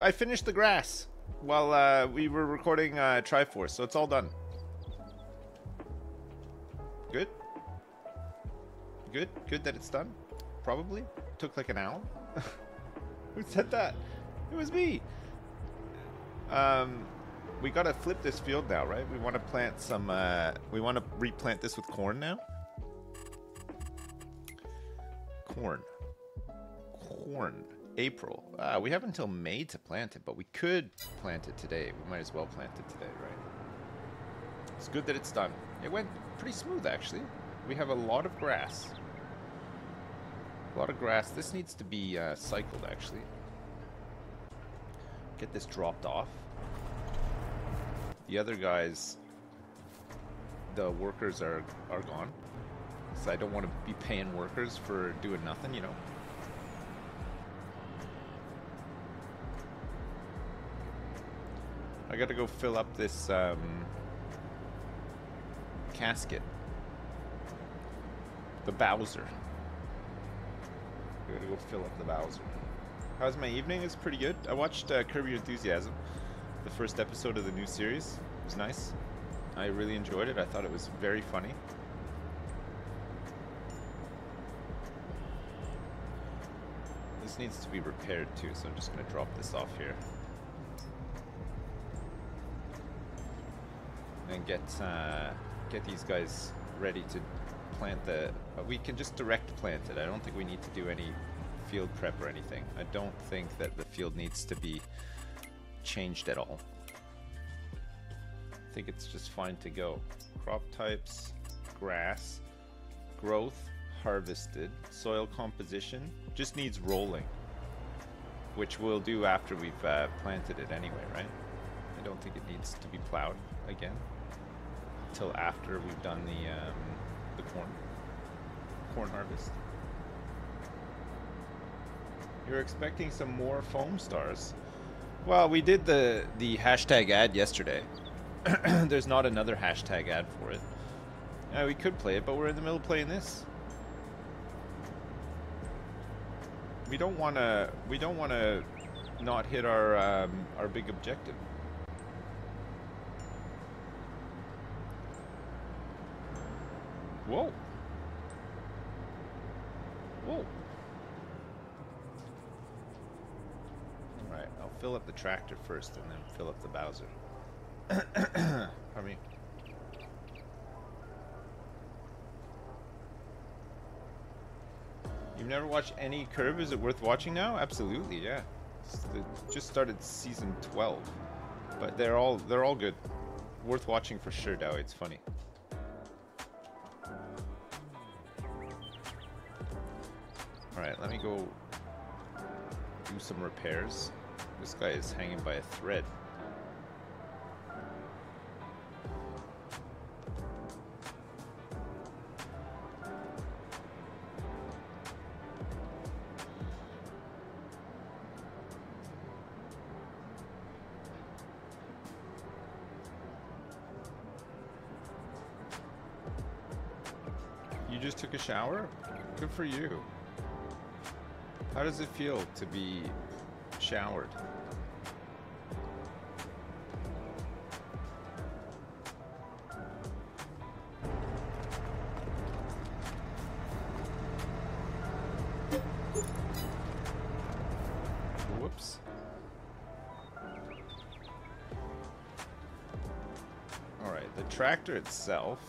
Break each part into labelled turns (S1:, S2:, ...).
S1: I finished the grass while we were recording Triforce, so it's all done. Good? Good that it's done? Probably. Took like an hour. Who said that? It was me. We gotta flip this field now, right? We want to plant some, we want to replant this with corn now. Corn. April. We have until May to plant it, but we could plant it today. We might as well plant it today, right? It's good that it's done. It went pretty smooth, actually. We have a lot of grass. A lot of grass. This needs to be cycled, actually. Get this dropped off. The other guys, the workers are gone. So I don't want to be paying workers for doing nothing, you know. I gotta go fill up this casket. The Bowser. I gotta go fill up the Bowser. How's my evening? It's pretty good. I watched Curb Your Enthusiasm, the first episode of the new series. It was nice. I really enjoyed it. I thought it was very funny. This needs to be repaired too, so I'm just gonna drop this off here. And get these guys ready to plant the... we can just direct plant it. I don't think we need to do any field prep or anything. I don't think that the field needs to be changed at all. I think it's just fine to go. Crop types, grass, growth, harvested, soil composition, just needs rolling, which we'll do after we've planted it anyway, right? I don't think it needs to be plowed again until after we've done the corn harvest. You're expecting some more foam stars. Well, we did the hashtag ad yesterday. There's not another hashtag ad for it. We could play it, but we're in the middle of playing this. We don't want to not hit our big objective. Whoa. Whoa. Alright, I'll fill up the tractor first and then fill up the Bowser. Pardon me. You've never watched any Curb? Is it worth watching now? Absolutely, yeah. It just started season 12. But they're all good. Worth watching for sure, Dowie. It's funny. Alright, let me go do some repairs. This guy is hanging by a thread. You just took a shower? Good for you. How does it feel to be showered? Whoops. Alright, the tractor itself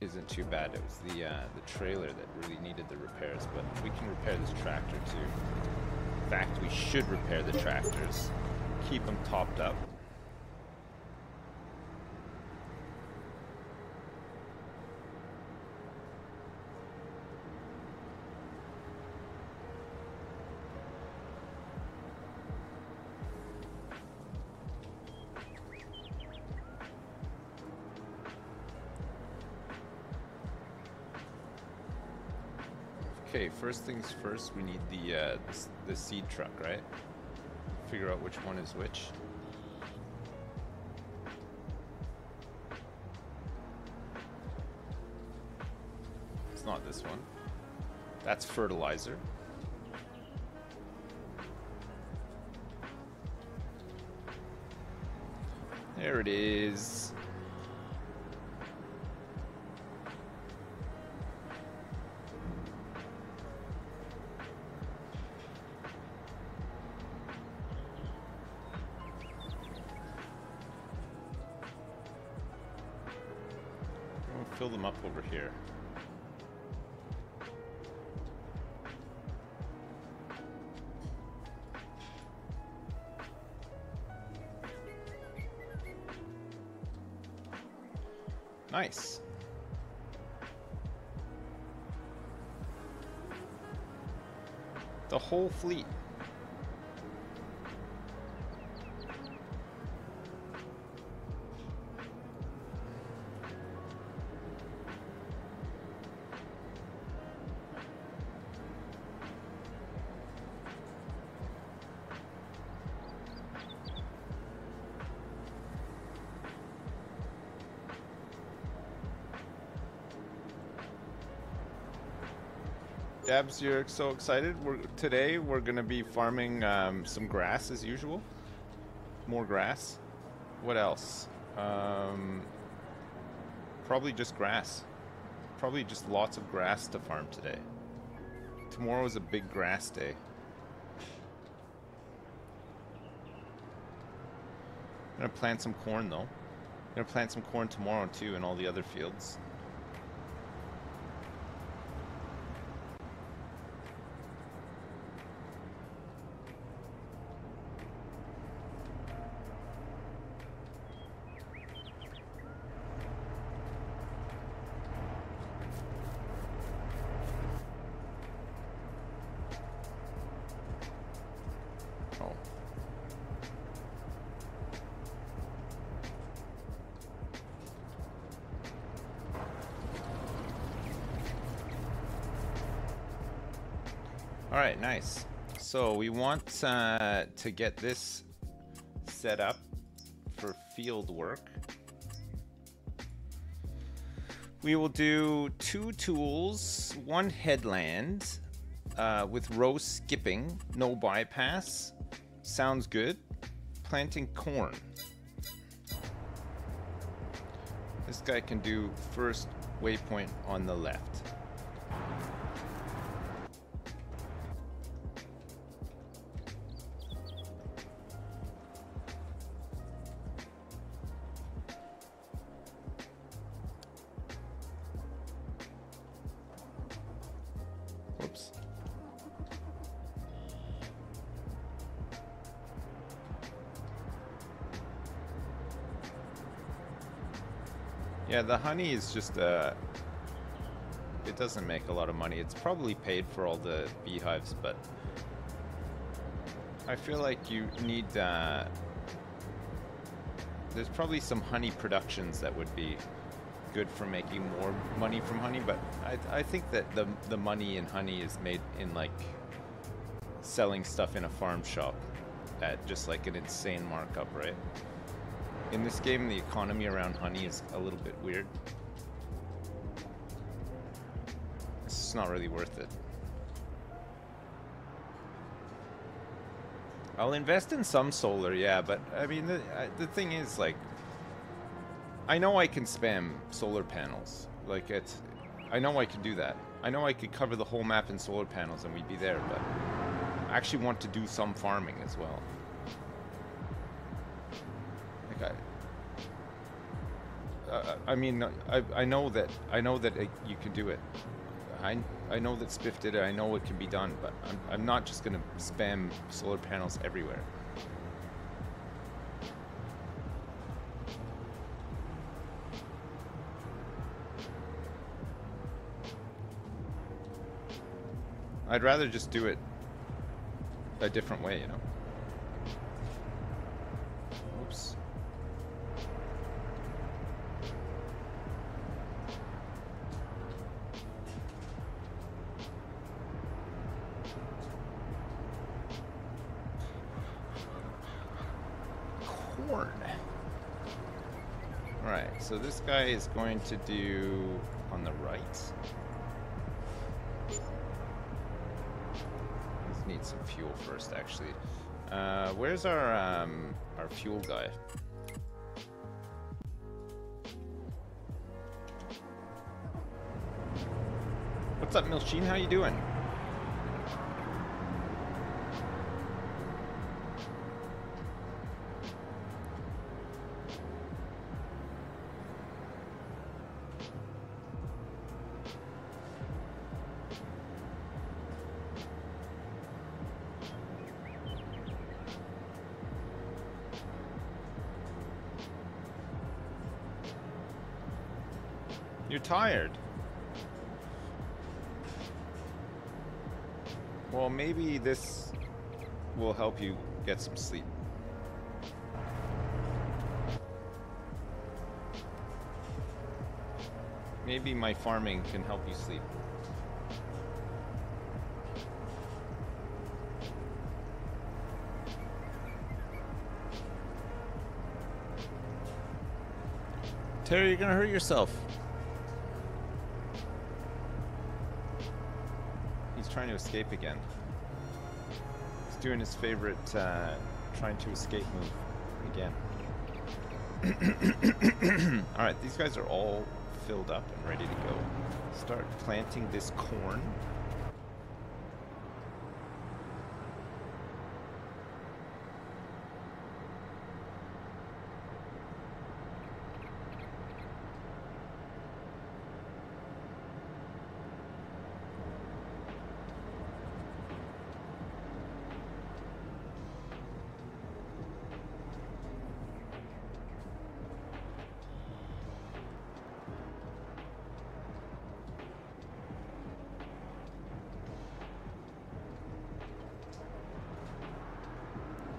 S1: isn't too bad. It was the trailer that really needed the repairs, but we can repair this tractor too. In fact, we should repair the tractors. Keep them topped up. Okay, first things first, we need the seed truck, right? Figure out which one is which. It's not this one. That's fertilizer. There it is. We'll fill them up over here. Nice. The whole fleet. Dabs, you're so excited. Today we're gonna be farming some grass as usual. More grass. What else? Probably just grass. Probably just lots of grass to farm today. Tomorrow is a big grass day. I'm gonna plant some corn though. I'm gonna plant some corn tomorrow too in all the other fields. Alright, nice. So we want to get this set up for field work. We will do 2 tools, 1 headland with row skipping, no bypass. Sounds good. Planting corn. This guy can do first waypoint on the left. Whoops. Yeah, the honey is just it doesn't make a lot of money. It's probably paid for all the beehives, but I feel like you need there's probably some honey productions that would be good for making more money from honey, but I think that the money in honey is made in like selling stuff in a farm shop at just like an insane markup, right? In this game, the economy around honey is a little bit weird. It's just not really worth it. I'll invest in some solar, yeah, but I mean, the thing is, like, I know I can spam solar panels. Like, I know I can do that. I know I could cover the whole map in solar panels and we'd be there, but I actually want to do some farming as well. Like, I mean, I know that you can do it. I know that Spiff did it. I know it can be done, but I'm not just gonna spam solar panels everywhere. I'd rather just do it a different way, you know? Oops. Corn. Alright, so this guy is going to do on the right. Need some fuel first, actually. Where's our fuel guy? What's up, Milsheen? How you doing? You're tired. Well, maybe this will help you get some sleep. Maybe my farming can help you sleep. Terry, you're gonna hurt yourself. He's trying to escape again. He's doing his favorite trying to escape move again. Alright, these guys are all filled up and ready to go. Start planting this corn.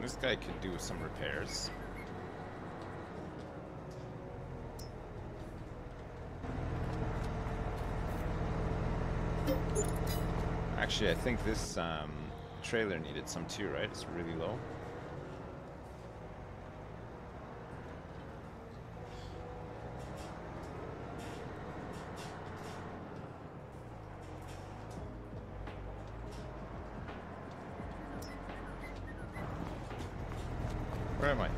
S1: This guy could do some repairs. Actually, I think this trailer needed some too, right? It's really low. Where am I?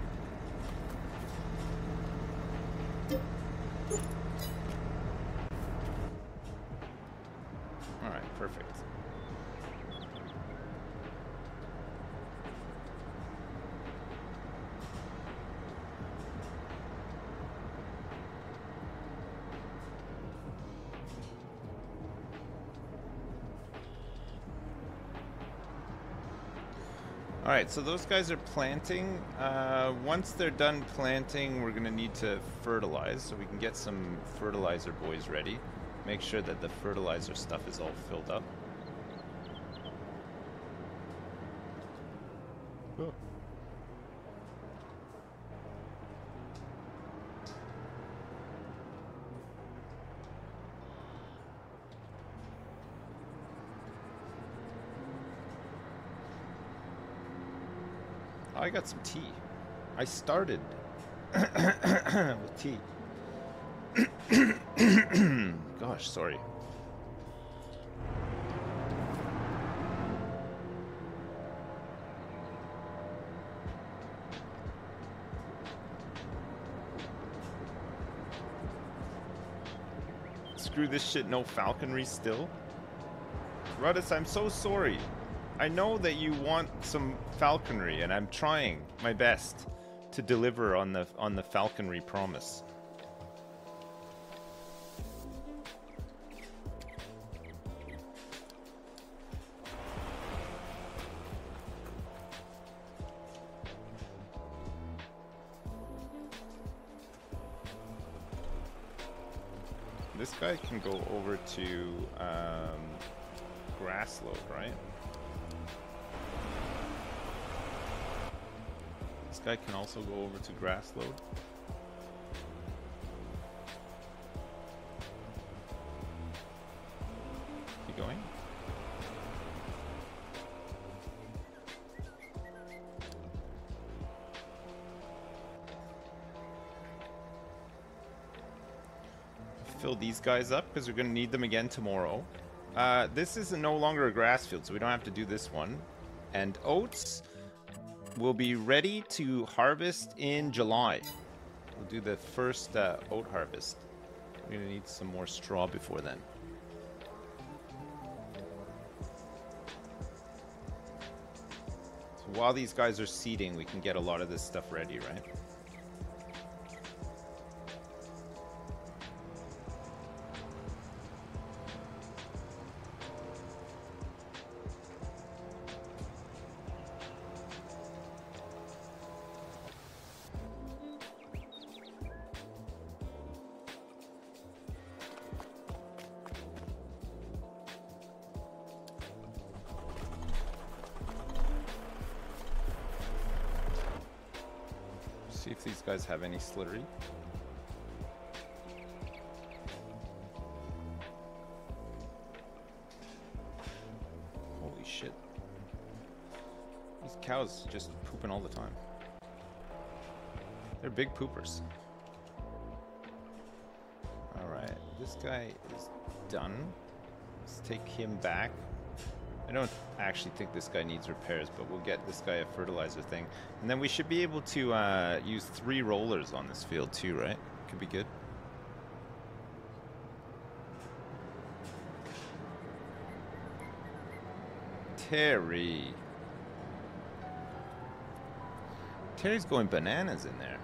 S1: All right, perfect. Alright, so those guys are planting. Once they're done planting, we're going to need to fertilize, so we can get some fertilizer boys ready. Make sure that the fertilizer stuff is all filled up. Oh. I got some tea. I started with tea. Gosh, sorry. Screw this shit, no falconry still? Ruddus, I'm so sorry. I know that you want some falconry, and I'm trying my best to deliver on the falconry promise. This guy can go over to Grassload, right? This guy can also go over to Grassload. Keep going. Fill these guys up because we're going to need them again tomorrow. This is no longer a grass field, so we don't have to do this one. And oats will be ready to harvest in July. We'll do the first oat harvest. We're going to need some more straw before then. while these guys are seeding, we can get a lot of this stuff ready, right? See if these guys have any slittery. Holy shit. These cows just pooping all the time. They're big poopers. Alright, this guy is done. Let's take him back. I don't actually think this guy needs repairs, but we'll get this guy a fertilizer thing. And then we should be able to use 3 rollers on this field too, right? Could be good. Terry. Terry's going bananas in there.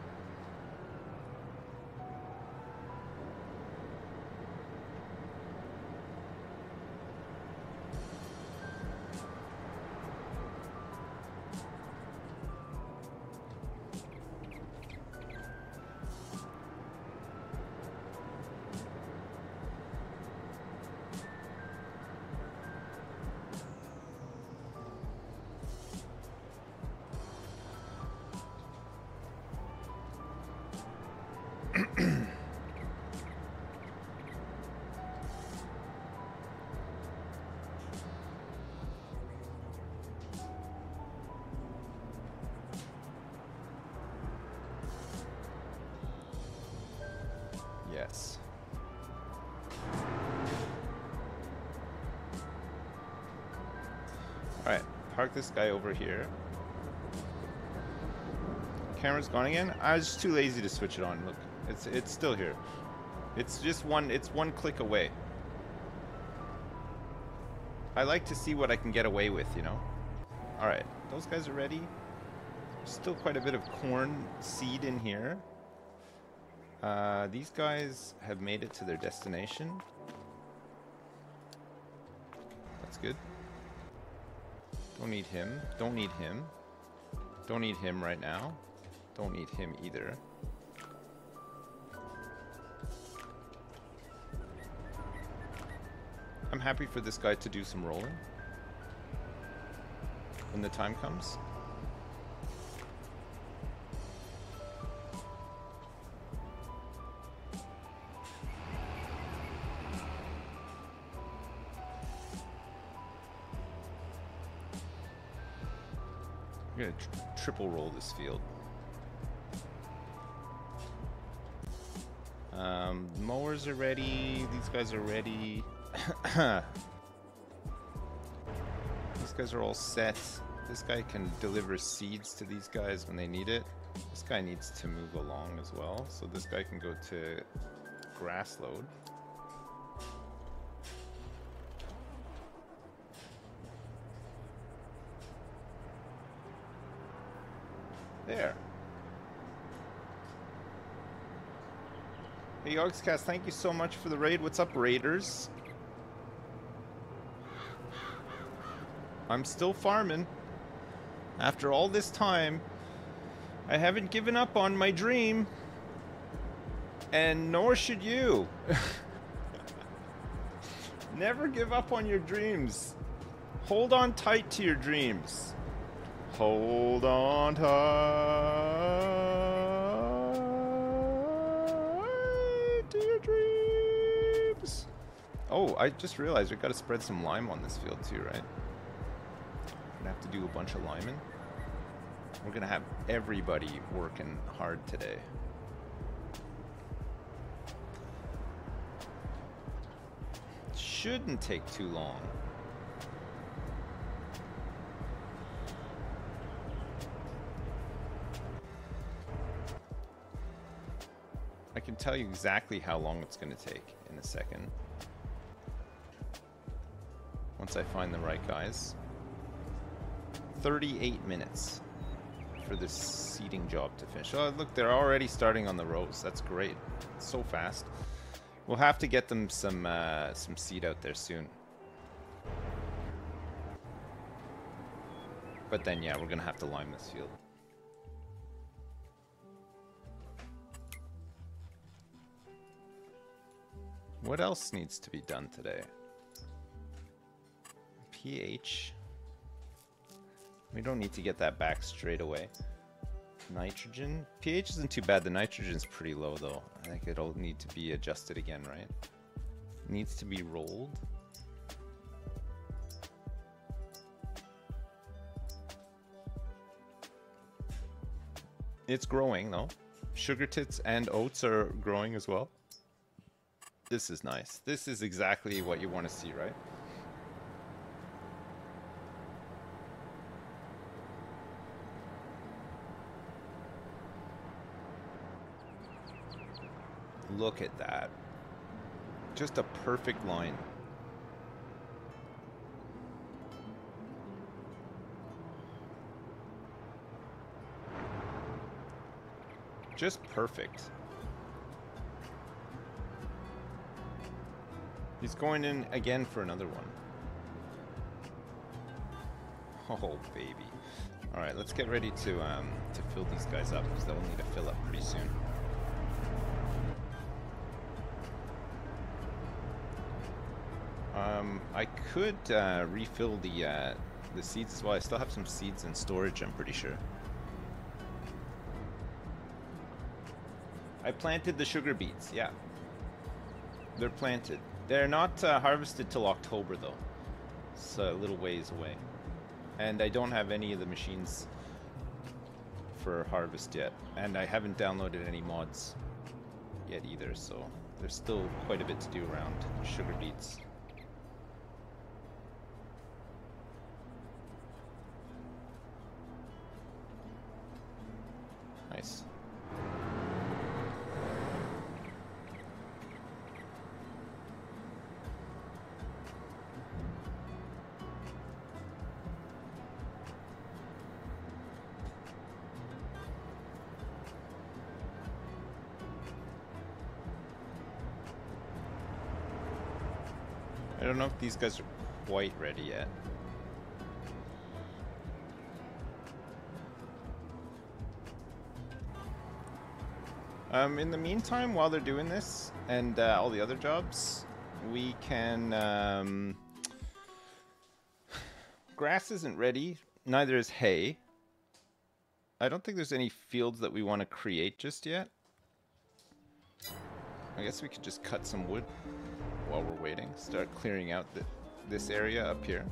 S1: Yes. Alright, park this guy over here. Camera's gone again? I was just too lazy to switch it on. Look, it's still here. It's just one click away. I like to see what I can get away with, you know? Alright, those guys are ready. Still quite a bit of corn seed in here. These guys have made it to their destination. That's good. Don't need him. Don't need him. Don't need him right now. Don't need him either. I'm happy for this guy to do some rolling when the time comes. I'm gonna triple roll this field. Mowers are ready. These guys are ready. These guys are all set. This guy can deliver seeds to these guys when they need it. This guy needs to move along as well, so this guy can go to grass load. There. Hey Yogscast, thank you so much for the raid. What's up, Raiders? I'm still farming. After all this time, I haven't given up on my dream. And nor should you. Never give up on your dreams. Hold on tight to your dreams. Hold on tight to your dreams. Oh, I just realized we've got to spread some lime on this field too, right? We're gonna have to do a bunch of liming. We're gonna have everybody working hard today. Shouldn't take too long. I can tell you exactly how long it's going to take in a second. Once I find the right guys. 38 minutes for this seeding job to finish. Oh, look, they're already starting on the rows. That's great. It's so fast. We'll have to get them some seed out there soon. But then, yeah, we're gonna have to lime this field. What else needs to be done today? pH. We don't need to get that back straight away. Nitrogen. pH isn't too bad. The nitrogen's pretty low though. I think it'll need to be adjusted again, right? Needs to be rolled. It's growing though. Sugar tits and oats are growing as well. This is nice. This is exactly what you want to see, right? Look at that. Just a perfect line. Just perfect. He's going in again for another one. Oh, baby. All right, let's get ready to fill these guys up because they'll need to fill up pretty soon. I could refill the seeds as well. I still have some seeds in storage, I'm pretty sure. I planted the sugar beets, yeah. They're planted. They're not harvested till October though. It's a little ways away. And I don't have any of the machines for harvest yet. And I haven't downloaded any mods yet either, so there's still quite a bit to do around sugar beets. Nice. I don't know if these guys are quite ready yet. In the meantime, while they're doing this and all the other jobs, we can... grass isn't ready, neither is hay. I don't think there's any fields that we want to create just yet. I guess we could just cut some wood while we're waiting. Start clearing out this area up here.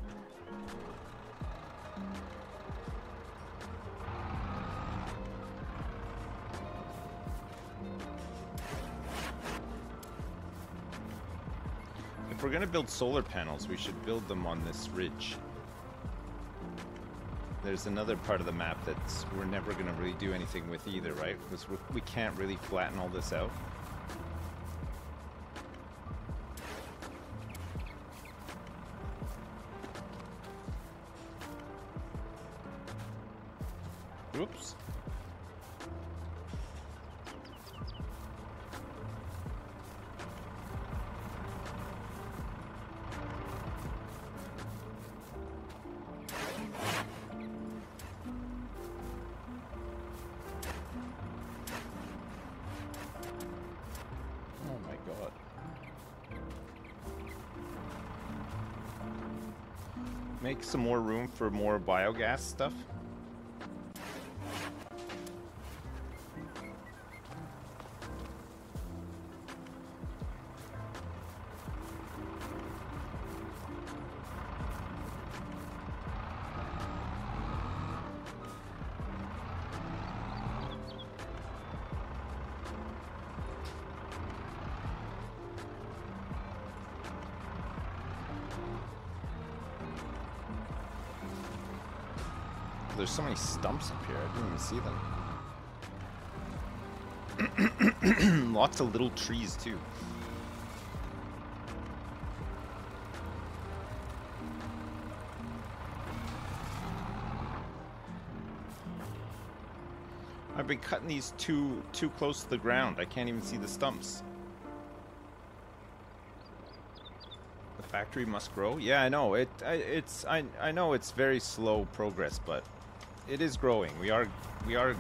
S1: If we're gonna build solar panels, we should build them on this ridge. There's another part of the map that we're never gonna really do anything with either, right? Because we can't really flatten all this out. Oops. Oh my God. Make some more room for more biogas stuff. There's so many stumps up here, I didn't even see them. Lots of little trees too. I've been cutting these too close to the ground. I can't even see the stumps. The factory must grow. Yeah, I know. I know it's very slow progress, but it is growing. We are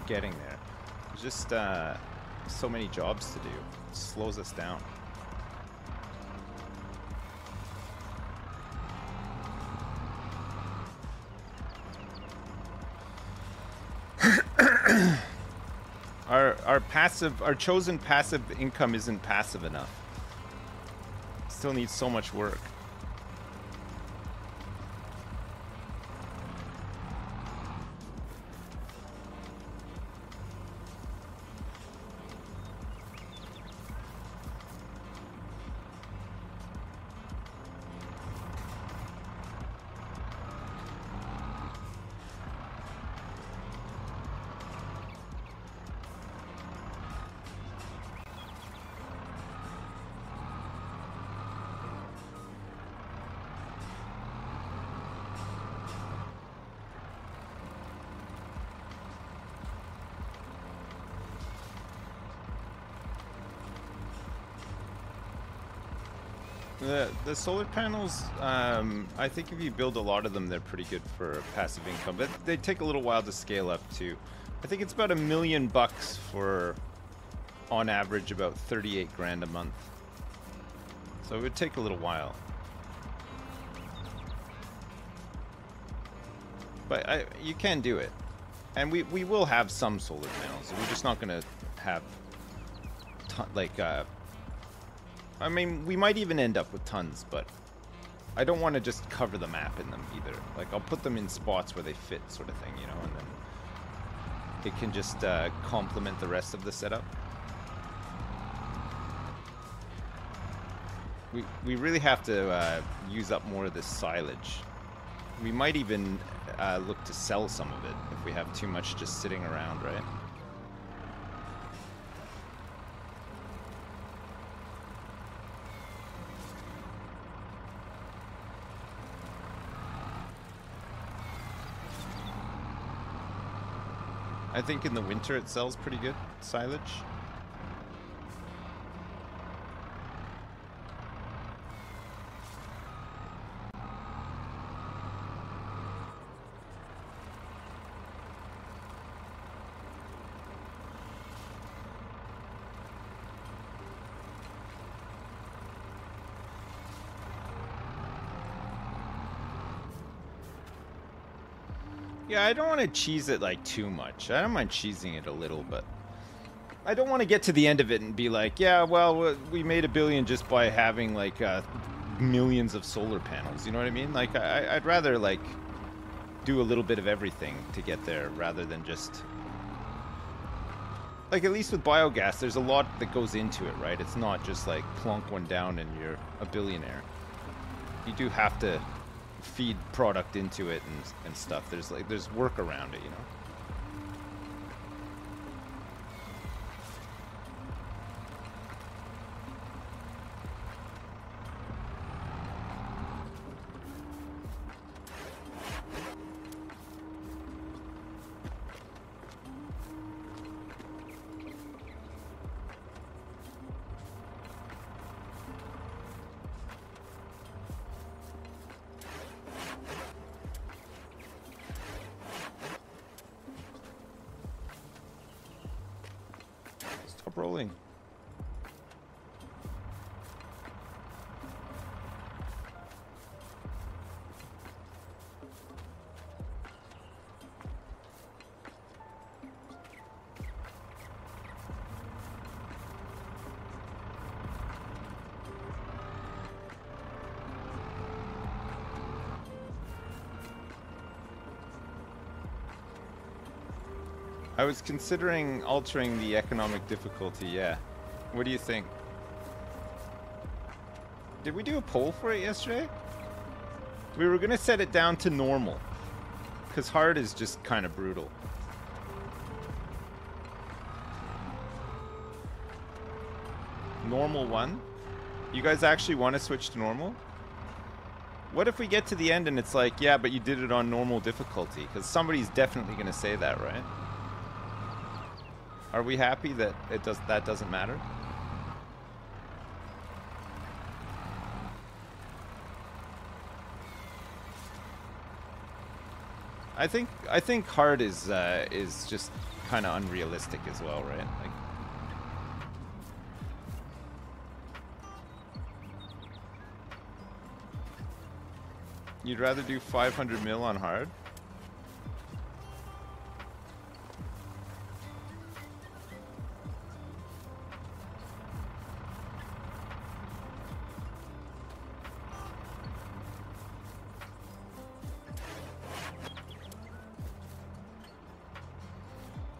S1: getting there. There's just so many jobs to do. It slows us down. Our chosen passive income isn't passive enough. Still needs so much work. The solar panels, I think if you build a lot of them, they're pretty good for passive income. But they take a little while to scale up too. I think it's about $1 million for, on average, about 38 grand a month. So it would take a little while. But you can do it. And we will have some solar panels. We're just not going to have, I mean, we might even end up with tons, but I don't want to just cover the map in them either. Like, I'll put them in spots where they fit, sort of thing, you know, and then it can just complement the rest of the setup. We really have to use up more of this silage. We might even look to sell some of it if we have too much just sitting around, right? I think in the winter it sells pretty good, silage. Yeah, I don't want to cheese it like too much. I don't mind cheesing it a little, but I don't want to get to the end of it and be like, yeah, well, we made $1 billion just by having like millions of solar panels. You know what I mean? Like, I'd rather like do a little bit of everything to get there rather than just like, at least with biogas, there's a lot that goes into it, right? It's not just like plunk one down and you're a billionaire. You do have to feed product into it and stuff. There's work around it, you know. Rolling. I was considering altering the economic difficulty, yeah. What do you think? Did we do a poll for it yesterday? We were gonna set it down to normal, because hard is just kind of brutal. Normal 1? You guys actually want to switch to normal? What if we get to the end and it's like, yeah, but you did it on normal difficulty? Because somebody's definitely gonna say that, right? Are we happy that that doesn't matter? I think hard is just kind of unrealistic as well, right? Like, you'd rather do 500 mil on hard?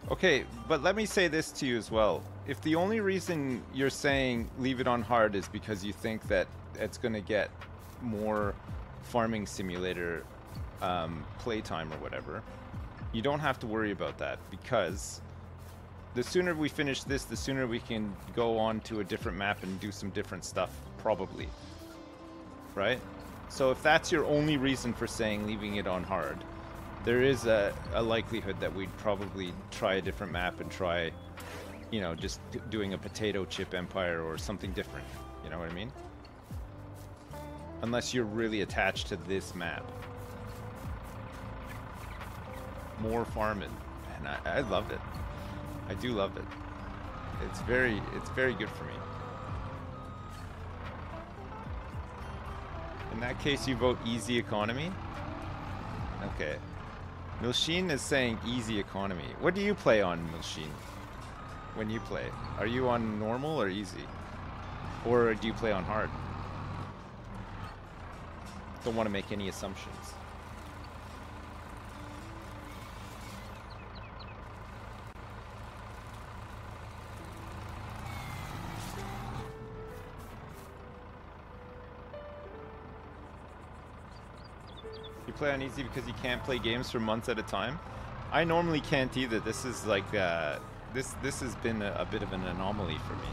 S1: Okay, but let me say this to you as well. If the only reason you're saying leave it on hard is because you think that it's going to get more farming simulator playtime or whatever, you don't have to worry about that, because the sooner we finish this, the sooner we can go on to a different map and do some different stuff, probably. Right? So if that's your only reason for saying leaving it on hard, there is a likelihood that we'd probably try a different map and try, you know, just doing a potato chip empire or something different. You know what I mean? Unless you're really attached to this map. More farming. And I love it. I do love it. It's very good for me. In that case, you vote easy economy? Okay. Milsheen is saying easy economy. What do you play on, Milsheen? When you play? Are you on normal or easy? Or do you play on hard? Don't want to make any assumptions. You play on easy because you can't play games for months at a time? I normally can't either. This is like this has been a bit of an anomaly for me.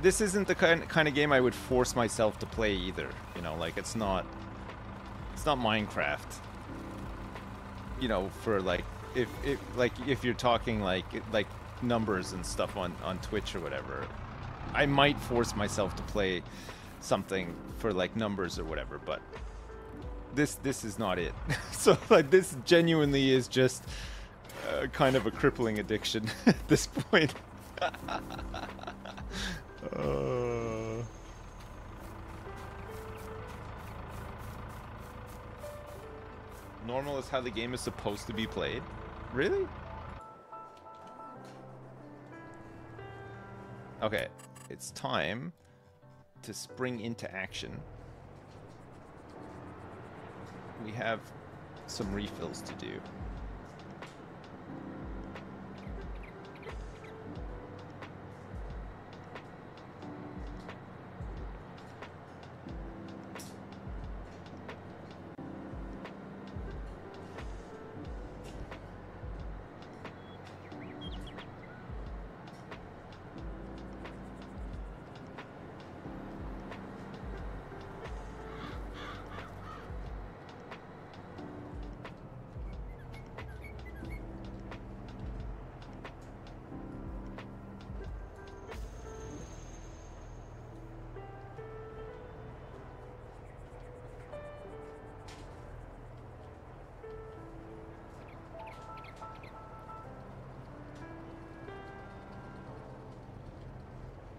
S1: This isn't the kind of game I would force myself to play either. You know, like it's not Minecraft. You know, for like if you're talking like numbers and stuff on Twitch or whatever, I might force myself to play something for like numbers or whatever, but this is not it. So like this genuinely is just kind of a crippling addiction at this point. Normal is how the game is supposed to be played? Really? Okay, it's time to spring into action. We have some refills to do.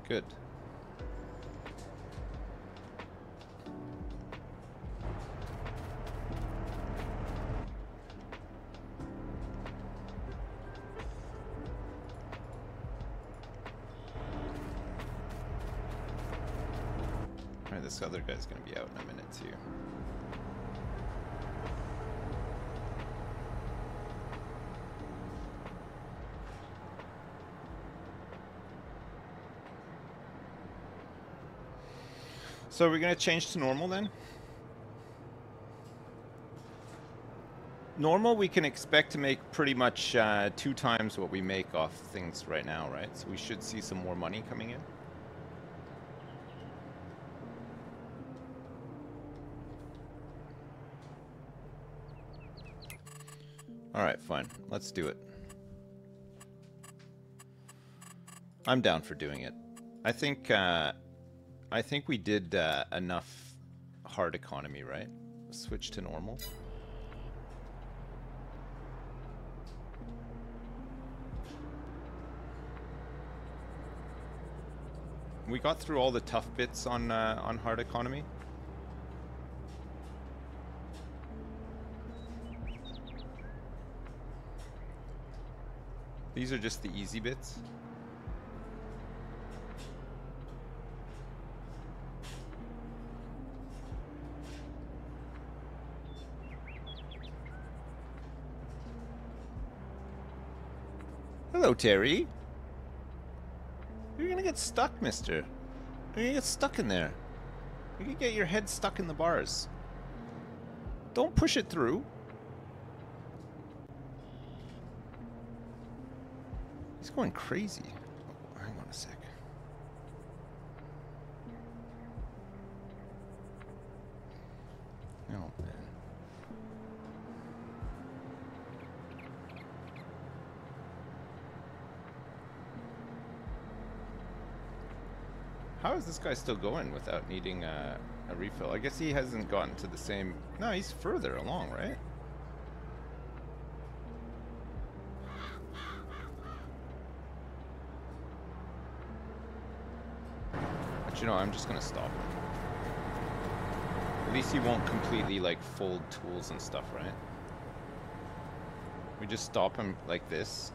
S1: Good. Alright, this other guy's gonna be out in a minute too. So we're going to change to normal then? Normal we can expect to make pretty much 2 times what we make off things right now, right? So we should see some more money coming in. Alright, fine. Let's do it. I'm down for doing it. I think we did enough hard economy, right? Switch to normal. We got through all the tough bits on hard economy. These are just the easy bits. Hello, Terry. You're gonna get stuck, mister. You're gonna get stuck in there. You can get your head stuck in the bars. Don't push it through. He's going crazy. Oh, hang on a sec. Oh, man. How is this guy still going without needing a refill? I guess he hasn't gotten to the same... No, he's further along, right? But you know, I'm just gonna stop him. At least he won't completely, like, fold tools and stuff, right? We just stop him like this.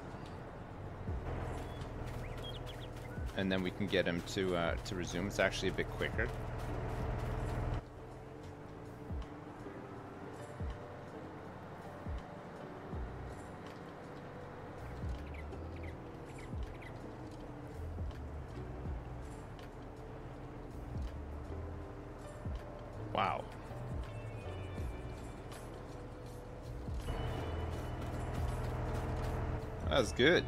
S1: And then we can get him to resume. It's actually a bit quicker. Wow. That was good.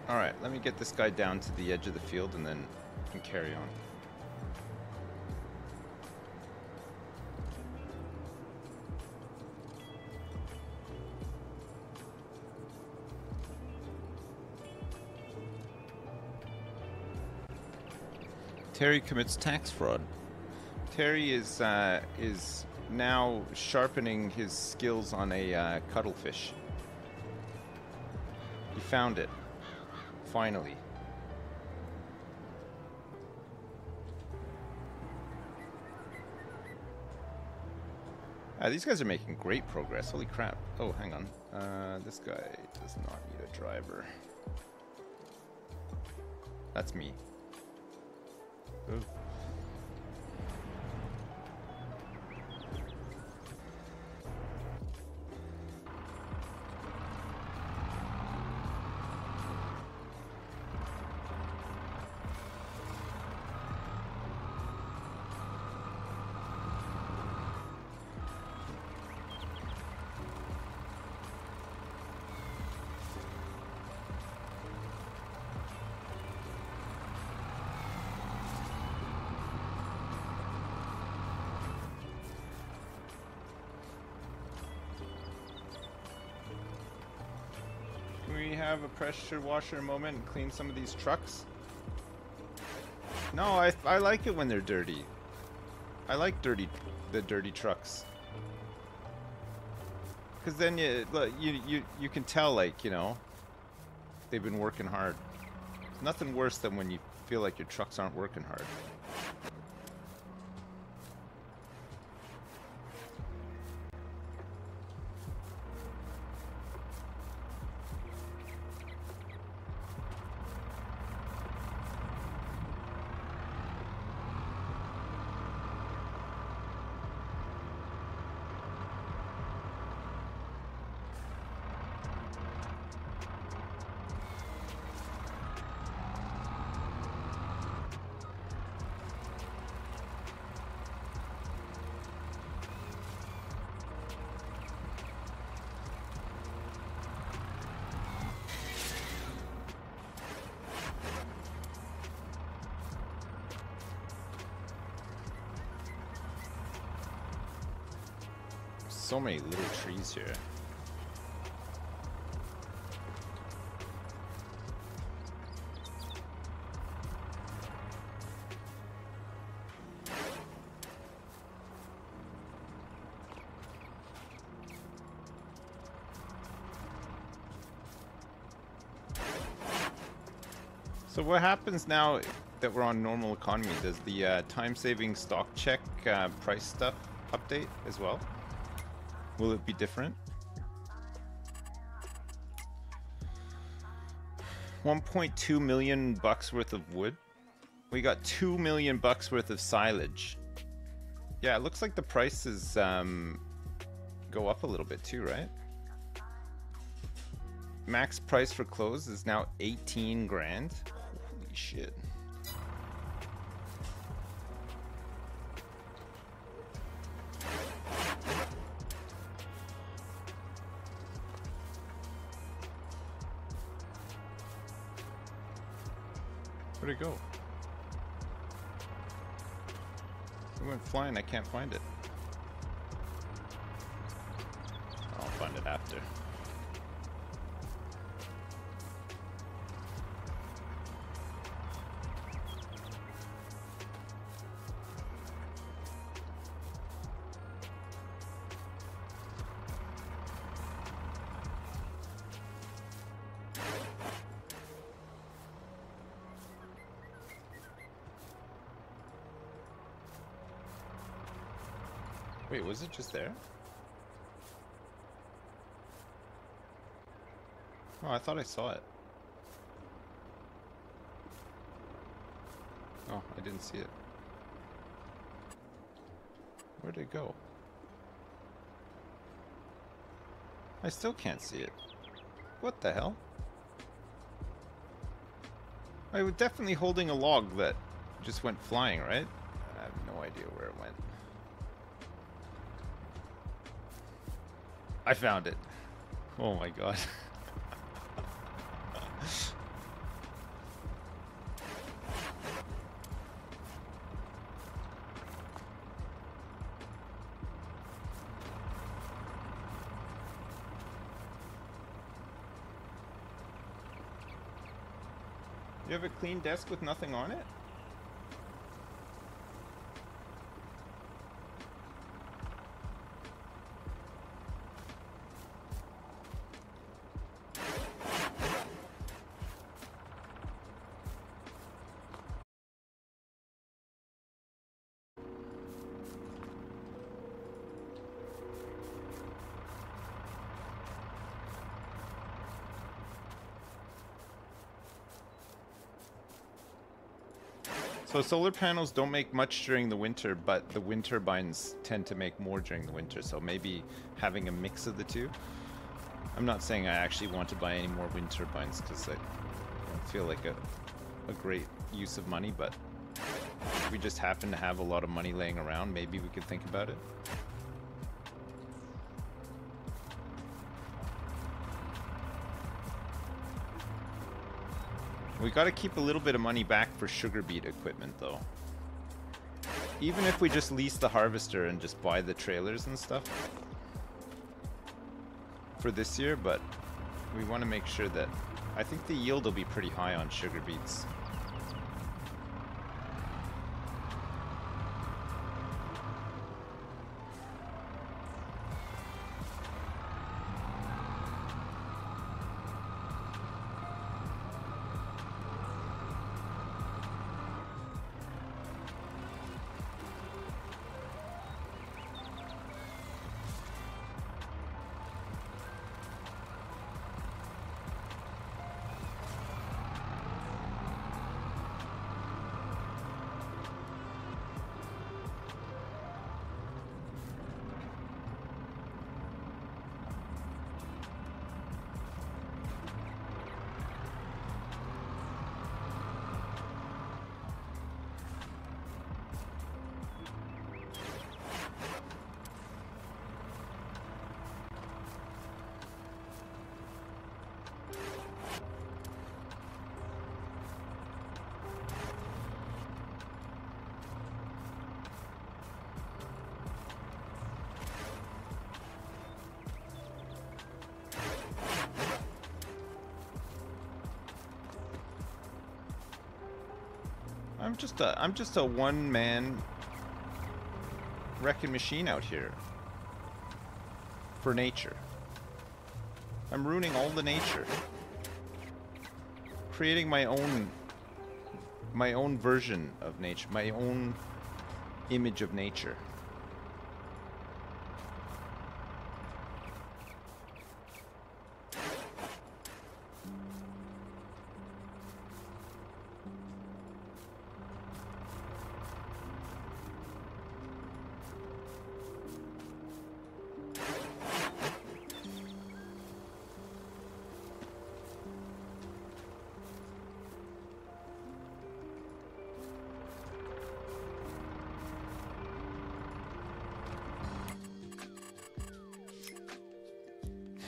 S1: Alright, let me get this guy down to the edge of the field and then we can carry on. Terry commits tax fraud. Terry is now sharpening his skills on a cuttlefish. He found it. Finally. These guys are making great progress. Holy crap. Oh, hang on. This guy does not need a driver. That's me. Ooh. Have a pressure washer moment and clean some of these trucks? No, I like it when they're dirty. I like the dirty trucks. Because then you can tell, like, you know, they've been working hard. There's nothing worse than when you feel like your trucks aren't working hard. So many little trees here. So what happens now that we're on normal economy? Does the time-saving stock check price stuff update as well? Will it be different? 1.2 million bucks worth of wood. We got 2 million bucks worth of silage. Yeah, it looks like the prices go up a little bit too, right? Max price for clothes is now 18 grand. Holy shit. Where'd it go? It went flying, I can't find it. I'll find it after. Wait, was it just there? Oh, I thought I saw it. Oh, I didn't see it. Where'd it go? I still can't see it. What the hell? I was definitely holding a log that just went flying, right? I have no idea where it went. I found it. Oh my god. You have a clean desk with nothing on it? So solar panels don't make much during the winter, but the wind turbines tend to make more during the winter, so maybe having a mix of the two. I'm not saying I actually want to buy any more wind turbines because I don't feel like a great use of money, but if we just happen to have a lot of money laying around, maybe we could think about it. We gotta keep a little bit of money back for sugar beet equipment though. Even if we just lease the harvester and just buy the trailers and stuff for this year, but we want to make sure that I think the yield will be pretty high on sugar beets. I'm just a one-man wrecking machine out here for nature. I'm ruining all the nature, creating my own version of nature, my own image of nature.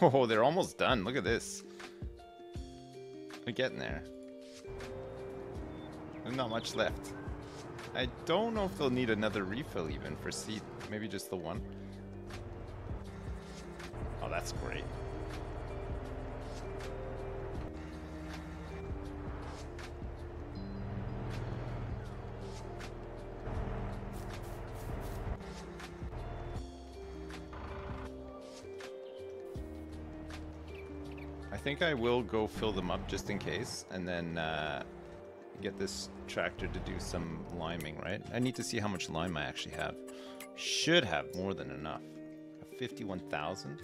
S1: Oh, they're almost done. Look at this. We're getting there. There's not much left. I don't know if they'll need another refill even for seed. Maybe just the one. Oh, that's great. I think I will go fill them up just in case, and then get this tractor to do some liming, right? I need to see how much lime I actually have. Should have more than enough. 51,000?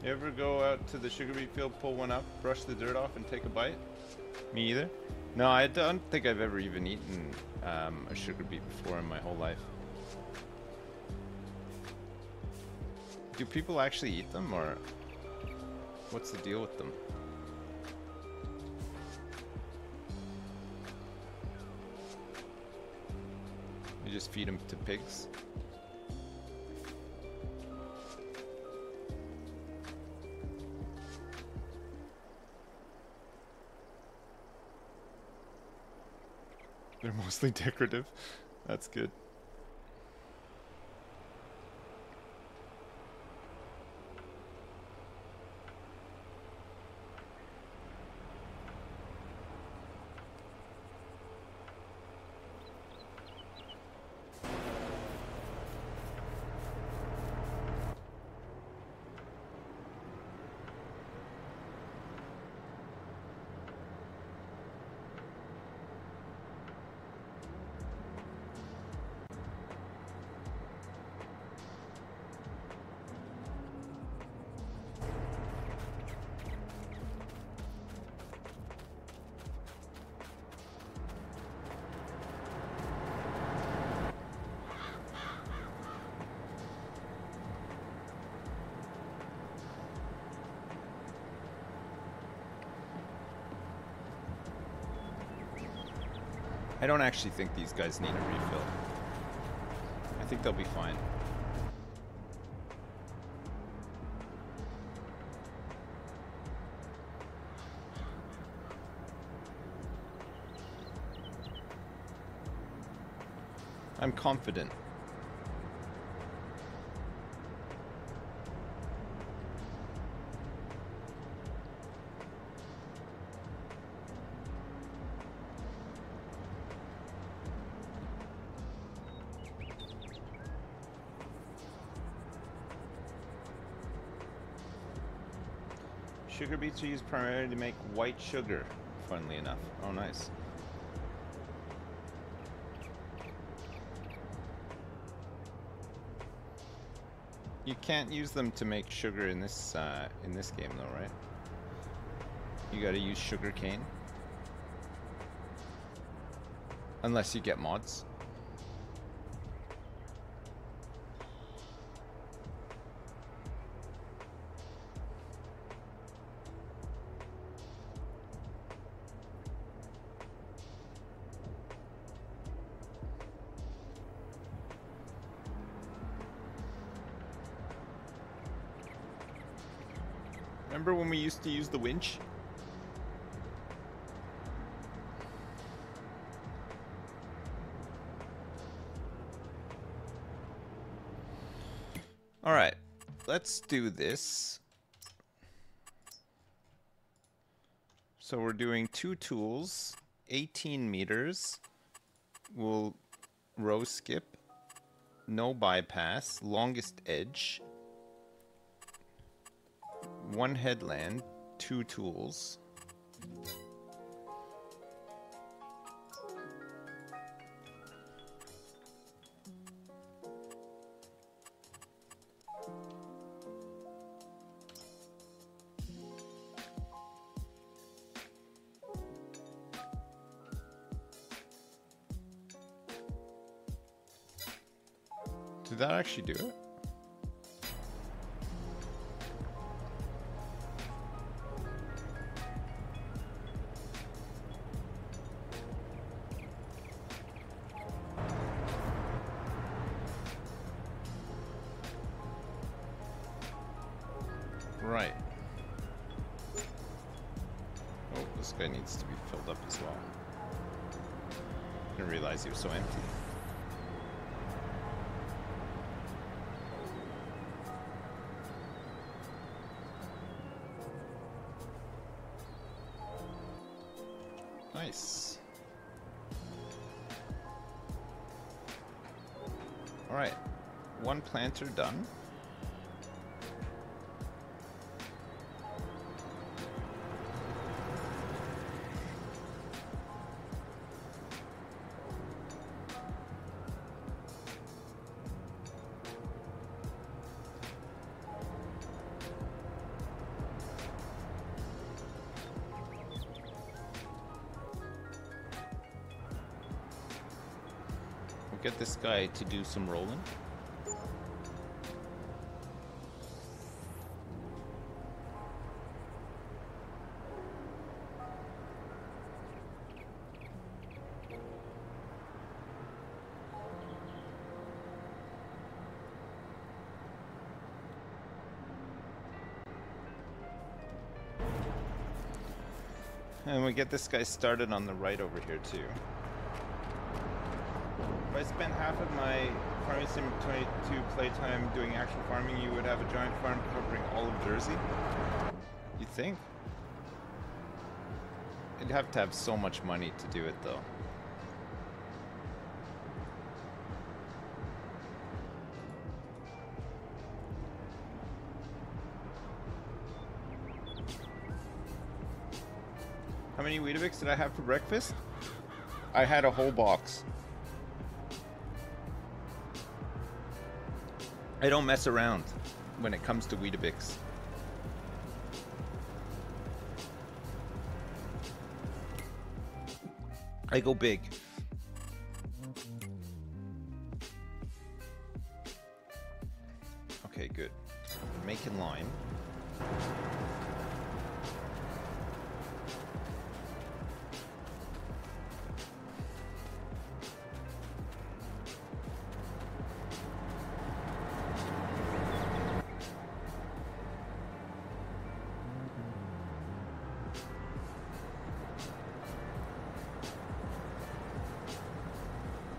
S1: You ever go out to the sugar beet field, pull one up, brush the dirt off, and take a bite? Me either. No, I don't think I've ever even eaten a sugar beet before in my whole life. Do people actually eat them, or what's the deal with them? You just feed them to pigs? They're mostly decorative. That's good. I don't actually think these guys need a refill. I think they'll be fine. I'm confident. Sugar beets are used primarily to make white sugar, funnily enough. Oh, nice. You can't use them to make sugar in this game, though, right? You gotta use sugar cane. Unless you get mods. Remember when we used to use the winch? All right, let's do this. So we're doing 2 tools, 18 meters. We'll row skip, no bypass, longest edge, 1 headland, 2 tools. Did that actually do it? Right. Oh, this guy needs to be filled up as well. Didn't realize he was so empty. Nice. All right, 1 planter done. Get this guy to do some rolling. And we get this guy started on the right over here too. If I spent half of my Farming Sim 22 playtime doing actual farming, you would have a giant farm covering all of Jersey? You'd think? You'd have to have so much money to do it though. How many Weetabix did I have for breakfast? I had a whole box. I don't mess around when it comes to Weetabix. I go big. Okay, good. Making line.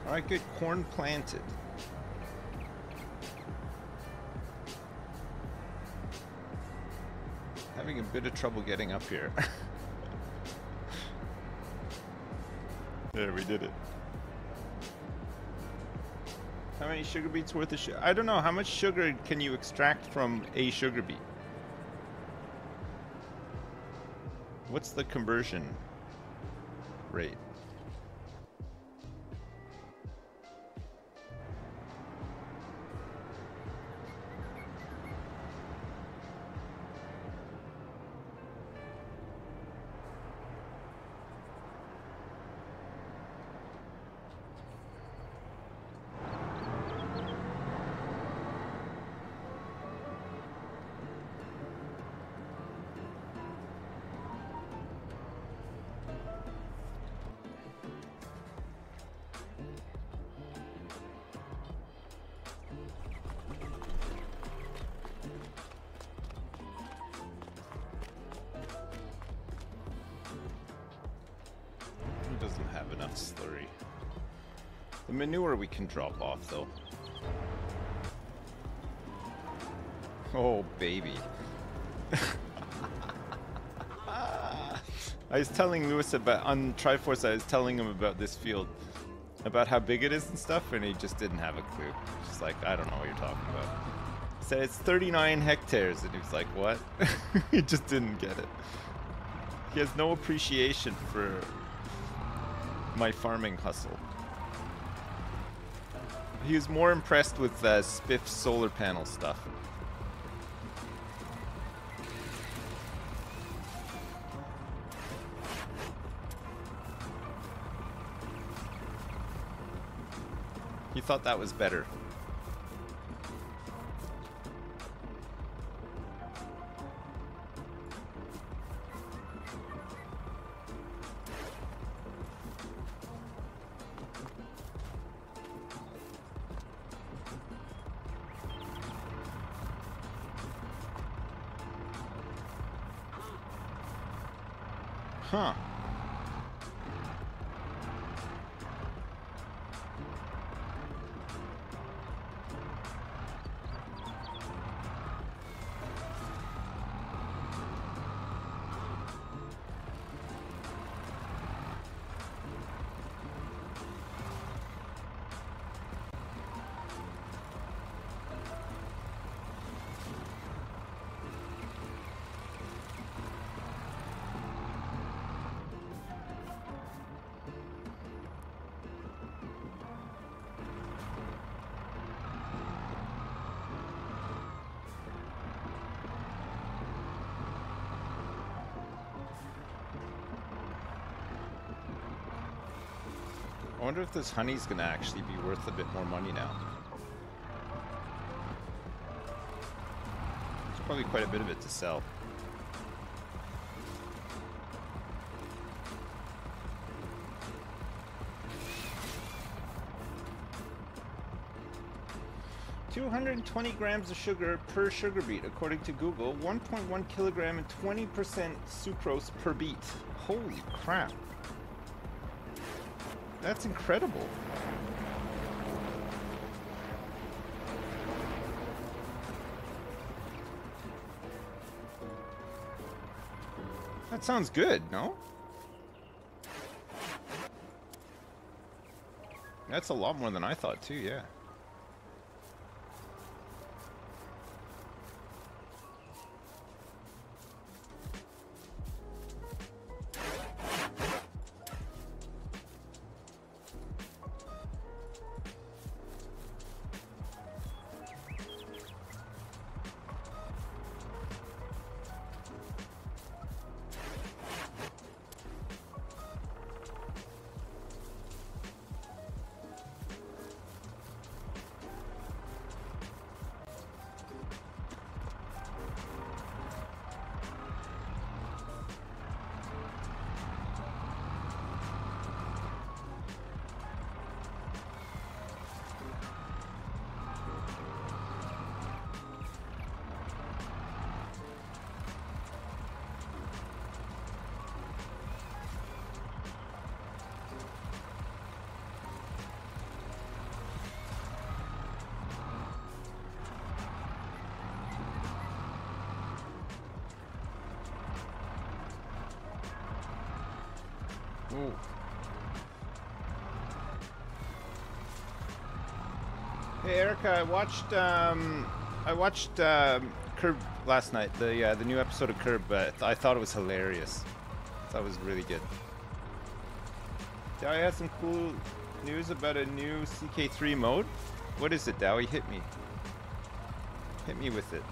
S1: Alright, good. Corn planted. Having a bit of trouble getting up here. There, we did it. How many sugar beets worth of sugar? I don't know. How much sugar can you extract from a sugar beet? What's the conversion rate? Doesn't have enough slurry. The manure we can drop off though. Oh, baby. I was telling Lewis about, on Triforce, I was telling him about this field, about how big it is and stuff, and he just didn't have a clue. Just like, I don't know what you're talking about. He said it's 39 hectares, and he was like, what? He just didn't get it. He has no appreciation for my farming hustle. He was more impressed with Spiff's solar panel stuff. He thought that was better. Huh. I wonder if this honey's gonna actually be worth a bit more money now. There's probably quite a bit of it to sell. "220 grams of sugar per sugar beet, according to Google. 1.1 kilogram and 20% sucrose per beet. Holy crap. That's incredible. That sounds good, no? That's a lot more than I thought too, yeah. Ooh. Hey Erica, I watched Curb last night. The new episode of Curb. I thought it was hilarious. I thought it was really good. Dowie has some cool news about a new CK3 mode. What is it, Dowie? Hit me. Hit me with it.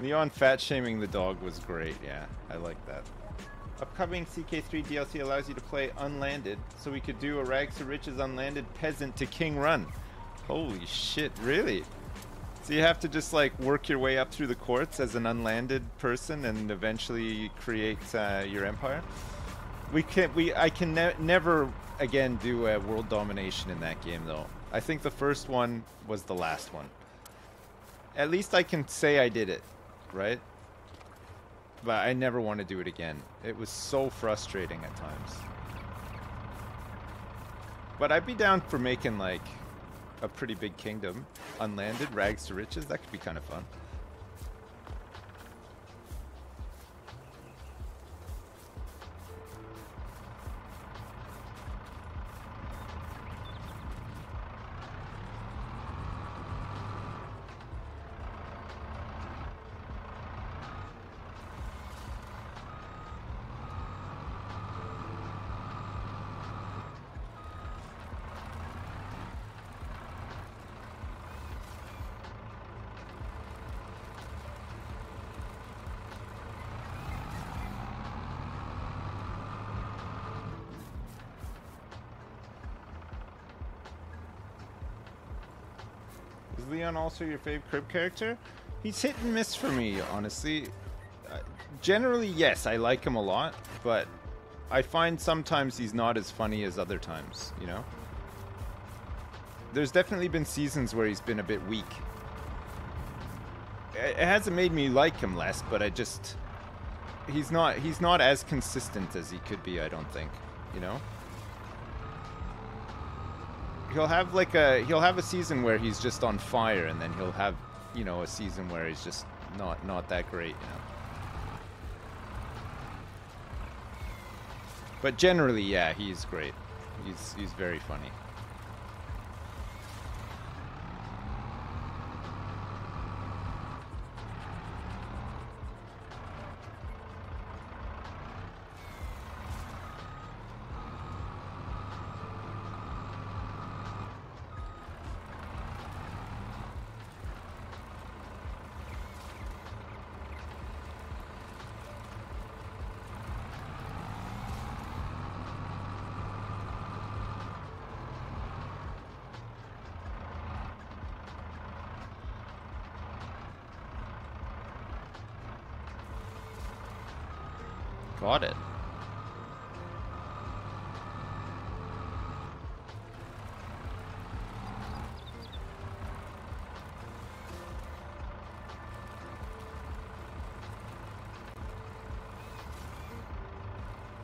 S1: Leon fat shaming the dog was great, yeah. I like that. Upcoming CK3 DLC allows you to play unlanded, so we could do a Rags to Riches unlanded peasant to king run. Holy shit, really? So you have to just like work your way up through the courts as an unlanded person and eventually create your empire? I can never again do world domination in that game though. I think the first one was the last one. At least I can say I did it. Right? But I never want to do it again. It was so frustrating at times. But I'd be down for making like a pretty big kingdom. Unlanded, rags to riches, that could be kind of fun. Is Leon also your fave crib character? He's hit and miss for me, honestly. Generally, yes, I like him a lot, but I find sometimes he's not as funny as other times, you know? There's definitely been seasons where he's been a bit weak. It hasn't made me like him less, but I just... He's not as consistent as he could be, I don't think, you know? He'll have a season where he's just on fire, and then he'll have, you know, a season where he's just not that great, you know. But generally, yeah, he's great. He's very funny. Got it.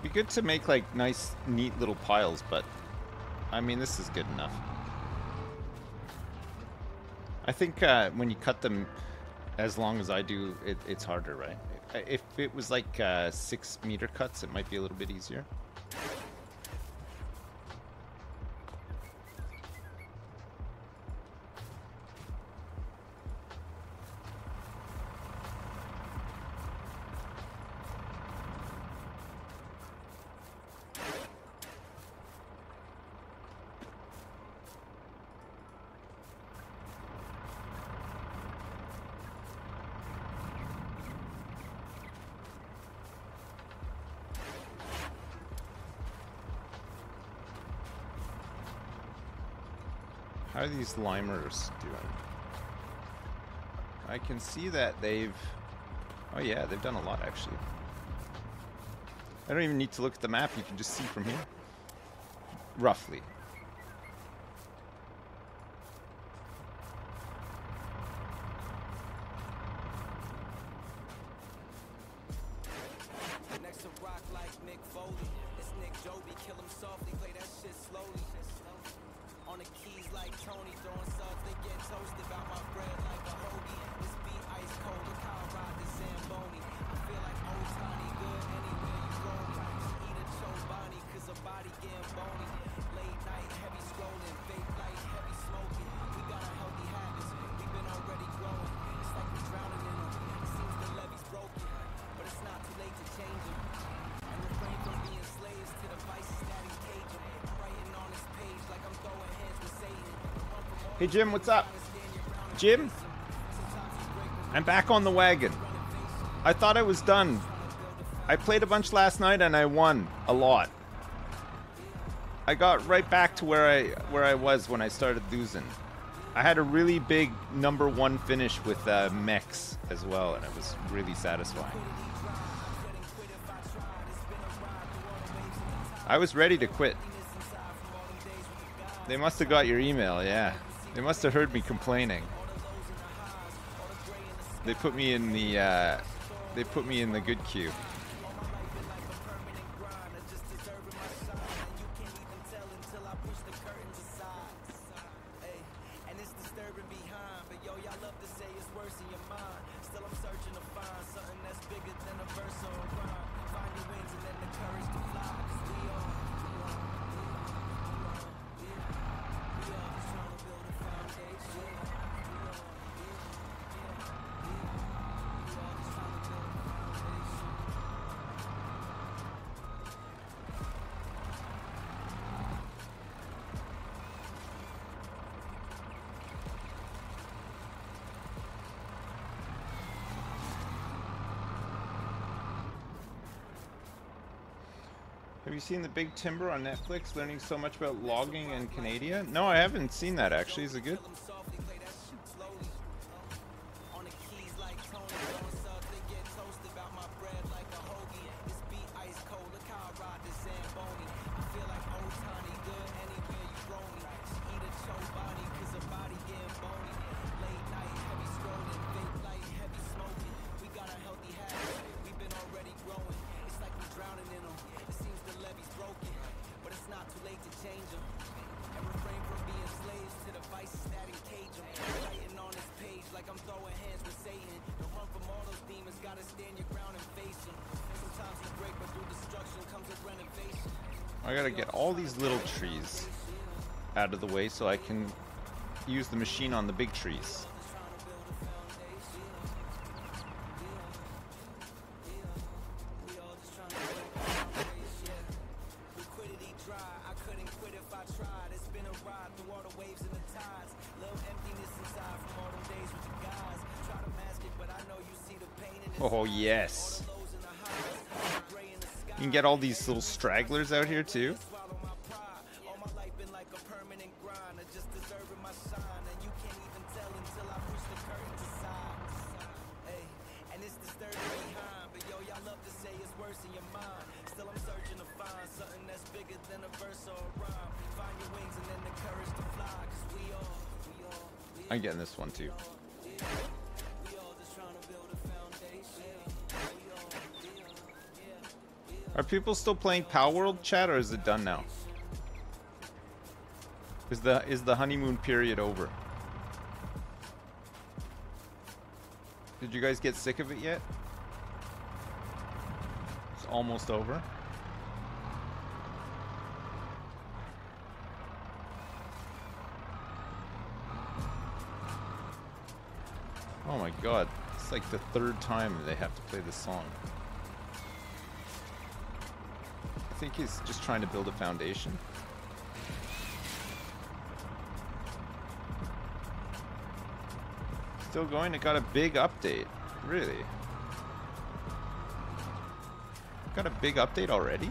S1: Be good to make like nice, neat little piles, but I mean, this is good enough. I think when you cut them as long as I do, it's harder, right? If it was like 6 meter cuts, it might be a little bit easier. How are these limers doing? I can see that they've... Oh yeah, they've done a lot actually. I don't even need to look at the map, you can just see from here. Roughly. Hey Jim, what's up? Jim? I'm back on the wagon. I thought I was done. I played a bunch last night and I won a lot. I got right back to where I was when I started losing. I had a really big #1 finish with mechs as well, and it was really satisfying. I was ready to quit. They must have got your email, yeah. They must have heard me complaining. They put me in the good queue. Have you seen The Big Timber on Netflix? Learning so much about logging in Canada? No, I haven't seen that actually. Is it good? I gotta get all these little trees out of the way so I can use the machine on the big trees. Oh yes. You can get all these little stragglers out here too. I'm getting this one too. Are people still playing Palworld, chat, or is it done now? Is the honeymoon period over? Did you guys get sick of it yet? It's almost over. Oh my god, it's like the third time they have to play this song. I think he's just trying to build a foundation. Still going? It got a big update. Really? Got a big update already?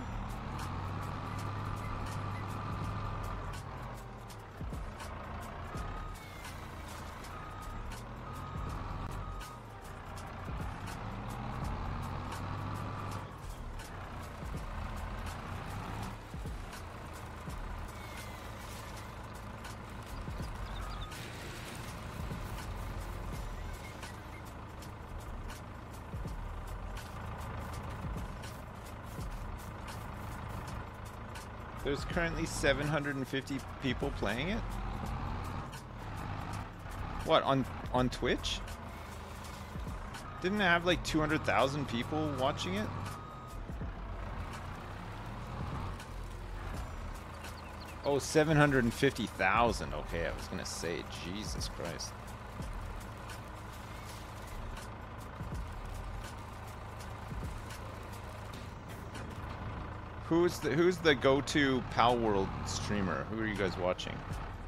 S1: There's currently 750 people playing it? What, on Twitch? Didn't it have like 200,000 people watching it? Oh, 750,000. Okay, I was gonna say, Jesus Christ. Who's the go-to Palworld streamer? Who are you guys watching?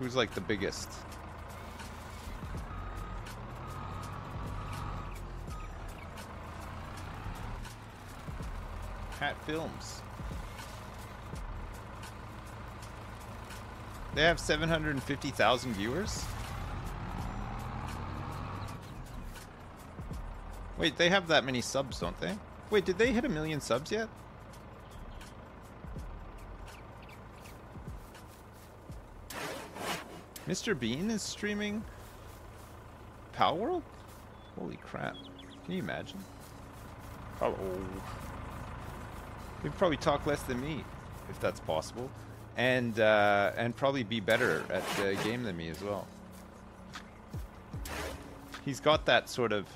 S1: Who's like the biggest? Hat Films. They have 750,000 viewers? Wait, they have that many subs, don't they? Wait, did they hit 1 million subs yet? Mr. Bean is streaming Palworld? Holy crap. Can you imagine? Hello. He'd probably talk less than me, if that's possible. And probably be better at the game than me as well. He's got that sort of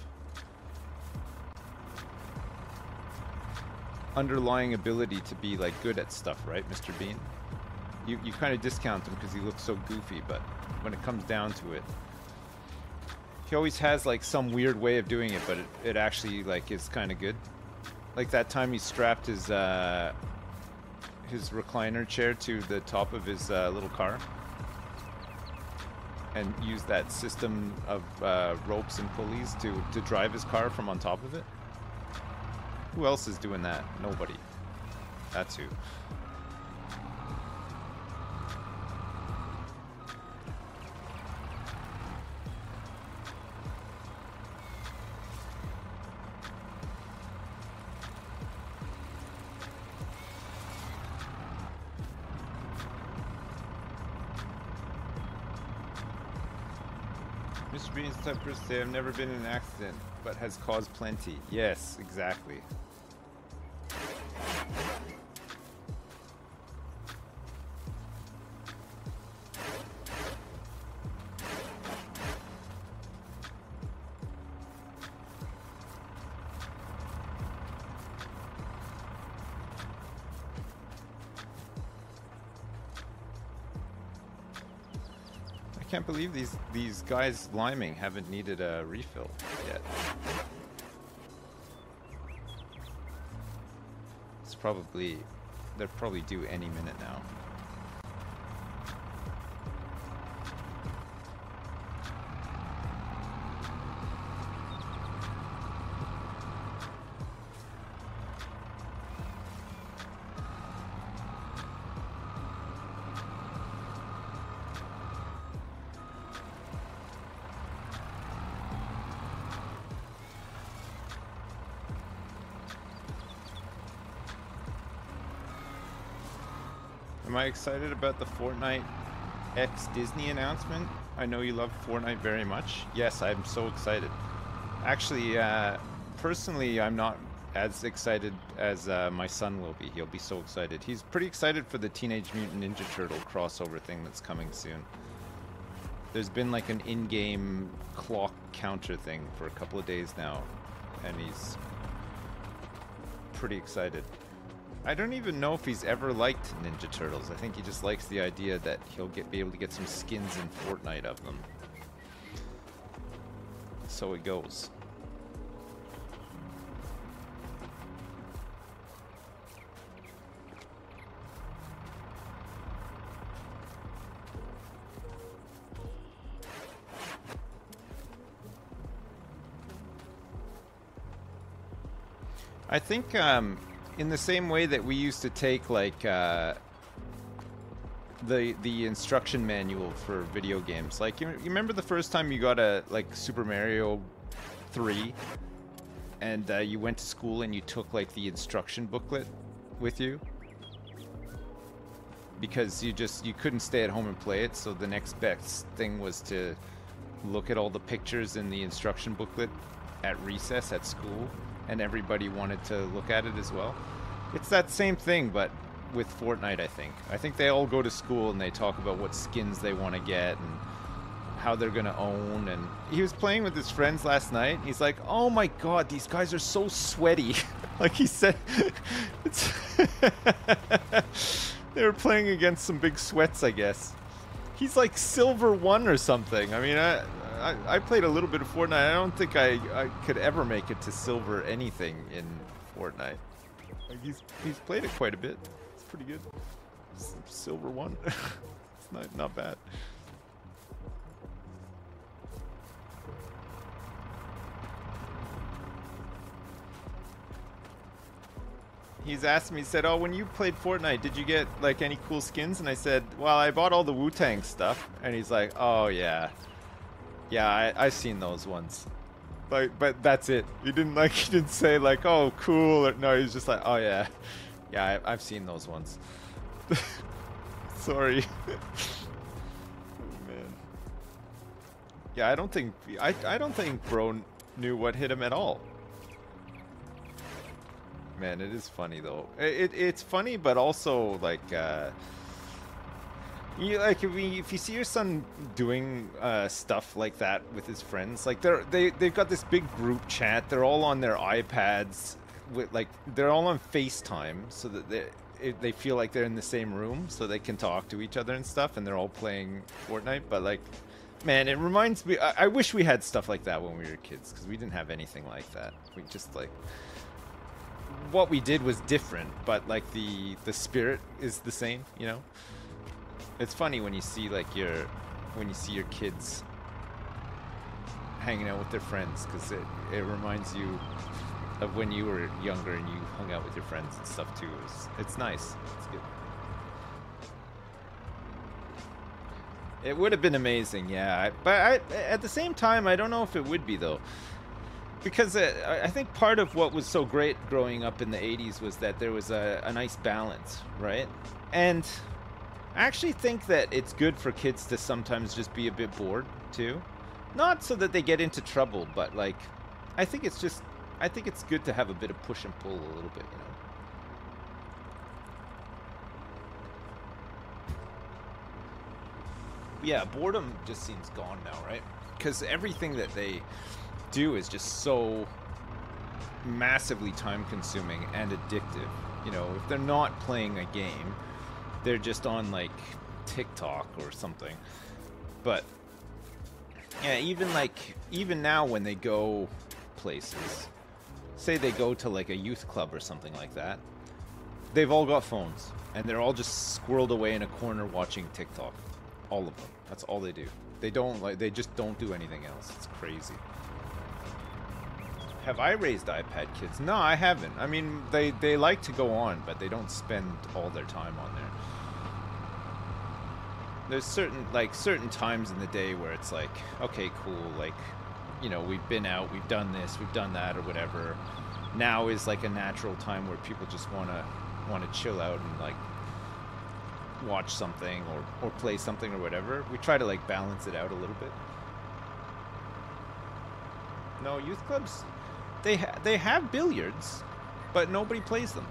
S1: underlying ability to be like good at stuff, right, Mr. Bean? You kind of discount him because he looks so goofy, but when it comes down to it, he always has like some weird way of doing it, but it actually like is kind of good. Like that time he strapped his recliner chair to the top of his little car and used that system of ropes and pulleys to drive his car from on top of it. Who else is doing that? Nobody. That's who. Mr. Bean's type person say I've never been in an accident, but has caused plenty. Yes, exactly. I can't believe these guys liming haven't needed a refill yet. It's probably, they're probably due any minute now. Am I excited about the Fortnite X Disney announcement? I know you love Fortnite very much. Yes, I'm so excited. Actually, personally, I'm not as excited as my son will be. He'll be so excited. He's pretty excited for the Teenage Mutant Ninja Turtle crossover thing that's coming soon. There's been like an in-game clock counter thing for a couple of days now, and he's pretty excited. I don't even know if he's ever liked Ninja Turtles. I think he just likes the idea that he'll be able to get some skins in Fortnite of them. So it goes. I think in the same way that we used to take like the instruction manual for video games, like you remember the first time you got a like Super Mario 3 and you went to school and you took like the instruction booklet with you because you couldn't stay at home and play it, so the next best thing was to look at all the pictures in the instruction booklet at recess at school, and everybody wanted to look at it as well. It's that same thing, but with Fortnite, I think. I think they all go to school and they talk about what skins they want to get and how they're going to own. And he was playing with his friends last night. He's like, oh my god, these guys are so sweaty. Like he said, it's they were playing against some big sweats, I guess. He's like Silver 1 or something. I mean, I played a little bit of Fortnite. I don't think I could ever make it to Silver anything in Fortnite. Like he's played it quite a bit. It's pretty good. Silver 1. It's not bad. He's asked me, he said, oh, when you played Fortnite, did you get like any cool skins? And I said, well, I bought all the Wu-Tang stuff. And he's like, oh yeah. Yeah, I've seen those ones. But that's it. He didn't say like, oh, cool. Or, no, he's just like, oh yeah. Yeah, I've seen those ones. Sorry. Oh, man. Yeah, I don't think bro knew what hit him at all. Man, it is funny though. It's funny, but also like if you see your son doing stuff like that with his friends, like they've got this big group chat. They're all on their iPads with like they're all on FaceTime so that they feel like they're in the same room so they can talk to each other and stuff, and they're all playing Fortnite. But like, man, it reminds me. I wish we had stuff like that when we were kids, because we didn't have anything like that. We just like. What we did was different, but like the spirit is the same, you know. It's funny when you see like your kids hanging out with their friends, because it reminds you of when you were younger and you hung out with your friends and stuff too. It's nice. It's good. It would have been amazing, yeah. But at the same time, I don't know if it would be though. Because I think part of what was so great growing up in the 80s was that there was a nice balance, right? And I actually think that it's good for kids to sometimes just be a bit bored, too. Not so that they get into trouble, but like, I think it's good to have a bit of push and pull a little bit, you know. Yeah, boredom just seems gone now, right? Because everything that they do is just so massively time-consuming and addictive. You know, if they're not playing a game, they're just on like TikTok or something. But yeah, even now when they go places, say they go to like a youth club or something like that, they've all got phones and they're all just squirreled away in a corner watching TikTok. All of them. That's all they do. They just don't do anything else. It's crazy. Have I raised iPad kids? No, I haven't. I mean, they like to go on, but they don't spend all their time on there. There's certain times in the day where it's like, okay, cool, like, you know, we've been out, we've done this, we've done that, or whatever. Now is like a natural time where people just wanna chill out and like watch something or play something or whatever. We try to like balance it out a little bit. No, youth clubs, they have billiards, but nobody plays them.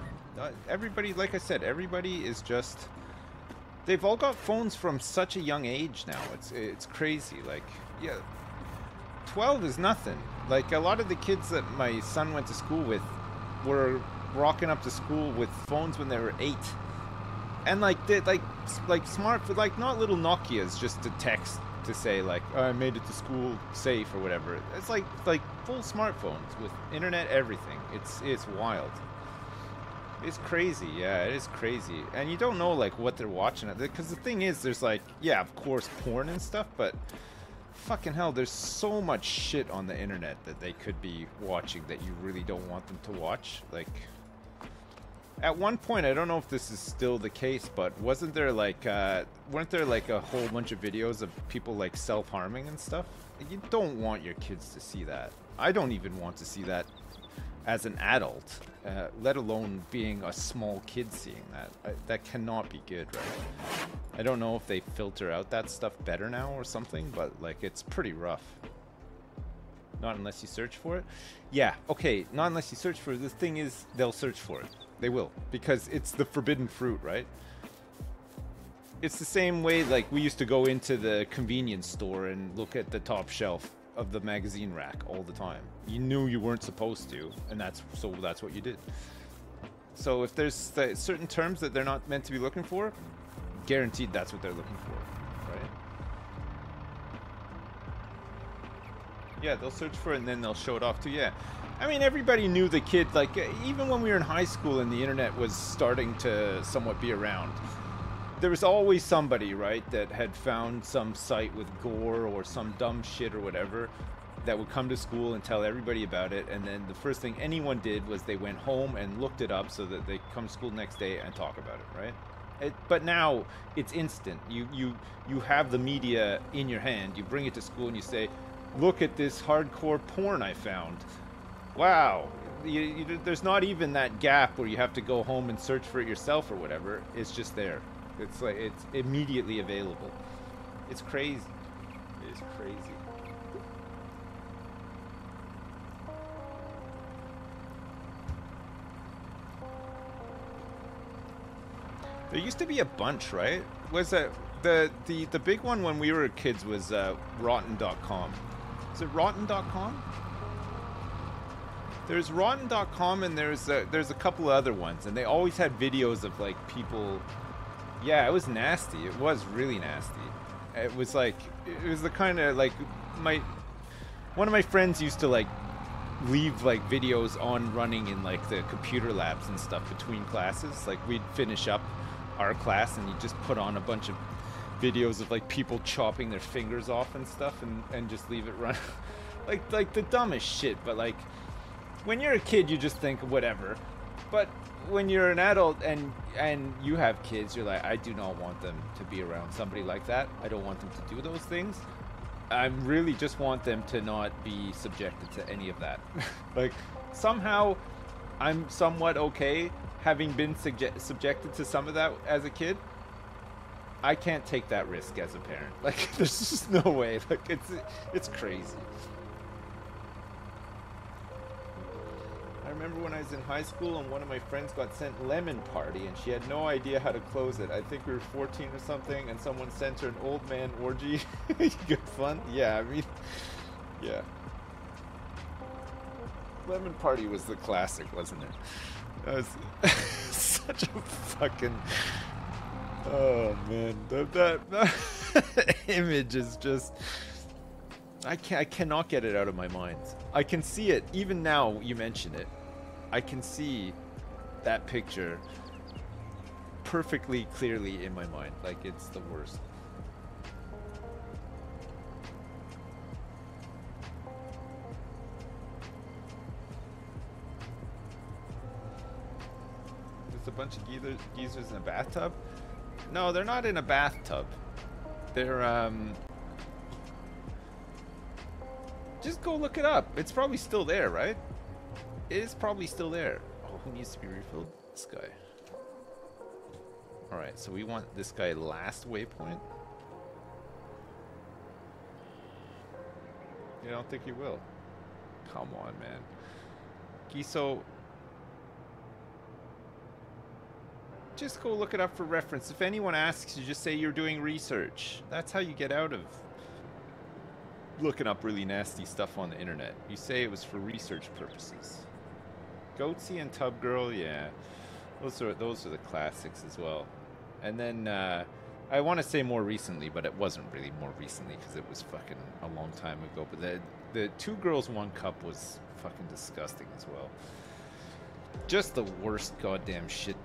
S1: Everybody, like I said, everybody is just, they've all got phones from such a young age now. It's crazy. Like, yeah, 12 is nothing. Like, a lot of the kids that my son went to school with were rocking up to school with phones when they were 8. And like they like smart, like not little Nokias just to text to say like, oh, I made it to school safe or whatever. It's like full smartphones with internet, everything. It's wild. It's crazy. Yeah, it is crazy. And you don't know like what they're watching, because the thing is, there's like, yeah, of course, porn and stuff, but fucking hell, there's so much shit on the internet that they could be watching that you really don't want them to watch. Like, at one point, I don't know if this is still the case, but weren't there like a whole bunch of videos of people like self-harming and stuff? You don't want your kids to see that. I don't even want to see that as an adult, let alone being a small kid seeing that. That cannot be good, right? I don't know if they filter out that stuff better now or something, but like, it's pretty rough. Not unless you search for it. Yeah, okay, not unless you search for it. The thing is, they'll search for it. They will, because it's the forbidden fruit, right? It's the same way like we used to go into the convenience store and look at the top shelf of the magazine rack all the time. You knew you weren't supposed to, and that's what you did. So if there's certain terms that they're not meant to be looking for, guaranteed that's what they're looking for, right? Yeah, they'll search for it and then they'll show it off to you. Yeah. I mean, everybody knew the kid, like, even when we were in high school and the internet was starting to somewhat be around, there was always somebody, right, that had found some site with gore or some dumb shit or whatever that would come to school and tell everybody about it, and then the first thing anyone did was they went home and looked it up so that they come to school the next day and talk about it, right? But now it's instant. You have the media in your hand. You bring it to school and you say, look at this hardcore porn I found. Wow, there's not even that gap where you have to go home and search for it yourself or whatever. It's just there. It's like, it's immediately available. It's crazy. It is crazy. There used to be a bunch, right? Was that the big one when we were kids was Rotten.com. Is it Rotten.com? There's Rotten.com and there's a couple of other ones, and they always had videos of like people. Yeah, it was nasty. It was really nasty. It was like, it was the kind of like, one of my friends used to like leave like videos on running in like the computer labs and stuff between classes. Like, we'd finish up our class and you just put on a bunch of videos of like people chopping their fingers off and stuff, and just leave it run. like the dumbest shit. But like, when you're a kid, you just think whatever. But when you're an adult and you have kids, you're like, I do not want them to be around somebody like that. I don't want them to do those things. I really just want them to not be subjected to any of that. Like, somehow I'm somewhat okay having been subjected to some of that as a kid. I can't take that risk as a parent. Like, there's just no way. Like, it's crazy. I remember when I was in high school and one of my friends got sent Lemon Party and she had no idea how to close it. I think we were 14 or something and someone sent her an old man orgy. Good fun? Yeah, I mean, yeah. Lemon Party was the classic, wasn't it? That was such a fucking... Oh man, that image is just... I cannot get it out of my mind. I can see it, even now you mention it. I can see that picture perfectly clearly in my mind. Like, it's the worst. There's a bunch of geezers in a bathtub? No, they're not in a bathtub. They're, just go look it up. It's probably still there, right? It is probably still there. Oh, who needs to be refilled? This guy. Alright, so we want this guy last waypoint. You don't think he will? Come on, man. Giso, just go look it up for reference. If anyone asks you, just say you're doing research. That's how you get out of looking up really nasty stuff on the internet. You say it was for research purposes. Goatsy and Tub Girl, yeah. Those are the classics as well. And then I want to say more recently, but it wasn't really more recently because it was fucking a long time ago. But the Two Girls One Cup was fucking disgusting as well. Just the worst goddamn shit.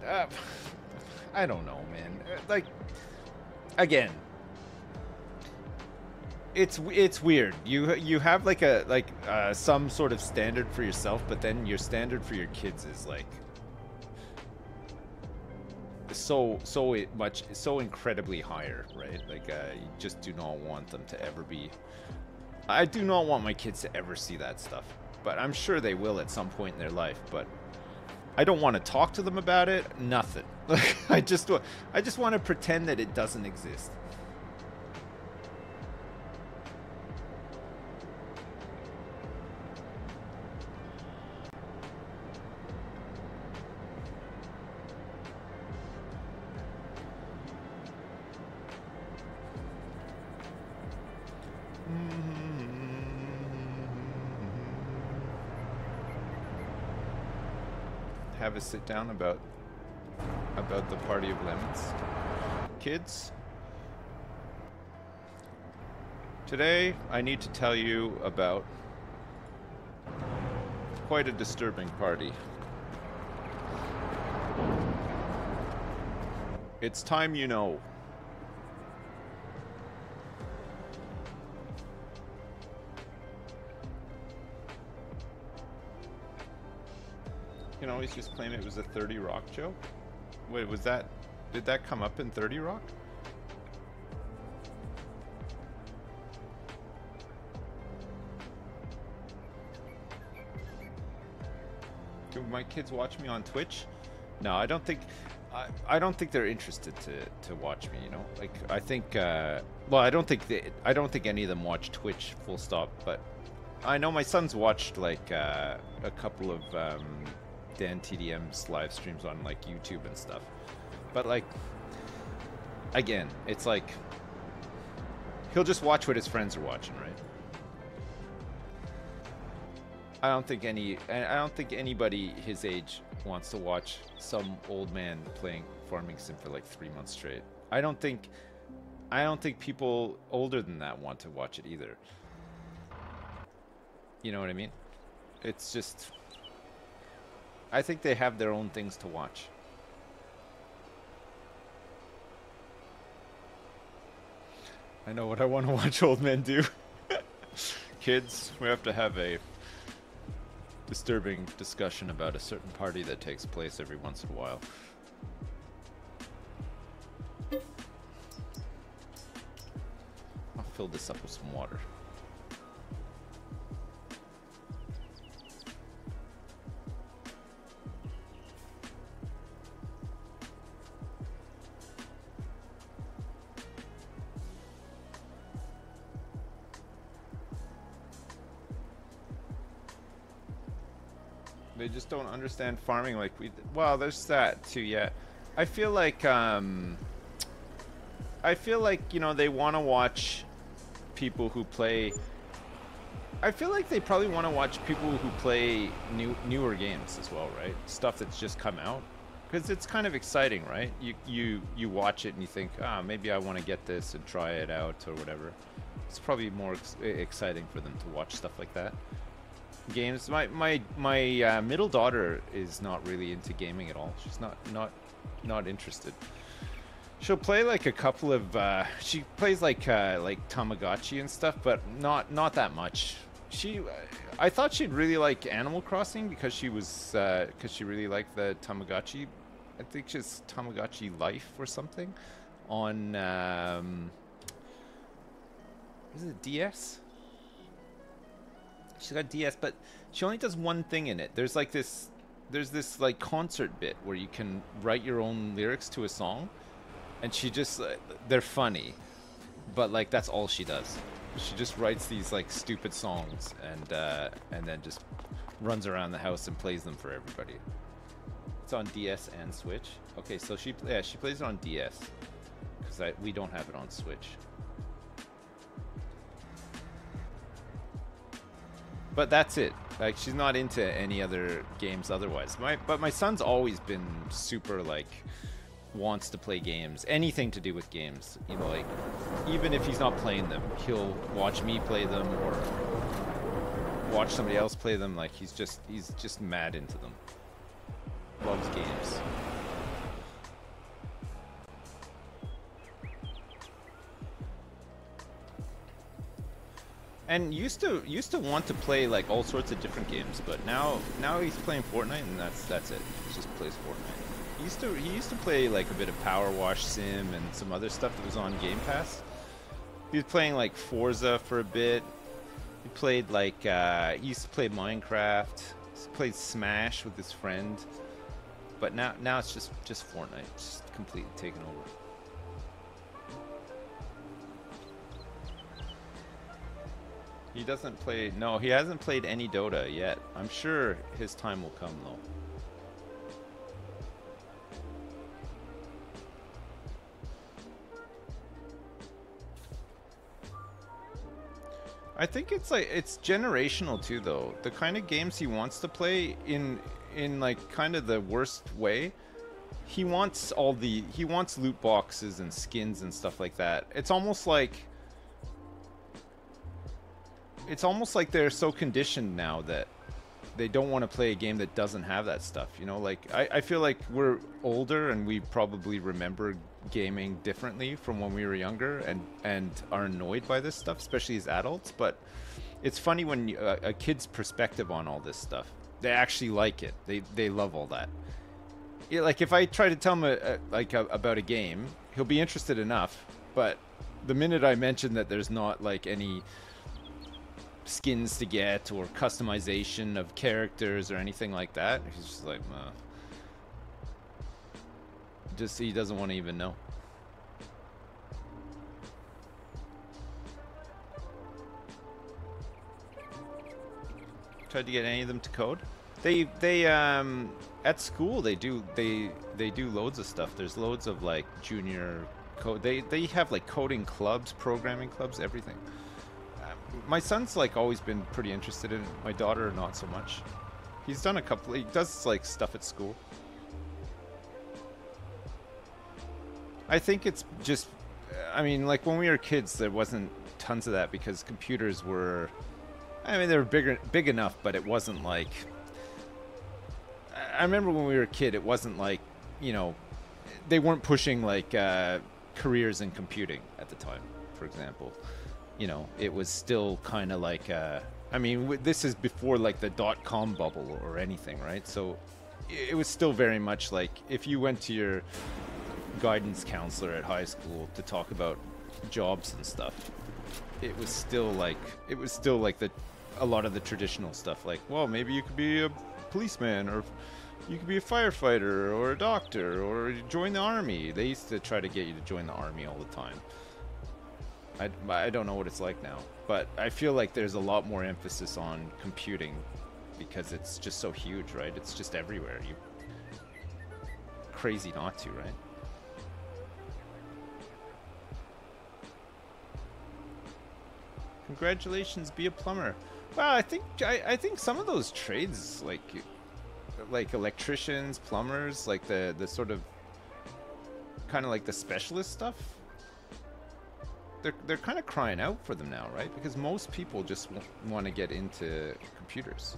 S1: I don't know, man. Like, again, it's weird. You have like some sort of standard for yourself, but then your standard for your kids is like so incredibly higher, right? Like you just do not want them to ever be. I do not want my kids to ever see that stuff, but I'm sure they will at some point in their life. But I don't want to talk to them about it. Nothing. Like I just want to pretend that it doesn't exist. Have a sit down about the Party of Lemons. Kids, today I need to tell you about quite a disturbing party. It's time you know. You can always just claim it was a 30 Rock joke. Wait, was that... Did that come up in 30 Rock? Do my kids watch me on Twitch? No, I don't think... I don't think they're interested to watch me, you know? Like, I think... well, I don't think any of them watch Twitch, full stop, but... I know my son's watched, like, a couple of... Dan TDM's live streams on like YouTube and stuff, but like again, it's like he'll just watch what his friends are watching, right? I don't think anybody his age wants to watch some old man playing Farming Sim for like 3 months straight. I don't think people older than that want to watch it either. You know what I mean? It's just, I think they have their own things to watch. I know what I want to watch old men do. Kids, we have to have a disturbing discussion about a certain party that takes place every once in a while. I'll fill this up with some water. They just don't understand farming like we did. Well, there's that too, yeah. I feel like you know, they want to watch people who play. I feel like they probably want to watch people who play newer games as well, right? Stuff that's just come out, because it's kind of exciting, right? You watch it and you think, ah, maybe I want to get this and try it out or whatever. It's probably more exciting for them to watch stuff like that. Games. My middle daughter is not really into gaming at all. She's not interested. She'll play like a couple of she plays like Tamagotchi and stuff, but not that much. I thought she'd really like Animal Crossing because she really liked the Tamagotchi. I think she's Tamagotchi Life or something on is it DS? She's got DS, but she only does one thing in it. There's this like concert bit where you can write your own lyrics to a song, and she just they're funny, but like that's all she does. She just writes these like stupid songs and then just runs around the house and plays them for everybody. It's on DS and Switch. Okay, so she plays it on DS because we don't have it on Switch. But that's it. Like, she's not into any other games otherwise. But my son's always been super, like, wants to play games. Anything to do with games. You know, like, even if he's not playing them, he'll watch me play them or watch somebody else play them. Like, he's just mad into them. Loves games. And used to want to play like all sorts of different games, but now he's playing Fortnite, and that's it. He just plays Fortnite. He used to play like a bit of Power Wash Sim and some other stuff that was on Game Pass. He was playing like Forza for a bit. He played like he used to play Minecraft. He played Smash with his friend. But now it's just Fortnite, just completely taken over. He doesn't play. No, he hasn't played any Dota yet. I'm sure his time will come though. I think it's generational too though. The kind of games he wants to play in like kind of the worst way. He wants loot boxes and skins and stuff like that. It's almost like they're so conditioned now that they don't want to play a game that doesn't have that stuff, you know? Like, I feel like we're older and we probably remember gaming differently from when we were younger and are annoyed by this stuff, especially as adults. But it's funny when a kid's perspective on all this stuff, they actually like it. They love all that. Yeah, like, if I try to tell him about a game, he'll be interested enough. But the minute I mention that there's not, like, any skins to get or customization of characters or anything like that, he's just like, he doesn't want to even know. Tried to get any of them to code. They at school they do loads of stuff. There's loads of like junior code. They have like coding clubs, programming clubs, everything. My son's like always been pretty interested in it. My daughter not so much. He's done he does like stuff at school. I think it's just, I mean, like when we were kids there wasn't tons of that because computers were, I mean, they were big enough, but it wasn't like, I remember when we were a kid, it wasn't like, you know, they weren't pushing like careers in computing at the time, for example. You know, it was still kind of like, I mean, this is before like the .com bubble or anything, right? So it was still very much like if you went to your guidance counselor at high school to talk about jobs and stuff, it was still like a lot of the traditional stuff, like, well, maybe you could be a policeman, or you could be a firefighter or a doctor, or join the army. They used to try to get you to join the army all the time. I don't know what it's like now, but I feel like there's a lot more emphasis on computing because it's just so huge, right? It's just everywhere. You crazy not to, right? Congratulations, be a plumber. Well, I think some of those trades, like electricians, plumbers, like the sort of kind of like the specialist stuff, they're kind of crying out for them now, right? Because most people just want to get into computers.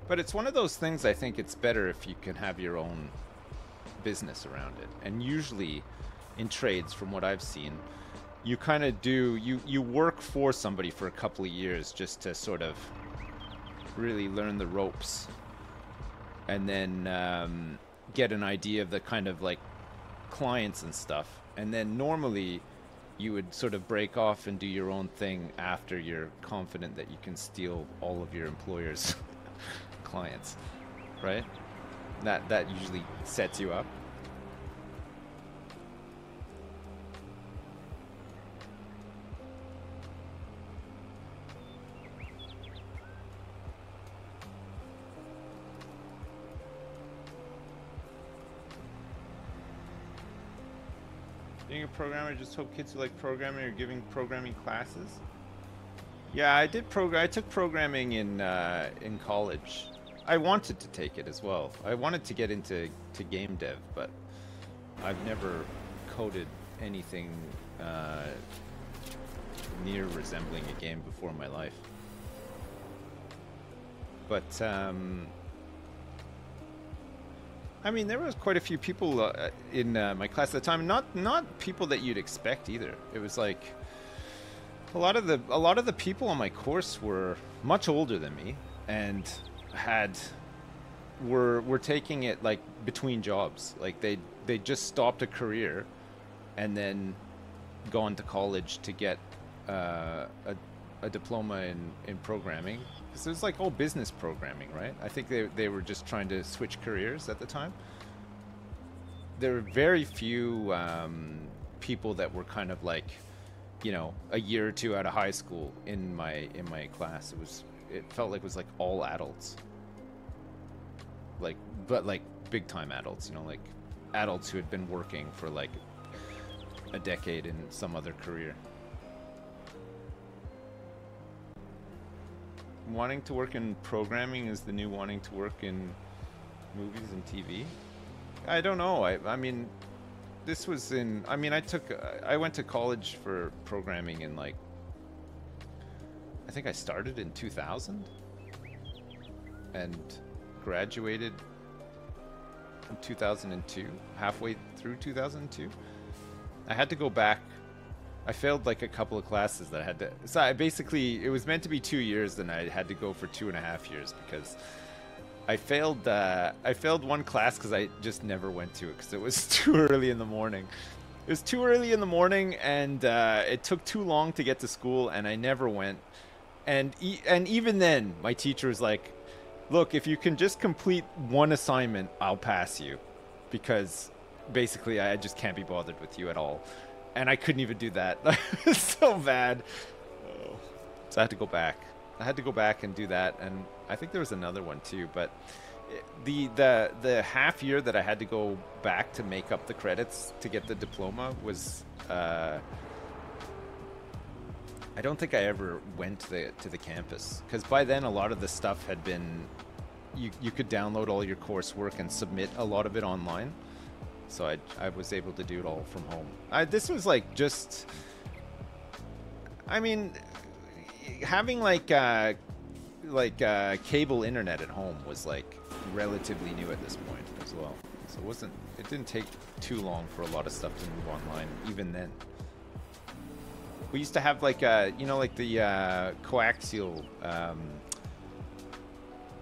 S1: But it's one of those things, I think it's better if you can have your own business around it. And usually in trades, from what I've seen, you kind of do, you work for somebody for a couple of years just to sort of really learn the ropes, and then get an idea of the kind of like clients and stuff. And then normally you would sort of break off and do your own thing after you're confident that you can steal all of your employer's clients, right? That usually sets you up. Being a programmer, just hope kids who like programming are giving programming classes. Yeah, I took programming in college. I wanted to take it as well. I wanted to get into game dev, but I've never coded anything near resembling a game before in my life. But I mean, there was quite a few people in my class at the time. Not people that you'd expect either. It was like a lot of the people on my course were much older than me and were taking it like between jobs. Like they just stopped a career and then gone to college to get a diploma in programming. Because it was like all business programming, right? I think they were just trying to switch careers at the time. There were very few people that were kind of like, you know, a year or two out of high school in my class. It felt like it was like all adults. But like big time adults, you know, like adults who had been working for like a decade in some other career. Wanting to work in programming is the new wanting to work in movies and TV. I don't know. I mean, this was in, I mean, I went to college for programming in like, I think I started in 2000 and graduated in 2002, halfway through 2002. I had to go back. I failed like a couple of classes that I had to, so I basically, it was meant to be 2 years, and I had to go for 2.5 years because I failed one class because I just never went to it because it was too early in the morning. It was too early in the morning, and it took too long to get to school, and I never went. And even then, my teacher was like, look, if you can just complete one assignment, I'll pass you, because basically I just can't be bothered with you at all. And I couldn't even do that. It was so bad. So I had to go back. I had to go back and do that, and I think there was another one too, but the half year that I had to go back to make up the credits to get the diploma was I don't think I ever went to the campus, because by then a lot of the stuff had been, you could download all your coursework and submit a lot of it online. So I was able to do it all from home. This was like just, I mean, having like cable internet at home was like relatively new at this point as well. So it didn't take too long for a lot of stuff to move online even then. We used to have like you know, like the coaxial,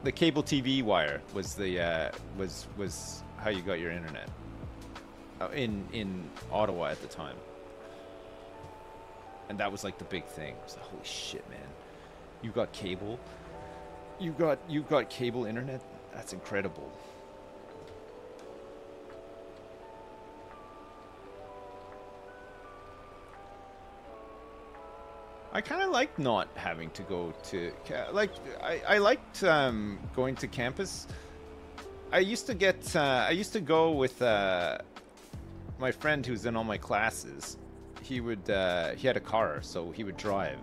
S1: the cable TV wire was the was how you got your internet in Ottawa at the time, and that was like the big thing. It was like, holy shit, man, you got cable, you've got cable internet. That's incredible. I kind of like not having to go to like I liked going to campus. I used to get I used to go with my friend who's in all my classes. He would he had a car, so he would drive.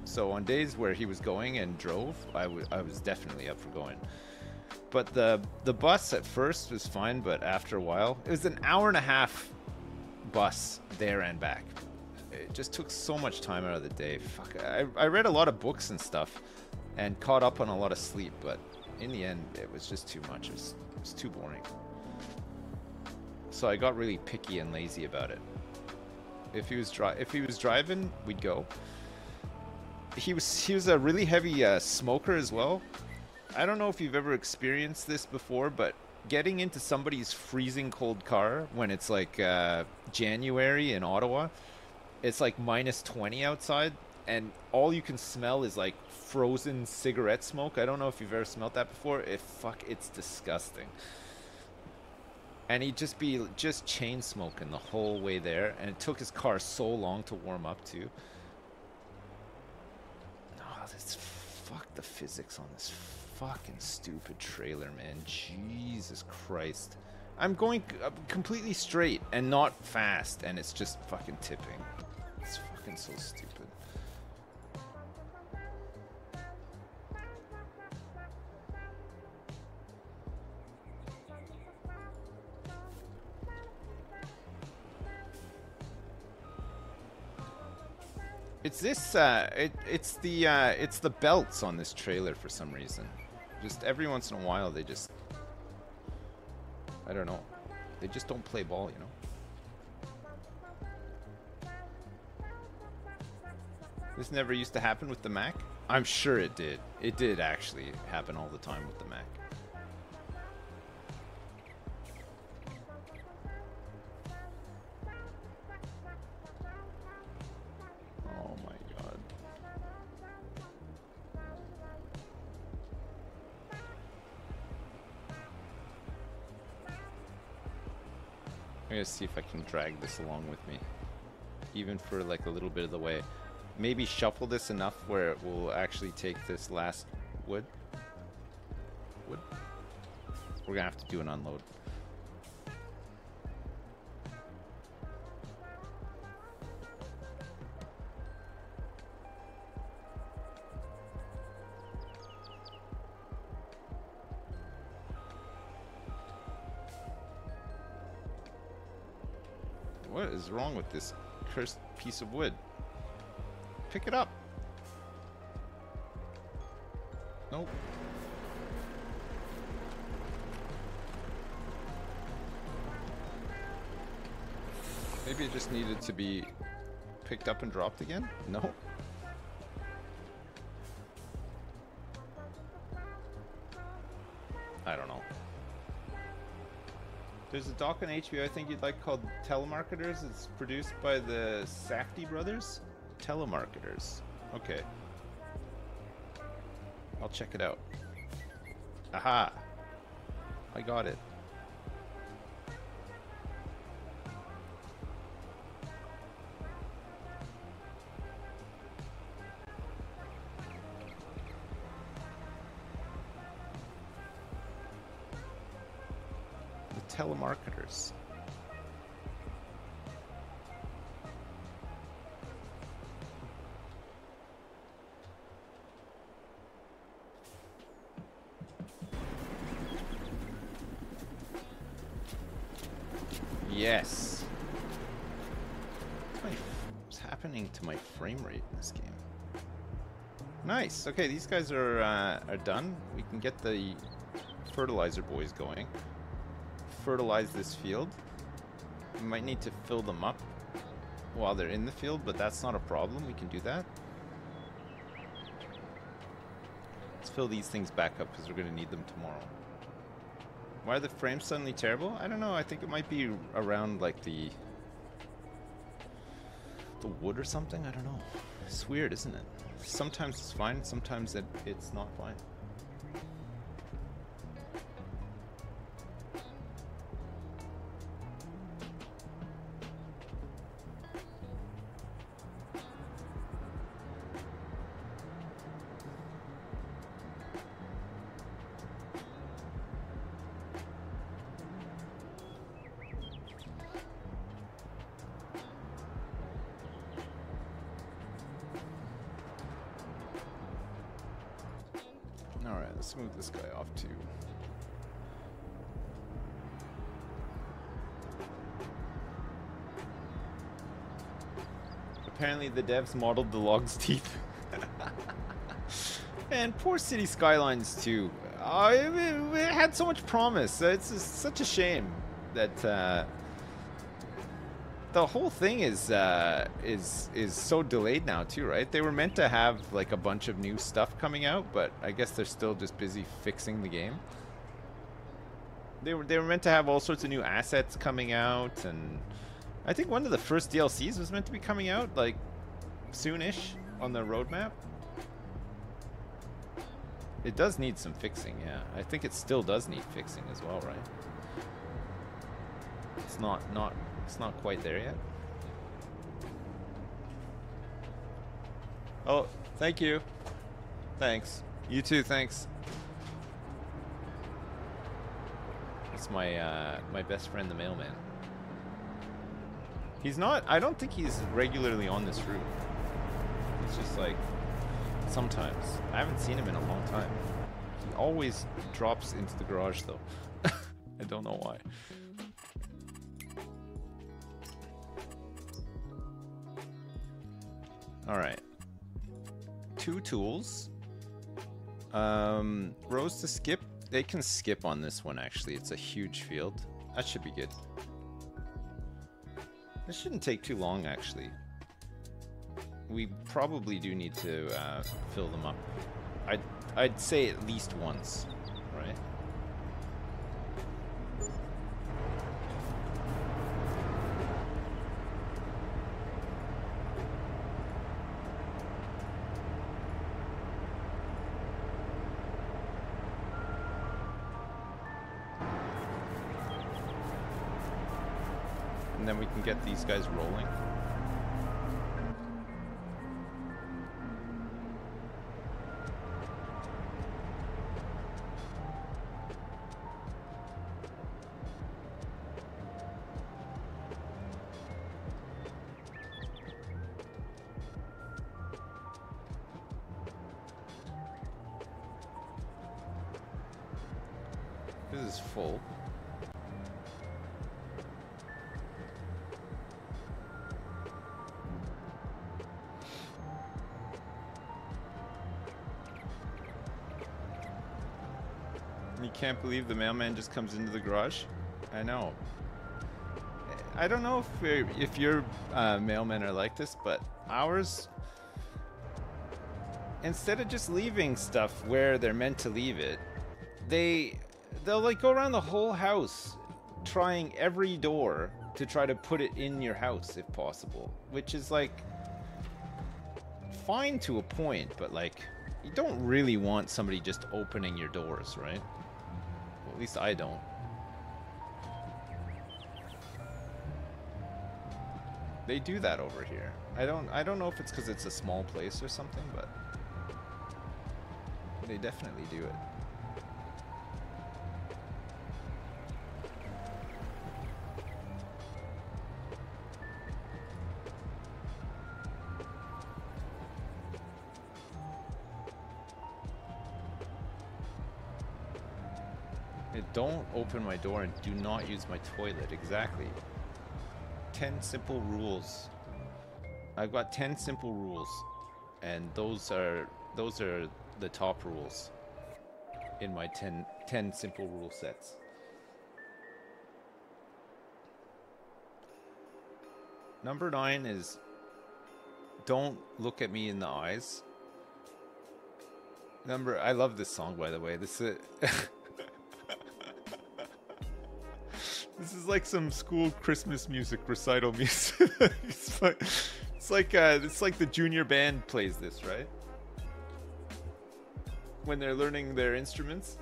S1: So on days where he was going and drove, I was definitely up for going. But the bus at first was fine, but after a while, it was an hour and a half bus there and back. It just took so much time out of the day. Fuck, I read a lot of books and stuff and caught up on a lot of sleep, but in the end, it was just too much. It was too boring. So I got really picky and lazy about it. If he was driving, we'd go. He was a really heavy smoker as well. I don't know if you've ever experienced this before, but getting into somebody's freezing cold car when it's like January in Ottawa, it's like -20 outside, and all you can smell is like frozen cigarette smoke. I don't know if you've ever smelled that before. It's disgusting. And he'd just be chain smoking the whole way there, and it took his car so long to warm up too. Oh, fuck the physics on this fucking stupid trailer, man. Jesus Christ. I'm going completely straight and not fast, and it's just fucking tipping. It's fucking so stupid. It's this, it's the belts on this trailer for some reason. Just every once in a while they just, I don't know, they just don't play ball, you know? This never used to happen with the Mac? I'm sure it did. It did actually happen all the time with the Mac. Oh my god. I'm gonna see if I can drag this along with me, even for like a little bit of the way. Maybe shuffle this enough where it will actually take this last wood. We're gonna have to do an unload. What is wrong with this cursed piece of wood? Pick it up. Nope. Maybe it just needed to be picked up and dropped again? No. I don't know. There's a doc on HBO I think you'd like called Telemarketers. It's produced by the Safdie brothers. Telemarketers. Okay. I'll check it out. Aha! I got it. The telemarketers. Yes. What's happening to my frame rate in this game? Nice. Okay, these guys are done. We can get the fertilizer boys going. Fertilize this field. We might need to fill them up while they're in the field, but that's not a problem. We can do that. Let's fill these things back up because we're going to need them tomorrow. Why are the frames suddenly terrible? I don't know. I think it might be around like the wood or something. I don't know. It's weird, isn't it? Sometimes it's fine. Sometimes it's not fine. Smooth this guy off too. Apparently the devs modeled the log's teeth. And poor City Skylines too. It had so much promise. It's just such a shame that the whole thing is so delayed now too, right? They were meant to have like a bunch of new stuff coming out, but I guess they're still just busy fixing the game. They were meant to have all sorts of new assets coming out, and I think one of the first DLCs was meant to be coming out like soonish on the roadmap. It does need some fixing, yeah. I think it still does need fixing as well, right? It's not quite there yet. Oh, thank you. Thanks. You too, thanks. It's my my best friend, the mailman. He's not, I don't think he's regularly on this route. It's just like sometimes. I haven't seen him in a long time. He always drops into the garage though. I don't know why. Alright. 2 tools. Rows to skip. They can skip on this one actually. It's a huge field. That should be good. This shouldn't take too long actually. We probably do need to fill them up. I'd say at least once, right? And then we can get these guys rolling. This is full. You can't believe the mailman just comes into the garage? I know. I don't know if your mailmen are like this, but ours, instead of just leaving stuff where they're meant to leave it, they'll like go around the whole house trying every door to try to put it in your house if possible, which is like fine to a point, but like you don't really want somebody just opening your doors, right? Well, at least I don't. They do that over here. I don't know if it's because it's a small place or something, but they definitely do it. Don't open my door and do not use my toilet. Exactly. 10 simple rules. I've got 10 simple rules, and those are the top rules in my 10 simple rule sets. Number 9 is don't look at me in the eyes. I love this song, by the way. This is This is like some school Christmas music recital music. It's like the junior band plays this, right? When they're learning their instruments.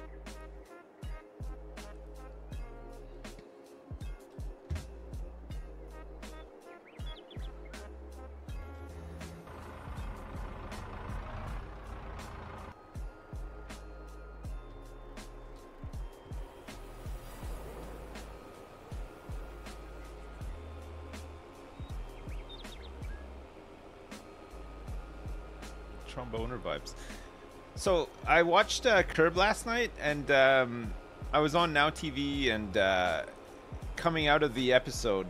S1: Tromboner vibes. So I watched Curb last night, and I was on Now TV, and coming out of the episode,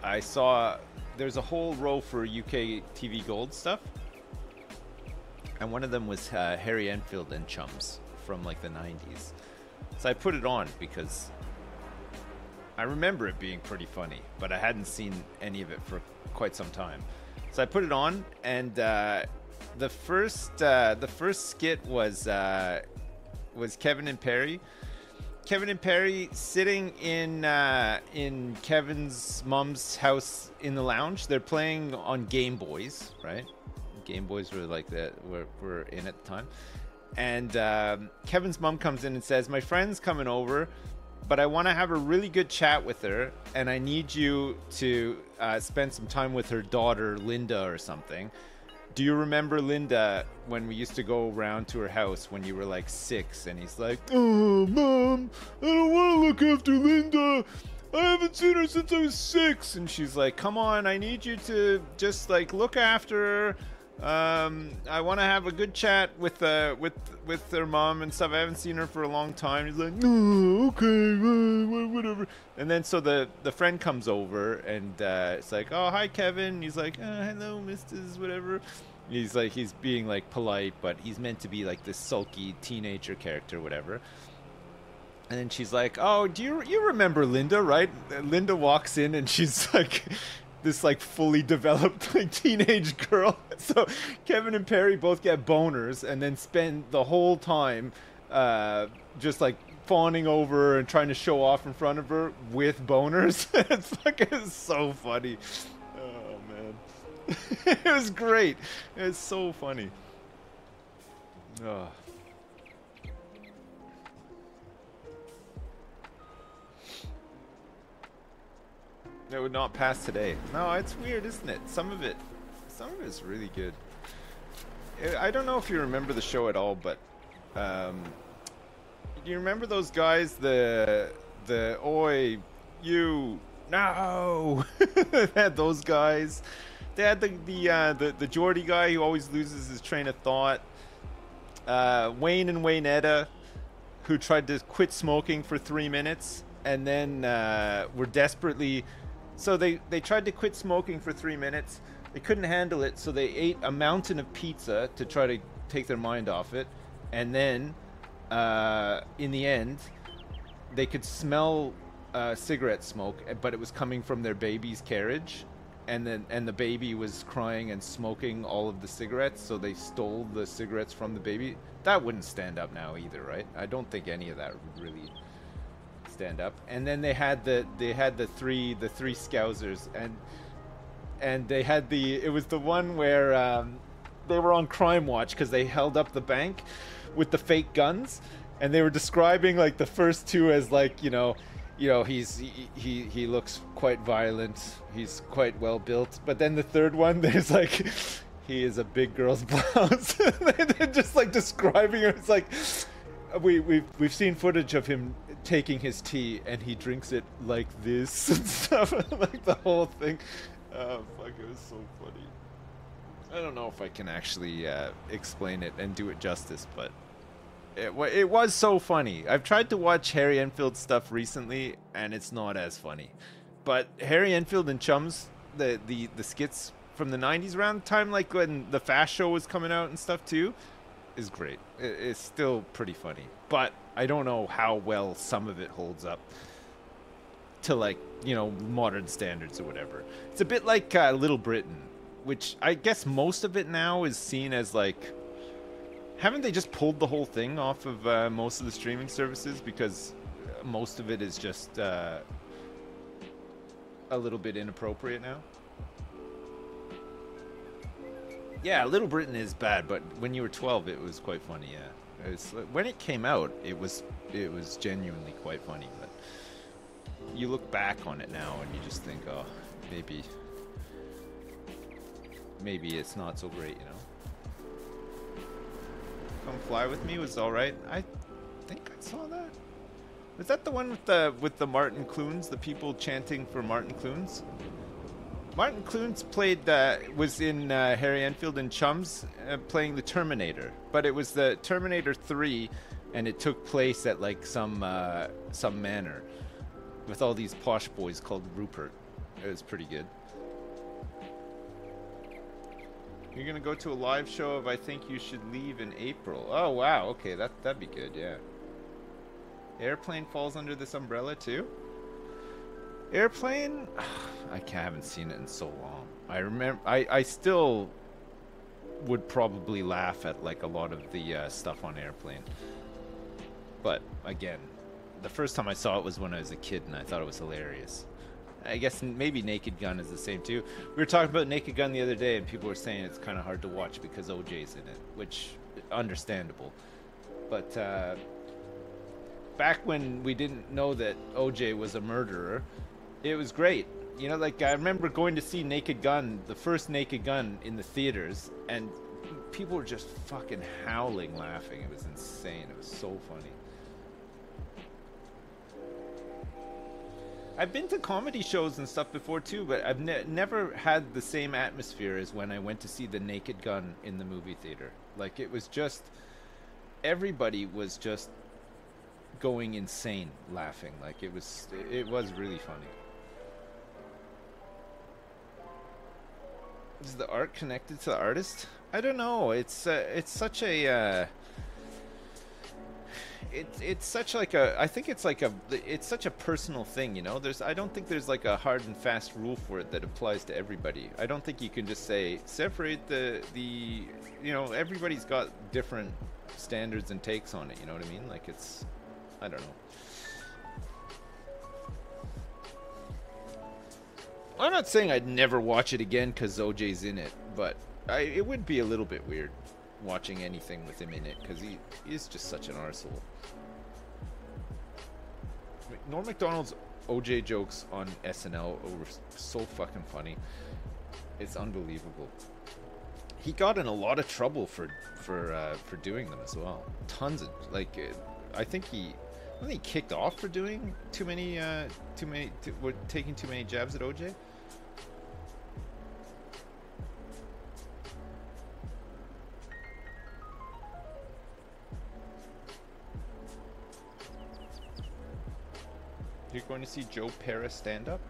S1: I saw there's a whole row for UK TV Gold stuff, and one of them was Harry Enfield and Chums from like the 90s. So I put it on because I remember it being pretty funny, but I hadn't seen any of it for quite some time. So I put it on, and the first skit was Kevin and Perry. Kevin and Perry sitting in Kevin's mom's house in the lounge. They're playing on Game Boys, right? Game Boys were like were in at the time. And Kevin's mom comes in and says, "My friend's coming over, but I want to have a really good chat with her, and I need you to spend some time with her daughter, Linda, or something. Do you remember Linda when we used to go around to her house when you were like 6?" And he's like, "Oh, Mom, I don't want to look after Linda. I haven't seen her since I was 6. And she's like, "Come on, I need you to just like look after her. I want to have a good chat with their mom and stuff. I haven't seen her for a long time." He's like, "Oh, okay, whatever." And then so the friend comes over, and it's like, "Oh, hi, Kevin." He's like, "Hello, Mrs. whatever." He's like, he's being like polite, but he's meant to be like this sulky teenager character, whatever. And then she's like, "Oh, do you remember Linda, right?" And Linda walks in, and she's like this like fully developed like teenage girl. So Kevin and Perry both get boners and then spend the whole time just like fawning over her and trying to show off in front of her with boners. It's so funny. Oh man. It was great. It was so funny. Oh. It would not pass today. No, it's weird, isn't it? Some of it's really good. I don't know if you remember the show at all, but do you remember those guys? The oi, you, no. They had those guys. They had the Geordie guy who always loses his train of thought. Wayne and Waynetta, who tried to quit smoking for 3 minutes and then were desperately. So they tried to quit smoking for 3 minutes. They couldn't handle it, so they ate a mountain of pizza to try to take their mind off it. And then, in the end, they could smell cigarette smoke, but it was coming from their baby's carriage. And the baby was crying and smoking all of the cigarettes, so they stole the cigarettes from the baby. That wouldn't stand up now either, right? I don't think any of that would really stand up. And then they had the three Scousers, and they had it was the one where they were on Crime Watch because they held up the bank with the fake guns, and they were describing like the first two as like, you know, he looks quite violent, he's quite well built, but then the third one, there's like, he is a big girl's blouse. They're just like describing her. It's like, we've seen footage of him taking his tea and he drinks it like this and stuff. Like the whole thing. Oh fuck, it was so funny. I don't know if I can actually explain it and do it justice, but it was so funny. I've tried to watch Harry Enfield stuff recently and it's not as funny, but Harry Enfield and Chums, the skits from the 90s around the time, like when the Fast Show was coming out and stuff too, is great. It's still pretty funny, but I don't know how well some of it holds up to, like, you know, modern standards or whatever. It's a bit like Little Britain, which I guess most of it now is seen as like, haven't they just pulled the whole thing off of most of the streaming services because most of it is just a little bit inappropriate now? Yeah, Little Britain is bad, but when you were 12, it was quite funny. Yeah, when it came out, it was genuinely quite funny. But you look back on it now, and you just think, oh, maybe it's not so great, you know. Come Fly With Me was all right. I think I saw that. Was that the one with the Martin Clunes? The people chanting for Martin Clunes? Martin Clunes played was in Harry Enfield and Chums, playing the Terminator, but it was the Terminator 3, and it took place at like some manor with all these posh boys called Rupert. It was pretty good. You're gonna go to a live show of I Think You Should Leave in April. Oh wow, okay, that'd be good, yeah. Airplane falls under this umbrella too? Airplane? I haven't seen it in so long. I remember, I still would probably laugh at like a lot of the stuff on Airplane. But again, the first time I saw it was when I was a kid and I thought it was hilarious. I guess maybe Naked Gun is the same too. We were talking about Naked Gun the other day and people were saying it's kind of hard to watch because OJ's in it, which understandable. But back when we didn't know that OJ was a murderer, it was great. You know, like I remember going to see Naked Gun, the first Naked Gun in the theaters, and people were just fucking howling laughing. It was insane. It was so funny. I've been to comedy shows and stuff before too, but I've never had the same atmosphere as when I went to see the Naked Gun in the movie theater. Like it was just, everybody was just going insane laughing. Like it was really funny. Is the art connected to the artist? I don't know. It's such a it's such like a, I think it's like it's such a personal thing, you know. I don't think there's like a hard and fast rule for it that applies to everybody. I don't think you can just say separate the you know, everybody's got different standards and takes on it, you know what I mean? Like it's, I don't know. I'm not saying I'd never watch it again because OJ's in it, but it would be a little bit weird watching anything with him in it because he is just such an arsehole. Norm Macdonald's OJ jokes on SNL were so fucking funny. It's unbelievable. He got in a lot of trouble for doing them as well. Tons of, like, I think he kicked off for doing taking too many jabs at OJ. You're going to see Joe Pera stand up?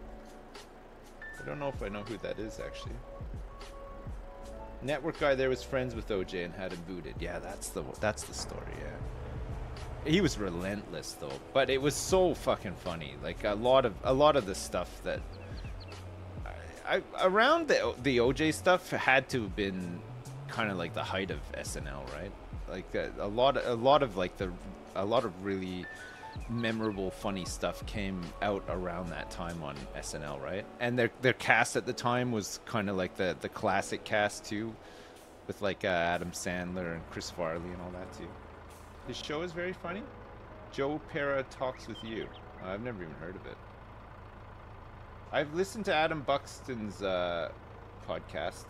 S1: I don't know if I know who that is actually. Network guy there was friends with OJ and had him booted. Yeah, that's the story, yeah. He was relentless though, but it was so fucking funny. Like a lot of the stuff that around the OJ stuff had to have been kind of like the height of SNL, right? Like a lot of really memorable funny stuff came out around that time on SNL, right? And their cast at the time was kind of like the classic cast too, with like Adam Sandler and Chris Farley and all that too. His show is very funny. Joe Pera Talks with You. I've never even heard of it. I've listened to Adam Buxton's podcast.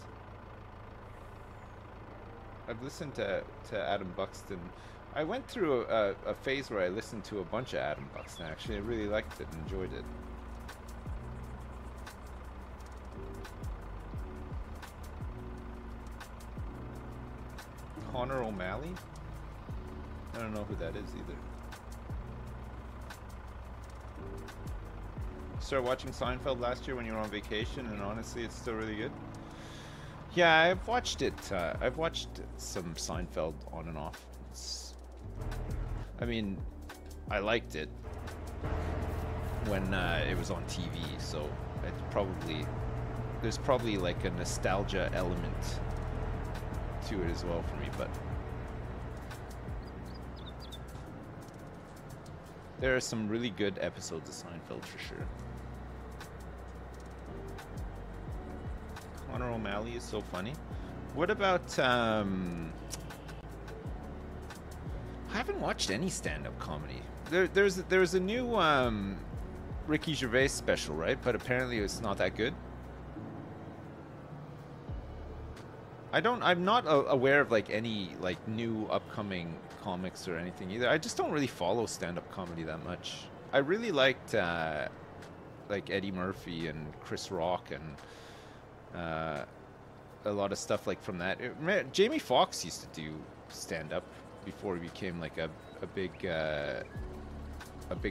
S1: I've listened to Adam Buxton. I went through a phase where I listened to a bunch of Adam Buxton, actually. I really liked it and enjoyed it. Connor O'Malley? I don't know who that is either. Started watching Seinfeld last year when you were on vacation, and honestly, it's still really good. Yeah, I've watched it. I've watched some Seinfeld on and off. I mean, I liked it when it was on TV, so there's probably like a nostalgia element to it as well for me, but there are some really good episodes of Seinfeld for sure. Connor O'Malley is so funny. What about I haven't watched any stand-up comedy. There's a new Ricky Gervais special, right? But apparently it's not that good. I'm not aware of like any like new upcoming comics or anything either. I just don't really follow stand-up comedy that much. I really liked like Eddie Murphy and Chris Rock and Uh, a lot of stuff like from that. Jamie Foxx used to do stand-up before he became like a big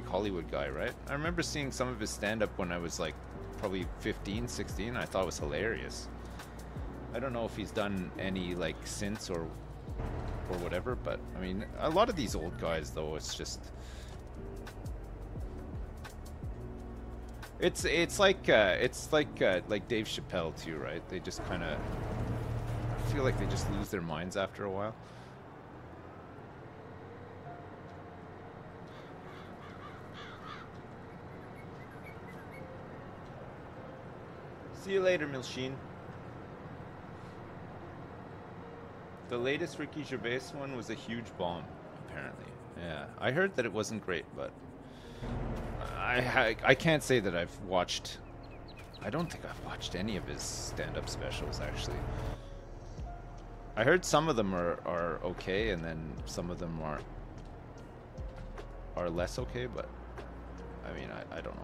S1: Hollywood guy, right? I remember seeing some of his stand-up when I was like probably 15, 16. I thought it was hilarious. I don't know if he's done any like since or whatever, but I mean, a lot of these old guys though, it's just it's like Dave Chappelle too, right? They just kind of, I feel like they just lose their minds after a while. See you later, Milsheen. The latest Ricky Gervais one was a huge bomb, apparently. Yeah, I heard that it wasn't great, but I can't say that I've watched. I don't think I've watched any of his stand-up specials, actually. I heard some of them are okay, and then some of them are less okay, but I mean, I don't know.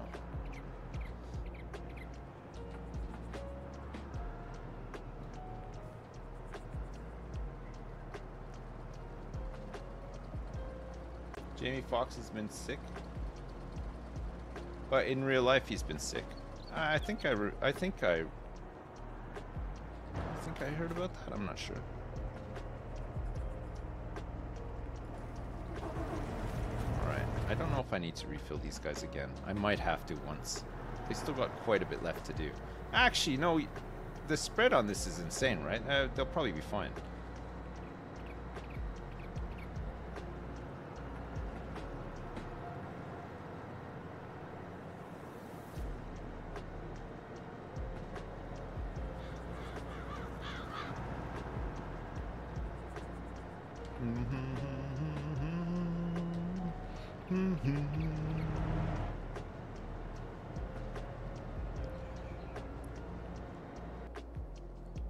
S1: Jamie Foxx has been sick, but in real life he's been sick. I think I heard about that. I'm not sure. All right, I don't know if I need to refill these guys again. I might have to once. They still got quite a bit left to do. Actually, no, the spread on this is insane, right? They'll probably be fine.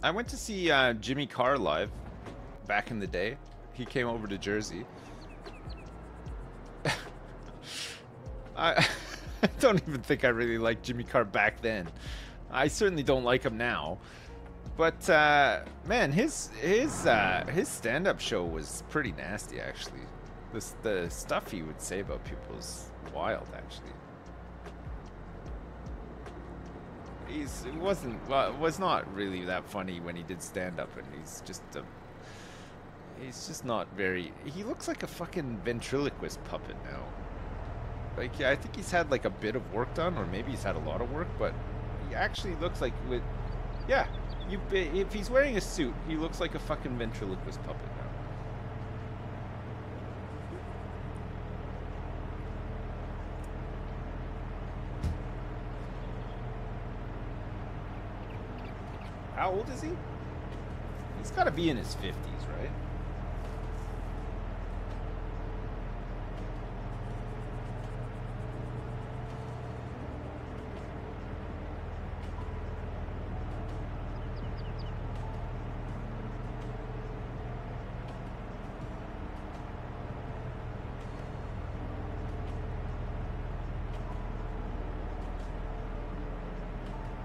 S1: I went to see Jimmy Carr live back in the day. He came over to Jersey. I don't even think I really liked Jimmy Carr back then. I certainly don't like him now. But man, his stand-up show was pretty nasty, actually. The stuff he would say about people is wild, actually. It was not really that funny when he did stand-up, and he's just not very. He looks like a fucking ventriloquist puppet now. Like, yeah, I think he's had like a bit of work done, or maybe he's had a lot of work, but he actually looks like yeah. If he's wearing a suit, he looks like a fucking ventriloquist puppet now. How old is he? He's got to be in his 50s, right?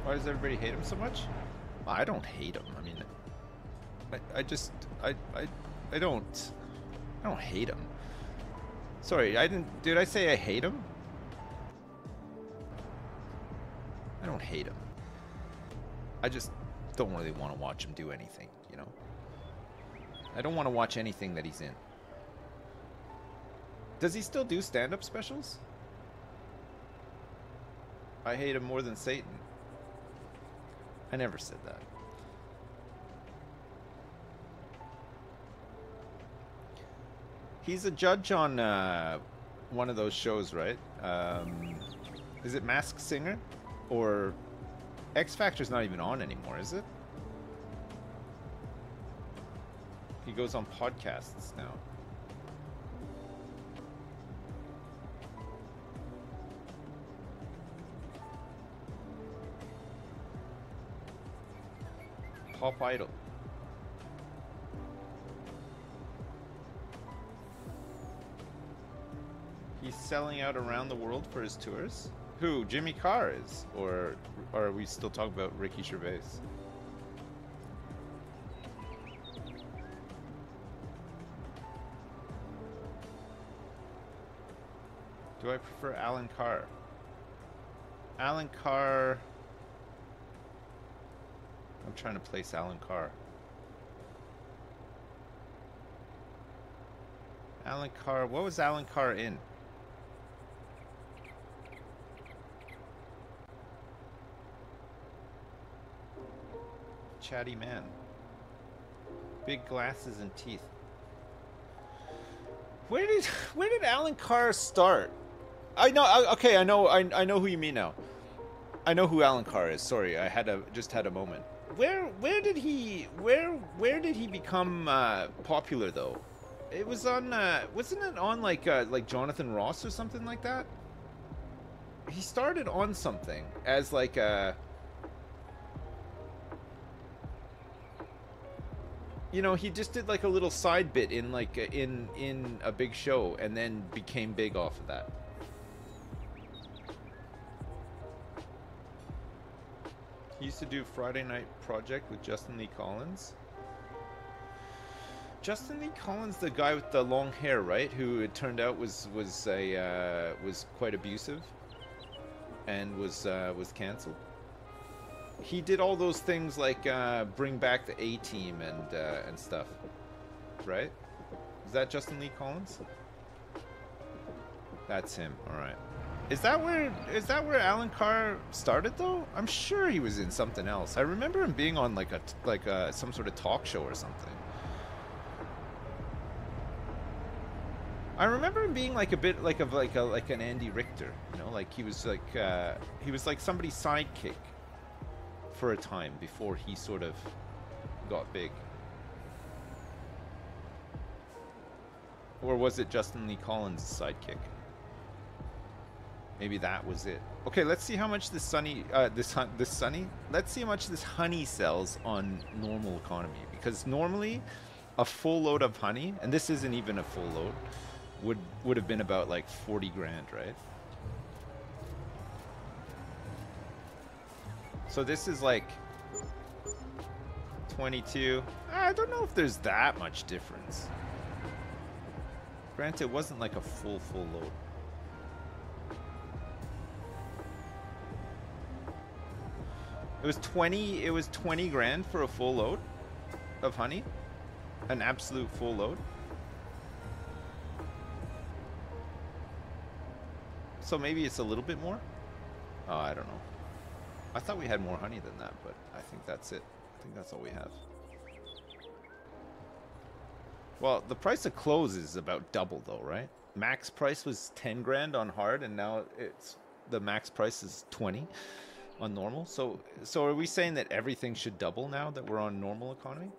S1: Why does everybody hate him so much? I don't hate him. I mean, I don't hate him. Sorry, did I say I hate him? I don't hate him. I just don't really want to watch him do anything, you know? I don't want to watch anything that he's in. Does he still do stand-up specials? I hate him more than Satan. I never said that. He's a judge on one of those shows, right? Is it Masked Singer? Or X Factor's not even on anymore, is it? He goes on podcasts now. Pop Idol. He's selling out around the world for his tours? Who? Jimmy Carr is? Or are we still talking about Ricky Gervais? Do I prefer Alan Carr? Alan Carr... I'm trying to place Alan Carr. Alan Carr... What was Alan Carr in? Chatty man. Big glasses and teeth. Where did Alan Carr start? I know. Okay, I know who you mean now. I know who Alan Carr is. Sorry, I just had a moment. Where did he become popular though? It was on wasn't it on like Jonathan Ross or something like that? He started on something as like a, you know, he just did like a little side bit in like in a big show and then became big off of that. He used to do Friday Night Project with Justin Lee Collins. Justin Lee Collins, the guy with the long hair, right? Who it turned out was quite abusive and was canceled. He did all those things like bring back the A-Team and stuff, right? Is that Justin Lee Collins? That's him. All right. Is that where Alan Carr started though? I'm sure he was in something else. I remember him being on like some sort of talk show or something. I remember him being like a bit like an Andy Richter, you know, like he was like somebody's sidekick for a time before he sort of got big. Or was it Justin Lee Collins' sidekick? Maybe that was it. Okay, let's see how much let's see how much this honey sells on normal economy, because normally a full load of honey, and this isn't even a full load, would have been about like 40 grand, right? So this is like 22. I don't know if there's that much difference. Granted, it wasn't like a full load. It was 20 grand for a full load of honey. An absolute full load. So maybe it's a little bit more? Oh, I don't know. I thought we had more honey than that, but I think that's it. I think that's all we have. Well, the price of clothes is about double though, right? Max price was 10 grand on hard, and now the max price is 20 on normal. So are we saying that everything should double now that we're on normal economy?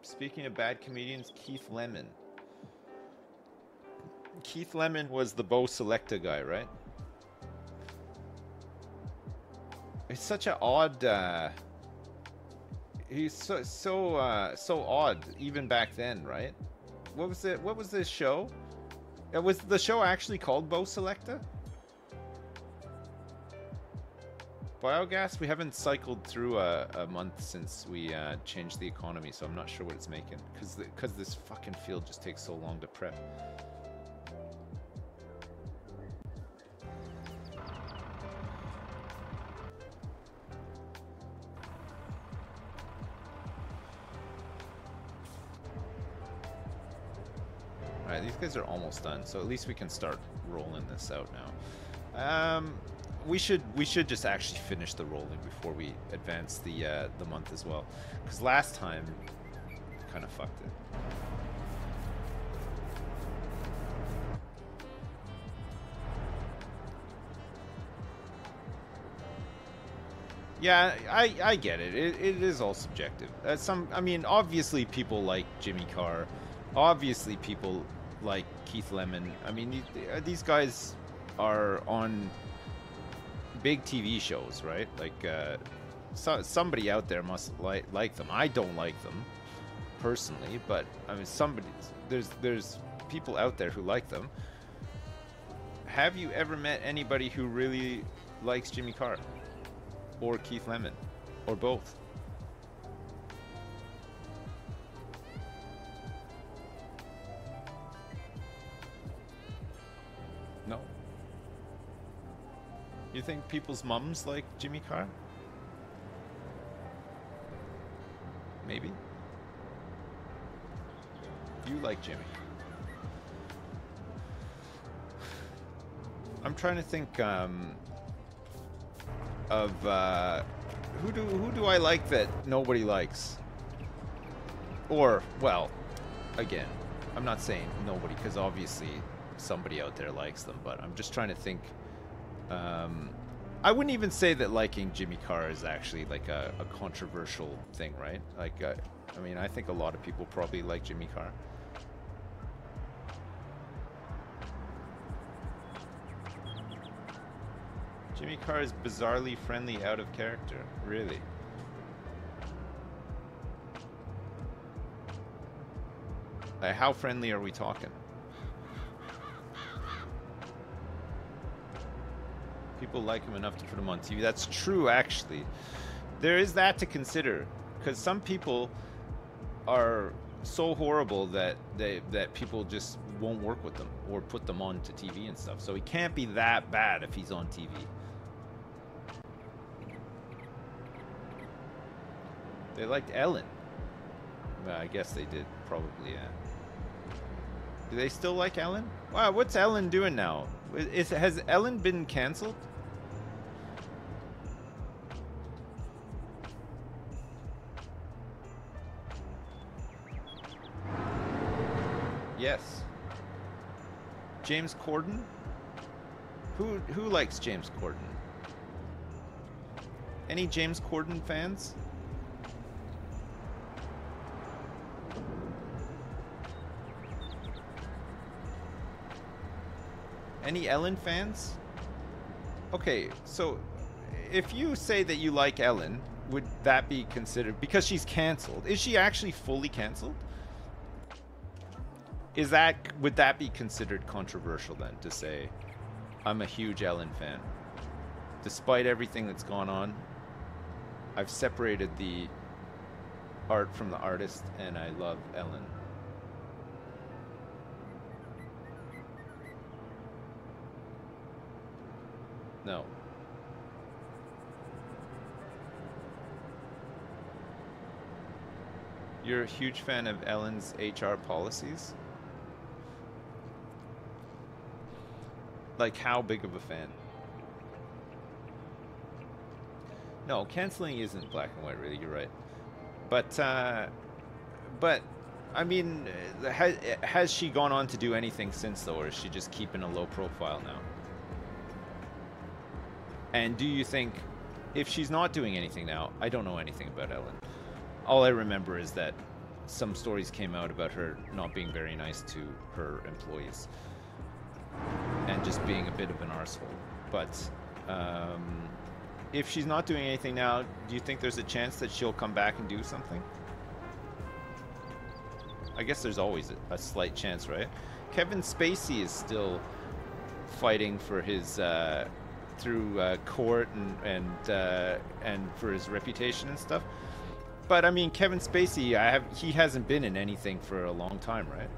S1: Speaking of bad comedians, Keith Lemon. Keith Lemon was the Bo Selecta guy, right? It's such an odd. He's so odd even back then, right? What was it? What was this show? Was the show actually called Bo Selecta? Biogas, we haven't cycled through a month since we changed the economy, so I'm not sure what it's making, because this fucking field just takes so long to prep. Alright, these guys are almost done, so at least we can start rolling this out now. We should just actually finish the rolling before we advance the month as well, because last time kind of fucked it. Yeah, I get it. It is all subjective. I mean, obviously people like Jimmy Carr, obviously people like Keith Lemon. I mean, these guys are on big TV shows, right? Like, somebody out there must like them. I don't like them personally, but I mean, there's people out there who like them. Have you ever met anybody who really likes Jimmy Carr or Keith Lemon or both? You think people's mums like Jimmy Carr? Maybe. You like Jimmy. I'm trying to think of who do I like that nobody likes? Or, well, again, I'm not saying nobody, because obviously somebody out there likes them, but I'm just trying to think. I wouldn't even say that liking Jimmy Carr is actually like a controversial thing, right? Like, I mean, I think a lot of people probably like Jimmy Carr. Jimmy Carr is bizarrely friendly out of character. Really? How friendly are we talking? People like him enough to put him on TV. That's true, actually. There is that to consider, because some people are so horrible that people just won't work with them or put them on to TV and stuff. So he can't be that bad if he's on TV. They liked Ellen. Well, I guess they did, probably, yeah. Do they still like Ellen? Wow, what's Ellen doing now? Has Ellen been cancelled? Yes. James Corden? Who likes James Corden? Any James Corden fans? Any Ellen fans? Okay, so if you say that you like Ellen, would that be considered, because she's canceled? Is she actually fully canceled? Would that be considered controversial then, to say I'm a huge Ellen fan? Despite everything that's gone on, I've separated the art from the artist and I love Ellen. No. You're a huge fan of Ellen's HR policies? Like, how big of a fan? No, canceling isn't black and white, really. You're right. But I mean, has she gone on to do anything since, though, or is she just keeping a low profile now? And do you think, if she's not doing anything now, I don't know anything about Ellen. All I remember is that some stories came out about her not being very nice to her employees and just being a bit of an arsehole. But if she's not doing anything now, do you think there's a chance that she'll come back and do something? I guess there's always a slight chance, right? Kevin Spacey is still fighting for his through court and for his reputation and stuff. But I mean, Kevin Spacey, he hasn't been in anything for a long time, right?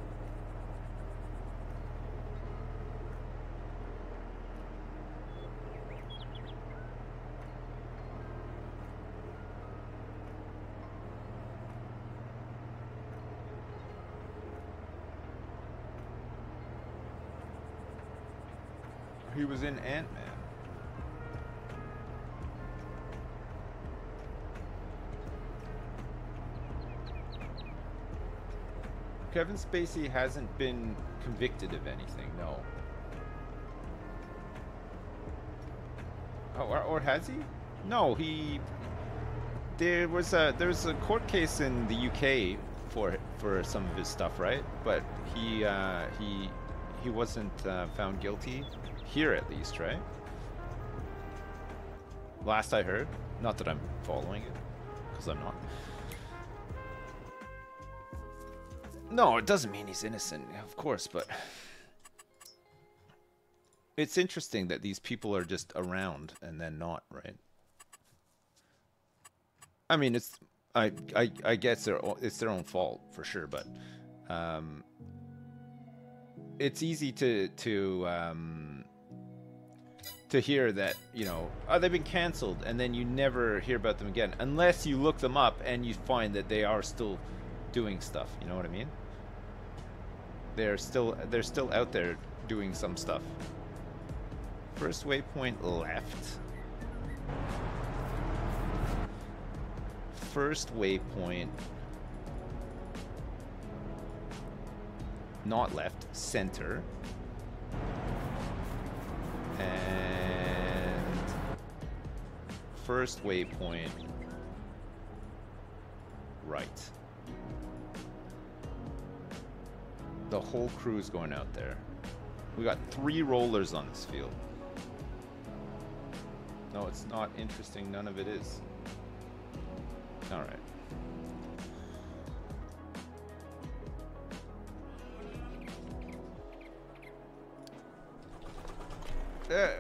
S1: He was in Ant-Man. Kevin Spacey hasn't been convicted of anything, no. Oh, or has he? No, there's a court case in the UK for some of his stuff, right? But he wasn't found guilty here, at least, right? Last I heard. Not that I'm following it, because I'm not. No, it doesn't mean he's innocent, of course, but it's interesting that these people are just around and then not, right? I mean, I guess it's their own fault for sure, but it's easy to to hear that, you know, oh, they've been canceled, and then you never hear about them again unless you look them up and you find that they are still doing stuff. You know what I mean? They're still out there doing some stuff. First waypoint left. First waypoint not left, center. And first waypoint right. The whole crew's going out there. We got 3 rollers on this field. No, it's not interesting. None of it is. All right.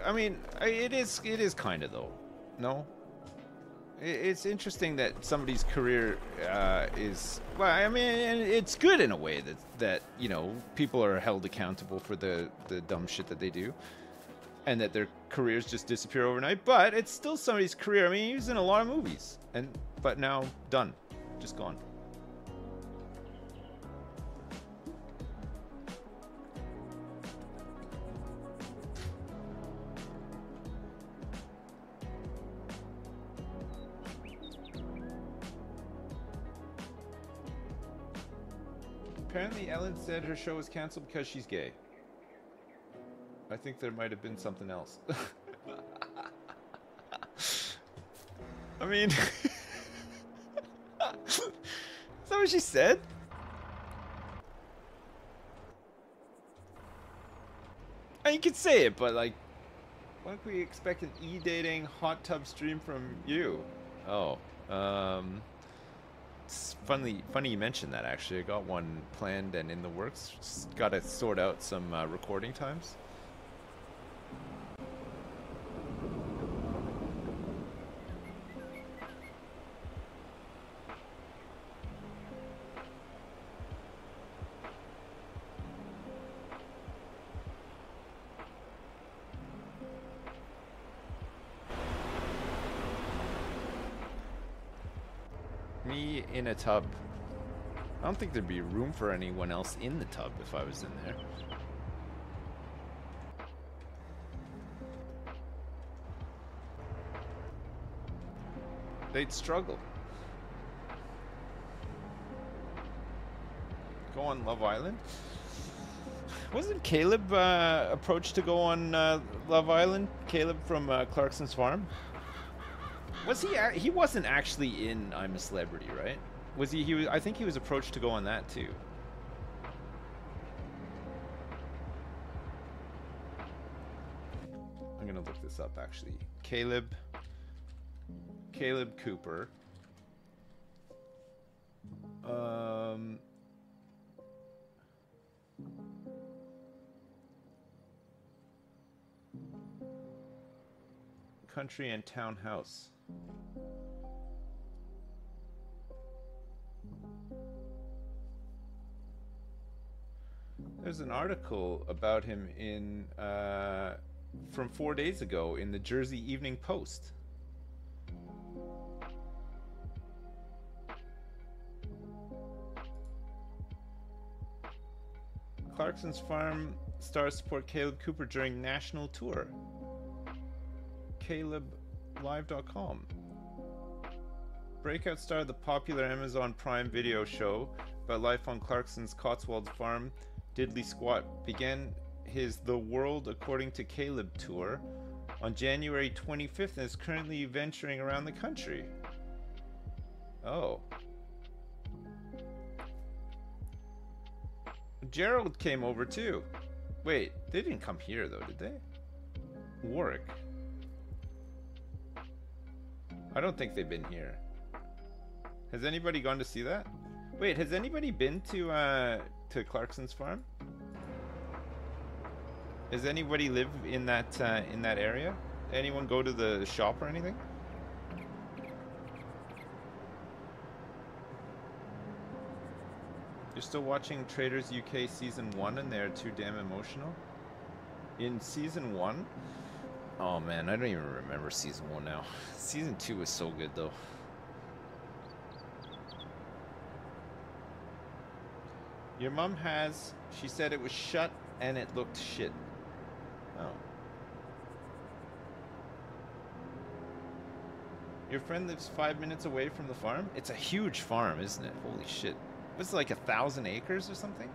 S1: I mean, it is kind of though. No? It's interesting that somebody's career is, well, I mean, it's good in a way that you know, people are held accountable for the dumb shit that they do, and that their careers just disappear overnight. But it's still somebody's career. I mean, he was in a lot of movies, but now done, just gone. Apparently Ellen said her show was cancelled because she's gay. I think there might have been something else. I mean... Is that what she said? And you could say it, but like... Why don't we expect an e-dating hot tub stream from you? Oh, it's funny you mentioned that, actually. I got one planned and in the works. Just gotta sort out some recording times. Me in a tub. I don't think there'd be room for anyone else in the tub if I was in there. They'd struggle. Go on Love Island? Wasn't Caleb approached to go on Love Island? Caleb from Clarkson's Farm? Was he? He wasn't actually in I'm a Celebrity, right? Was he? He was. I think he was approached to go on that too. I'm gonna look this up actually. Caleb Cooper. Country and Town House. There's an article about him in from 4 days ago in the Jersey Evening Post. Clarkson's Farm stars support Caleb Cooper during national tour. CalebLive.com. Breakout star of the popular Amazon Prime Video show about life on Clarkson's Cotswold farm, Diddley Squat, began his The World According to Caleb tour on January 25th and is currently venturing around the country. Oh. Gerald came over too. Wait, they didn't come here though, did they? Warwick. I don't think they've been here. Has anybody gone to see that? Wait, has anybody been to Clarkson's Farm? Does anybody live in that area? Anyone go to the shop or anything? You're still watching Traders UK Season 1 and they're too damn emotional? In Season 1, Oh man, I don't even remember season 1 now. Season 2 was so good though. Your mom has, she said it was shut and it looked shit. Oh. Your friend lives 5 minutes away from the farm? It's a huge farm, isn't it? Holy shit. Was it like 1,000 acres or something?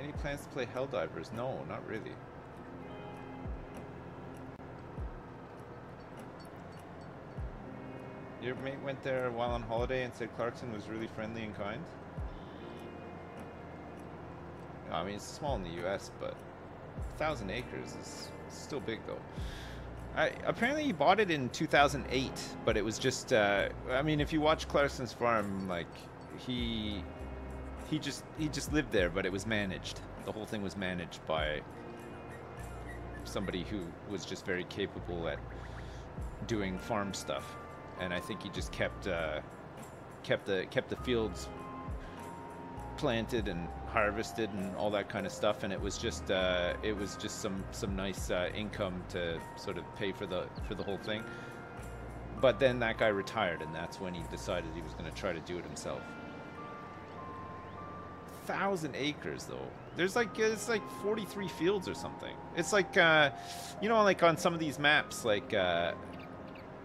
S1: Any plans to play Helldivers? No, not really. Your mate went there while on holiday and said Clarkson was really friendly and kind? I mean, it's small in the US, but 1,000 acres is still big though. Apparently he bought it in 2008, but it was just, I mean, if you watch Clarkson's farm, like, he just lived there, but it was managed. The whole thing was managed by somebody who was just very capable at doing farm stuff. And I think he just kept the fields planted and harvested and all that kind of stuff, and it was just some nice income to sort of pay for the whole thing. But then that guy retired, and that's when he decided he was going to try to do it himself. 1,000 acres though. There's like, it's like 43 fields or something. It's like you know, like on some of these maps, like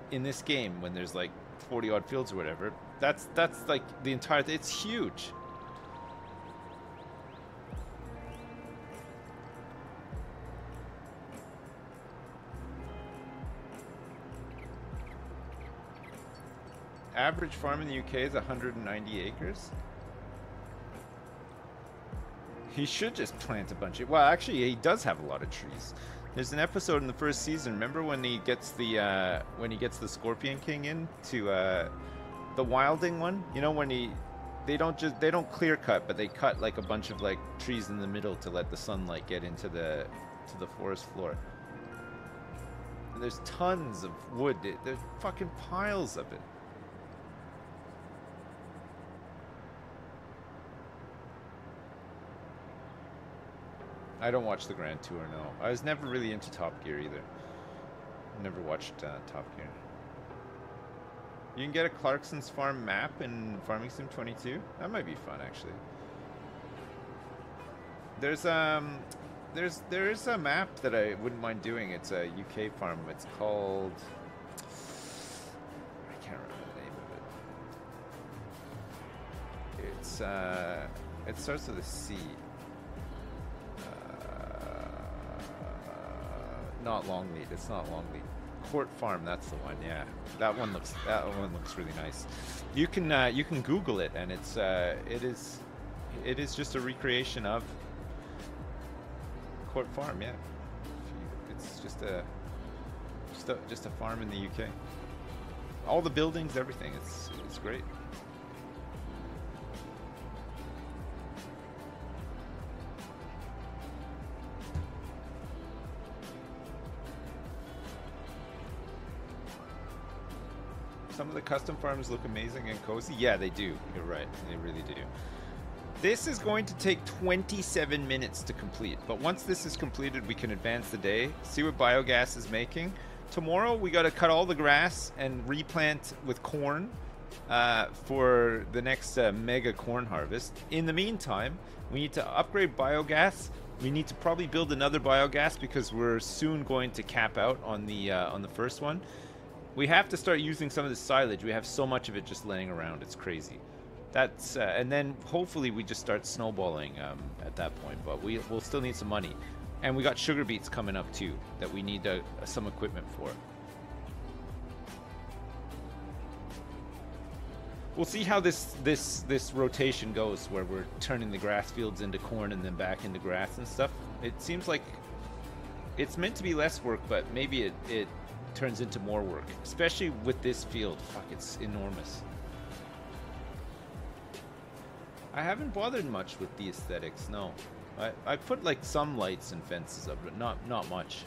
S1: in this game when there's like 40 odd fields or whatever, that's like the entire it's huge. Average farm in the UK is 190 acres. He should just plant a bunch of, well, actually he does have a lot of trees. There's an episode in the first season. Remember when he gets the Scorpion King in to the Wilding one? You know, when they don't clear cut, but they cut like a bunch of like trees in the middle to let the sunlight get into the forest floor. And there's tons of wood. There's fucking piles of it. I don't watch the Grand Tour, no. I was never really into Top Gear either. Never watched Top Gear. You can get a Clarkson's Farm map in Farming Sim 22. That might be fun, actually. There is a map that I wouldn't mind doing. It's a UK farm. It's called, I can't remember the name of it. It's it starts with a C. Not Longleat. It's not Longleat. Court Farm. That's the one. Yeah, that one looks really nice. You can Google it, and it is just a recreation of Court Farm. Yeah, it's just a farm in the UK. All the buildings, everything. It's great. Some of the custom farms look amazing and cozy. Yeah, they do. You're right. They really do. This is going to take 27 minutes to complete. But once this is completed, we can advance the day, see what biogas is making. Tomorrow, we got to cut all the grass and replant with corn for the next mega corn harvest. In the meantime, we need to upgrade biogas. We need to probably build another biogas because we're soon going to cap out on the first one. We have to start using some of the silage. We have so much of it just laying around. It's crazy. That's and then hopefully we just start snowballing at that point. But we'll still need some money, and we got sugar beets coming up too that we need some equipment for. We'll see how this rotation goes, where we're turning the grass fields into corn and then back into grass and stuff. It seems like it's meant to be less work, but maybe it turns into more work, especially with this field. Fuck, it's enormous. I haven't bothered much with the aesthetics, no. I put like some lights and fences up, but not much.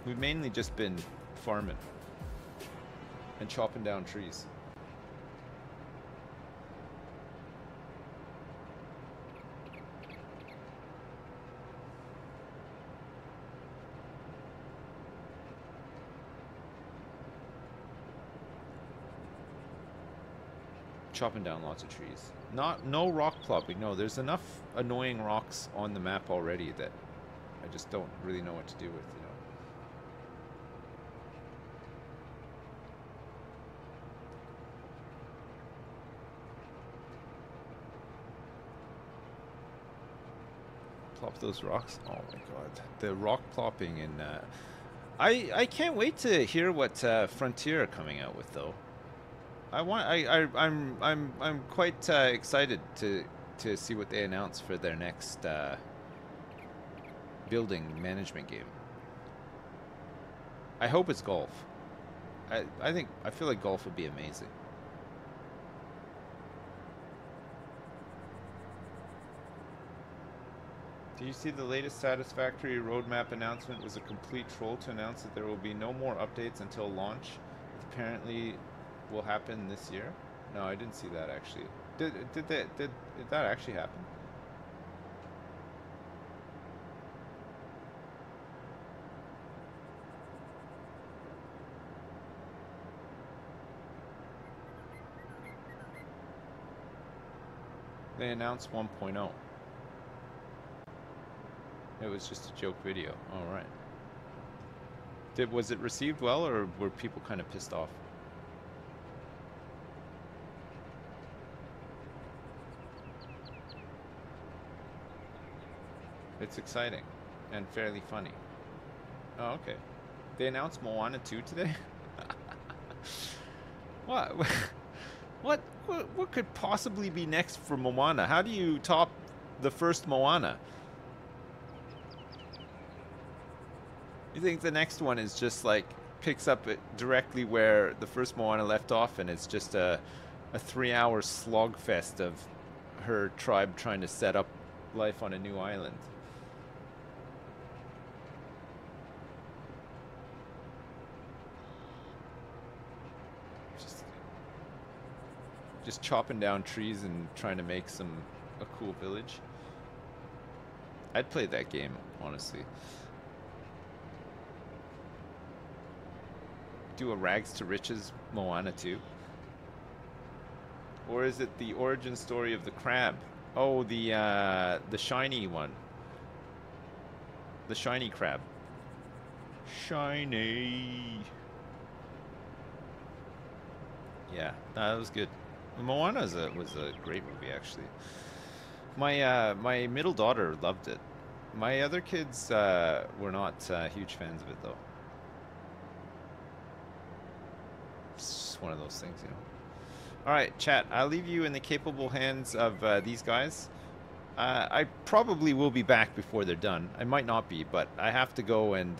S1: We've mainly just been farming and chopping down trees. chopping down lots of trees. No rock plopping. No, there's enough annoying rocks on the map already that I just don't really know what to do with, you know. Plop those rocks. Oh my god, the rock plopping in. I can't wait to hear what Frontier are coming out with though. I'm quite excited to see what they announce for their next building management game. I hope it's golf. I feel like golf would be amazing. Do you see the latest Satisfactory roadmap announcement was a complete troll to announce that there will be no more updates until launch? It apparently will happen this year. No, I didn't see that actually. Did that actually happen? They announced 1.0. It was just a joke video. All right. Was it received well, or were people kind of pissed off? It's exciting and fairly funny. Oh, okay. They announced Moana 2 today? What? What could possibly be next for Moana? How do you top the first Moana? You think the next one is just like picks up it directly where the first Moana left off, and it's just a 3-hour slogfest of her tribe trying to set up life on a new island? Just chopping down trees and trying to make a cool village. I'd play that game, honestly. Do a rags to riches Moana 2? Or is it the origin story of the crab? Oh, the shiny one. The shiny crab. Shiny. Yeah, that was good. Moana was a great movie, actually. My middle daughter loved it. My other kids were not huge fans of it, though. It's one of those things, you know. All right, chat. I'll leave you in the capable hands of these guys. I probably will be back before they're done. I might not be, but I have to go and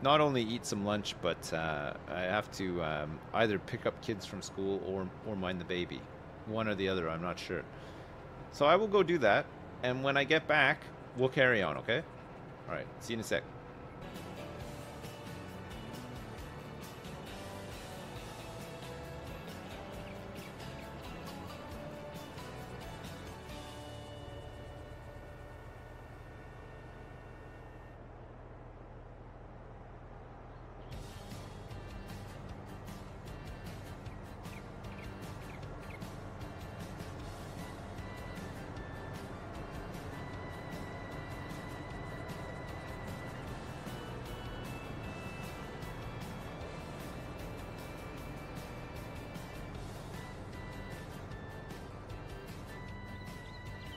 S1: not only eat some lunch, but I have to either pick up kids from school or mind the baby. One or the other, I'm not sure. So I will go do that, and when I get back, we'll carry on, okay? All right, see you in a sec.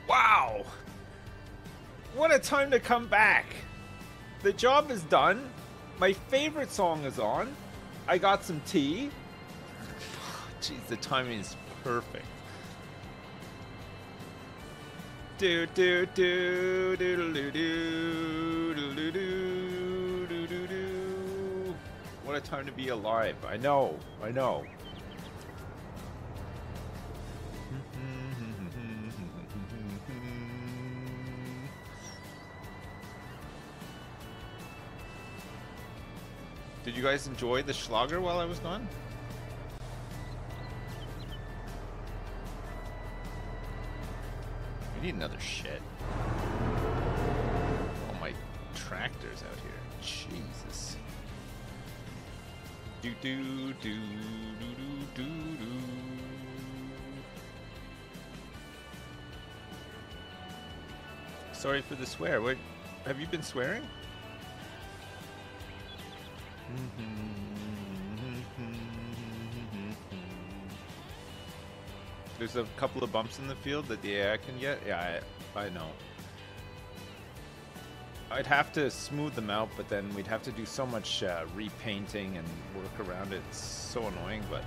S1: Wow! What a time to come back! The job is done. My favorite song is on. I got some tea. Jeez, the timing is perfect. Do do do do do do do do do do do. What a time to be alive! I know, I know. Did you guys enjoy the Schlager while I was gone? We need another shed. Oh, my tractor's out here. Jesus. Do do do do do do do. sorry for the swear. What, have you been swearing? There's a couple of bumps in the field that the AI can get. Yeah, I know. I'd have to smooth them out, but then we'd have to do so much repainting and work around it. It's so annoying, but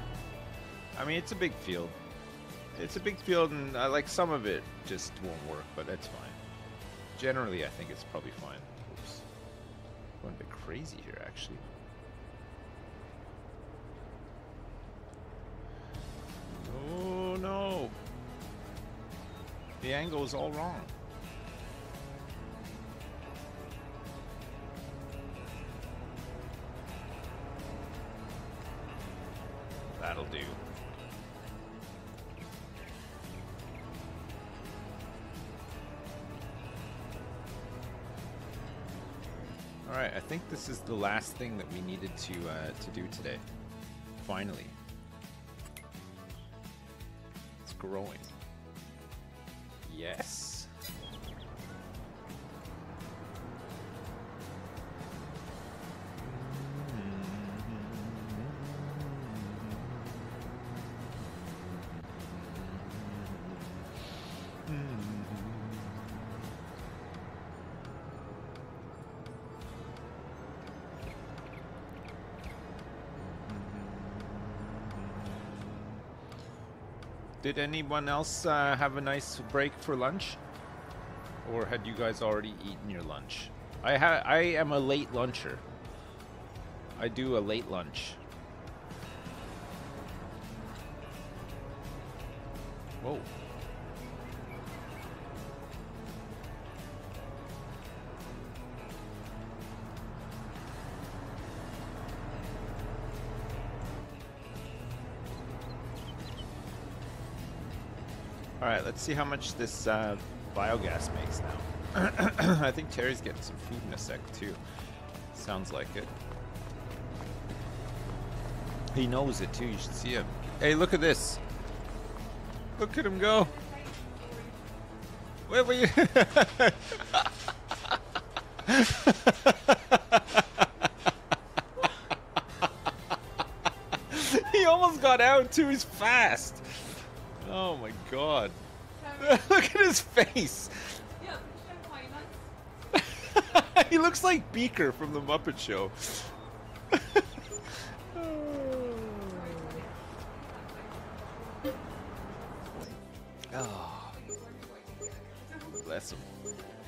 S1: I mean, it's a big field. It's a big field, and like some of it just won't work, but that's fine. Generally, I think it's probably fine. Oops. Going a bit crazy here, actually. Oh no! The angle is all wrong. That'll do. Alright, I think this is the last thing that we needed to do today. Finally. It's growing. Yes. Did anyone else have a nice break for lunch? Or had you guys already eaten your lunch? I am a late luncher. I do a late lunch. Whoa. Alright, let's see how much this biogas makes now. I think Terry's getting some food in a sec too. Sounds like it. He knows it too, you should see him. Hey, look at this. Look at him go. Wait, wait. He almost got out too, he's fast. Oh my god. Look at his face. He looks like Beaker from the Muppet Show. Oh. Bless him.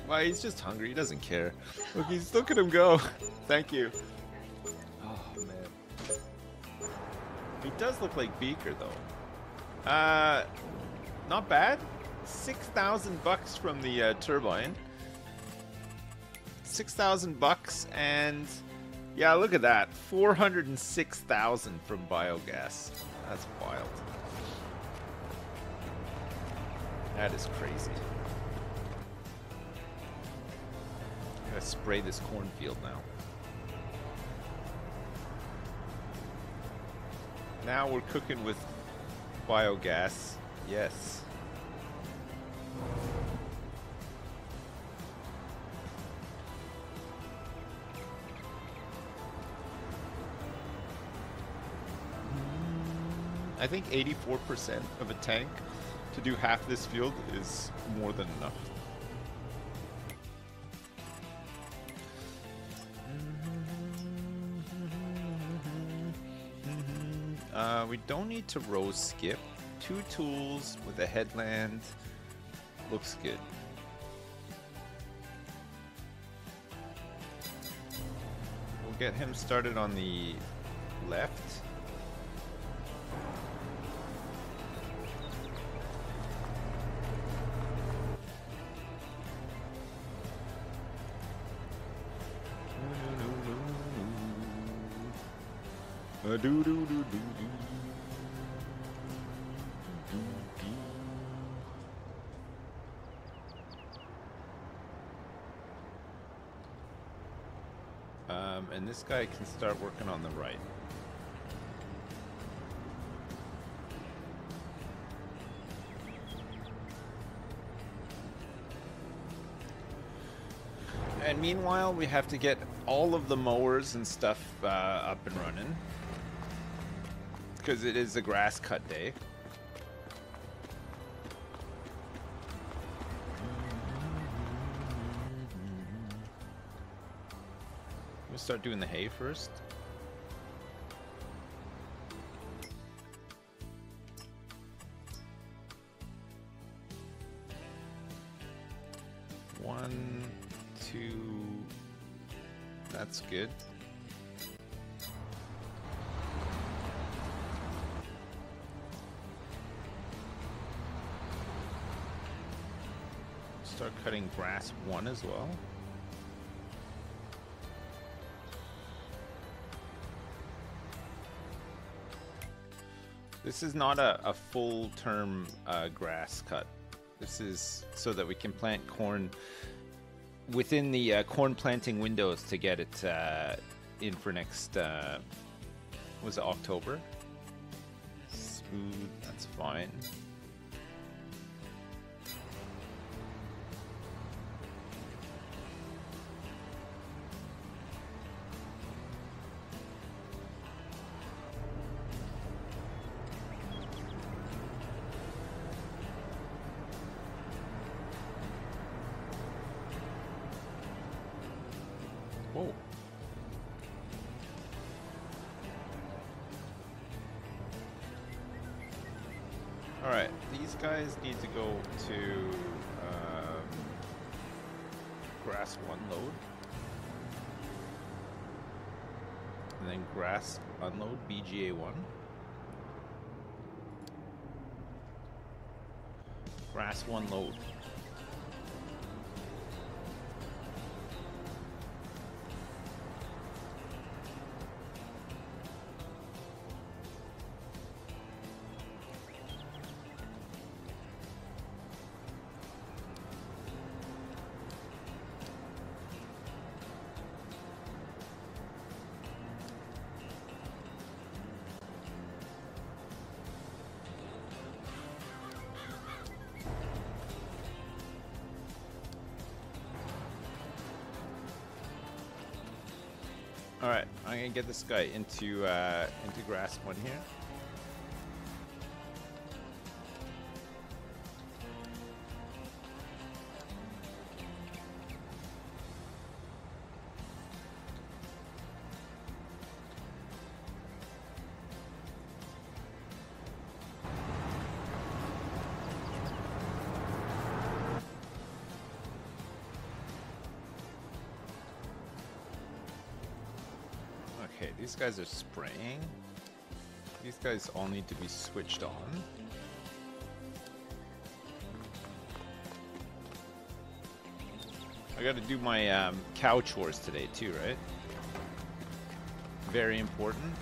S1: Why, he's just hungry, he doesn't care. Look at him go. Thank you. Oh man. He does look like Beaker though. Not bad. 6,000 bucks from the turbine. 6,000 bucks, and yeah, look at that. 406,000 from biogas. That's wild. That is crazy. I'm gonna spray this cornfield now. Now we're cooking with biogas. Yes. I think 84% of a tank to do half this field is more than enough. We don't need to row skip. 2 tools with a headland looks good. We'll get him started on the left. And this guy can start working on the right. And meanwhile, we have to get all of the mowers and stuff up and running. Because it is a grass cut day. We'll start doing the hay first. One, two, that's good. Start cutting grass 1 as well. This is not a full-term grass cut. This is so that we can plant corn within the corn planting windows to get it in for next, was it October? Smooth, that's fine. Whoa. Alright, these guys need to go to grass 1 load. And then grass unload BGA 1. Grass 1 load. Alright, I'm gonna get this guy into grass 1 here. Okay, these guys are spraying. These guys all need to be switched on. I gotta do my cow chores today too, right? Very important.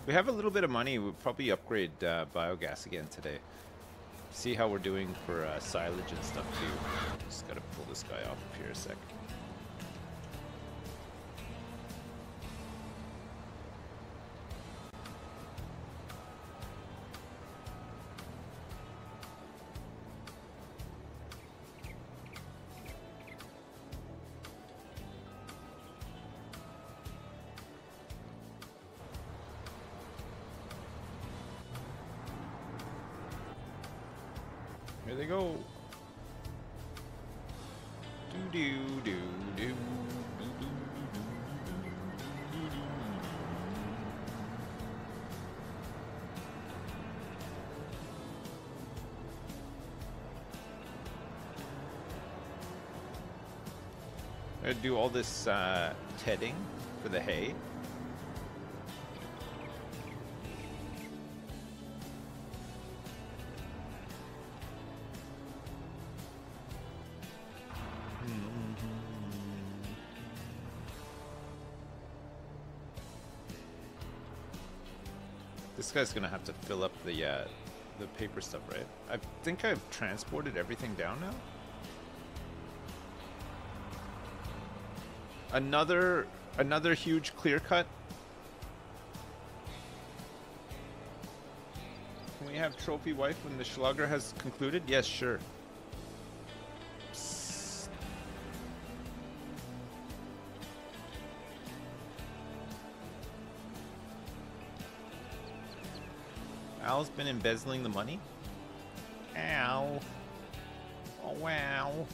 S1: We have a little bit of money. We'll probably upgrade biogas again today. See how we're doing for silage and stuff too. Just gotta pull this guy off of here a sec. Here they go. Do do do do do do. I'm gonna do all this tedding for the hay. This guy's gonna have to fill up the paper stuff, right? I think I've transported everything down now. Another huge clear cut. Can we have trophy wife when the Schlager has concluded? Yes, sure. Psst. Al's been embezzling the money? Al. Oh, wow.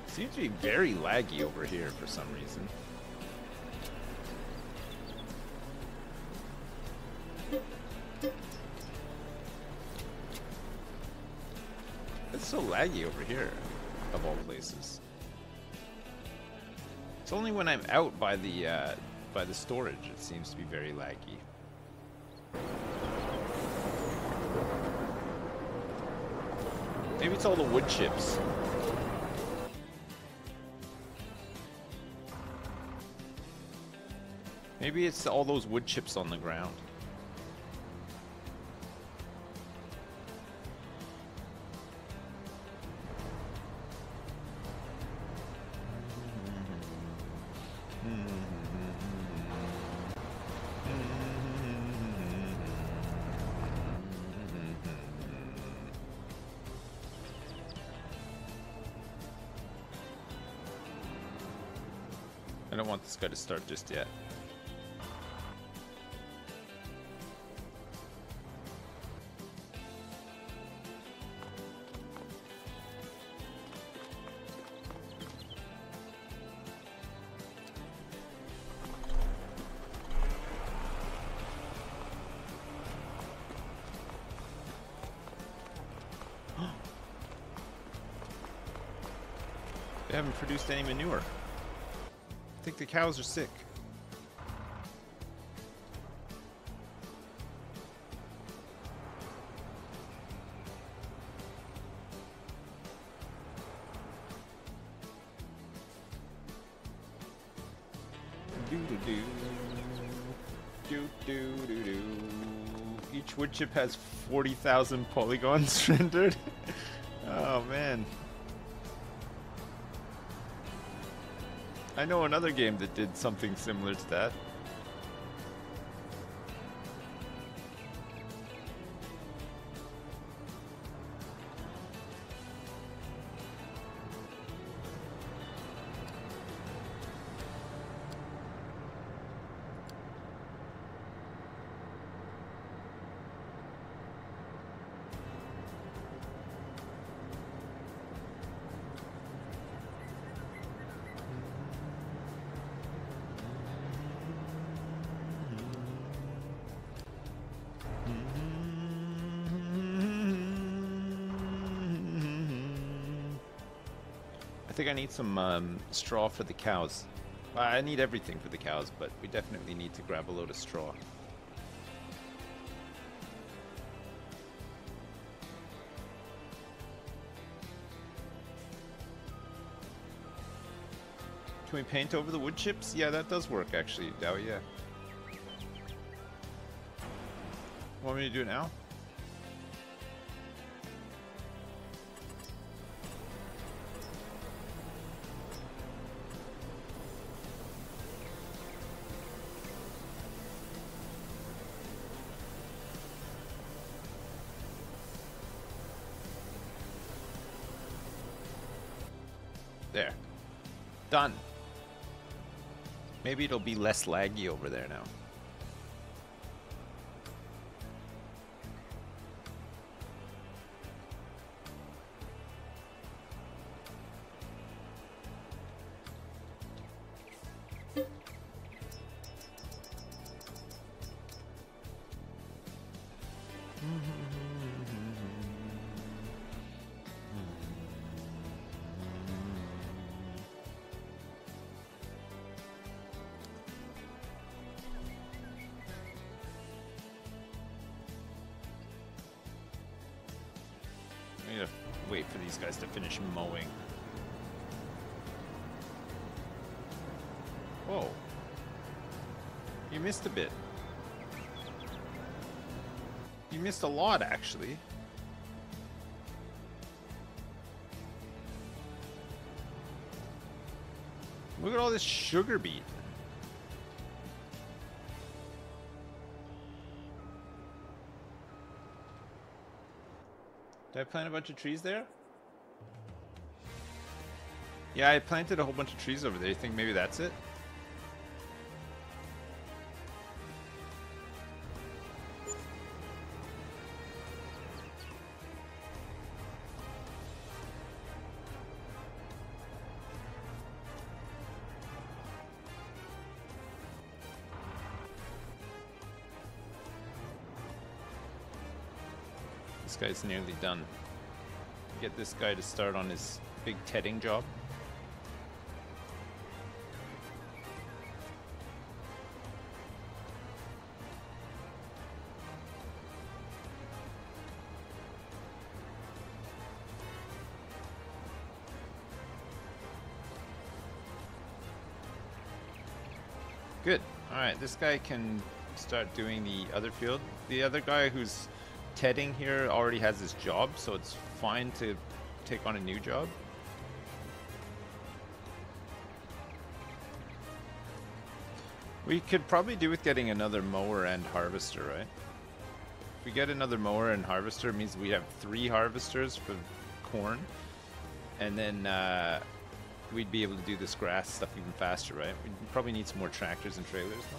S1: Seems to be very laggy over here for some reason. It's so laggy over here, of all places. It's only when I'm out by the storage it seems to be very laggy. Maybe it's all the wood chips. Maybe it's all those wood chips on the ground. I don't want this guy to start just yet. They haven't produced any manure. I think the cows are sick. Each wood chip has 40,000 polygons rendered. Oh man. I know another game that did something similar to that. I think I need some straw for the cows. I need everything for the cows, but we definitely need to grab a load of straw. Can we paint over the wood chips? Yeah, that does work actually, Dowie, yeah. Want me to do it now? There. Done. Maybe it'll be less laggy over there now. Wait for these guys to finish mowing. Whoa. You missed a bit. You missed a lot, actually. Look at all this sugar beet. Did I plant a bunch of trees there? Yeah, I planted a whole bunch of trees over there. You think maybe that's it? This guy's nearly done. Get this guy to start on his big tedding job. Good. Alright, this guy can start doing the other field. The other guy who's tedding here already has his job, so it's fine to take on a new job. We could probably do with getting another mower and harvester, right? If we get another mower and harvester, it means we have 3 harvesters for corn. And then we'd be able to do this grass stuff even faster, right? We probably need some more tractors and trailers, though.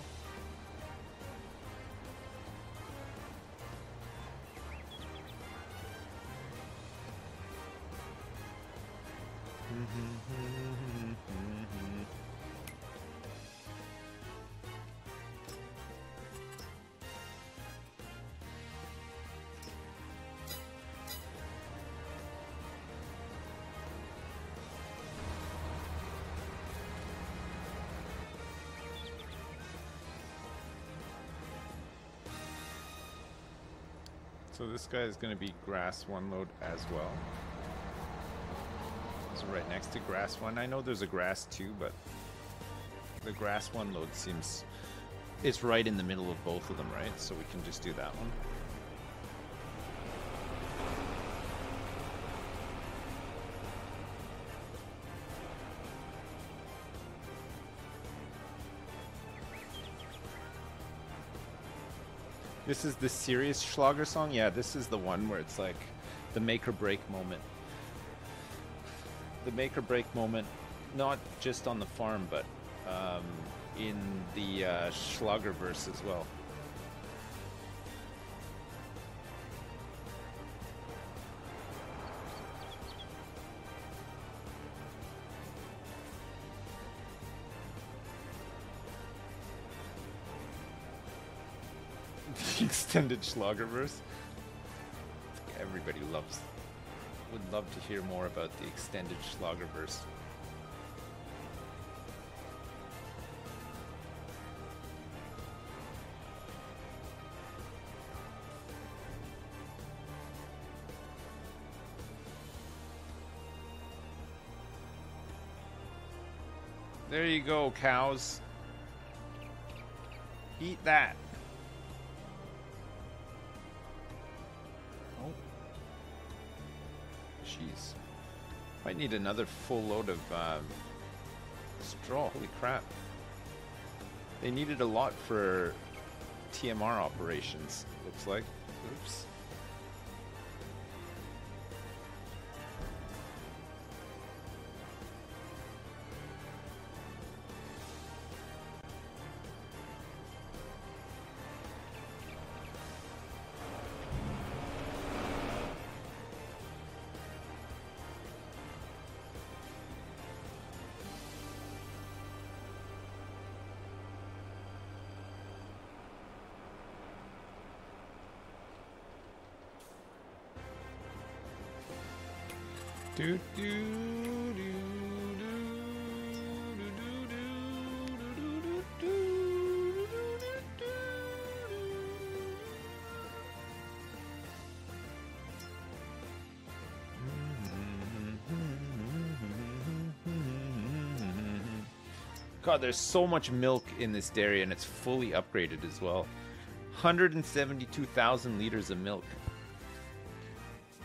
S1: So this guy is going to be grass 1 load as well. So right next to grass 1. I know there's a grass 2, but the grass 1 load seems... It's right in the middle of both of them, right? So we can just do that one. This is the serious Schlager song? Yeah, this is the one where it's like the make or break moment. The make or break moment, not just on the farm, but in the Schlager verse as well. The extended Schlagerverse. Everybody would love to hear more about the extended Schlagerverse. There you go, cows. Eat that. Jeez. Might need another full load of straw. Holy crap. They needed a lot for TMR operations, looks like. Oops. Do do do do God, there's so much milk in this dairy, and it's fully upgraded as well. 172,000 liters of milk.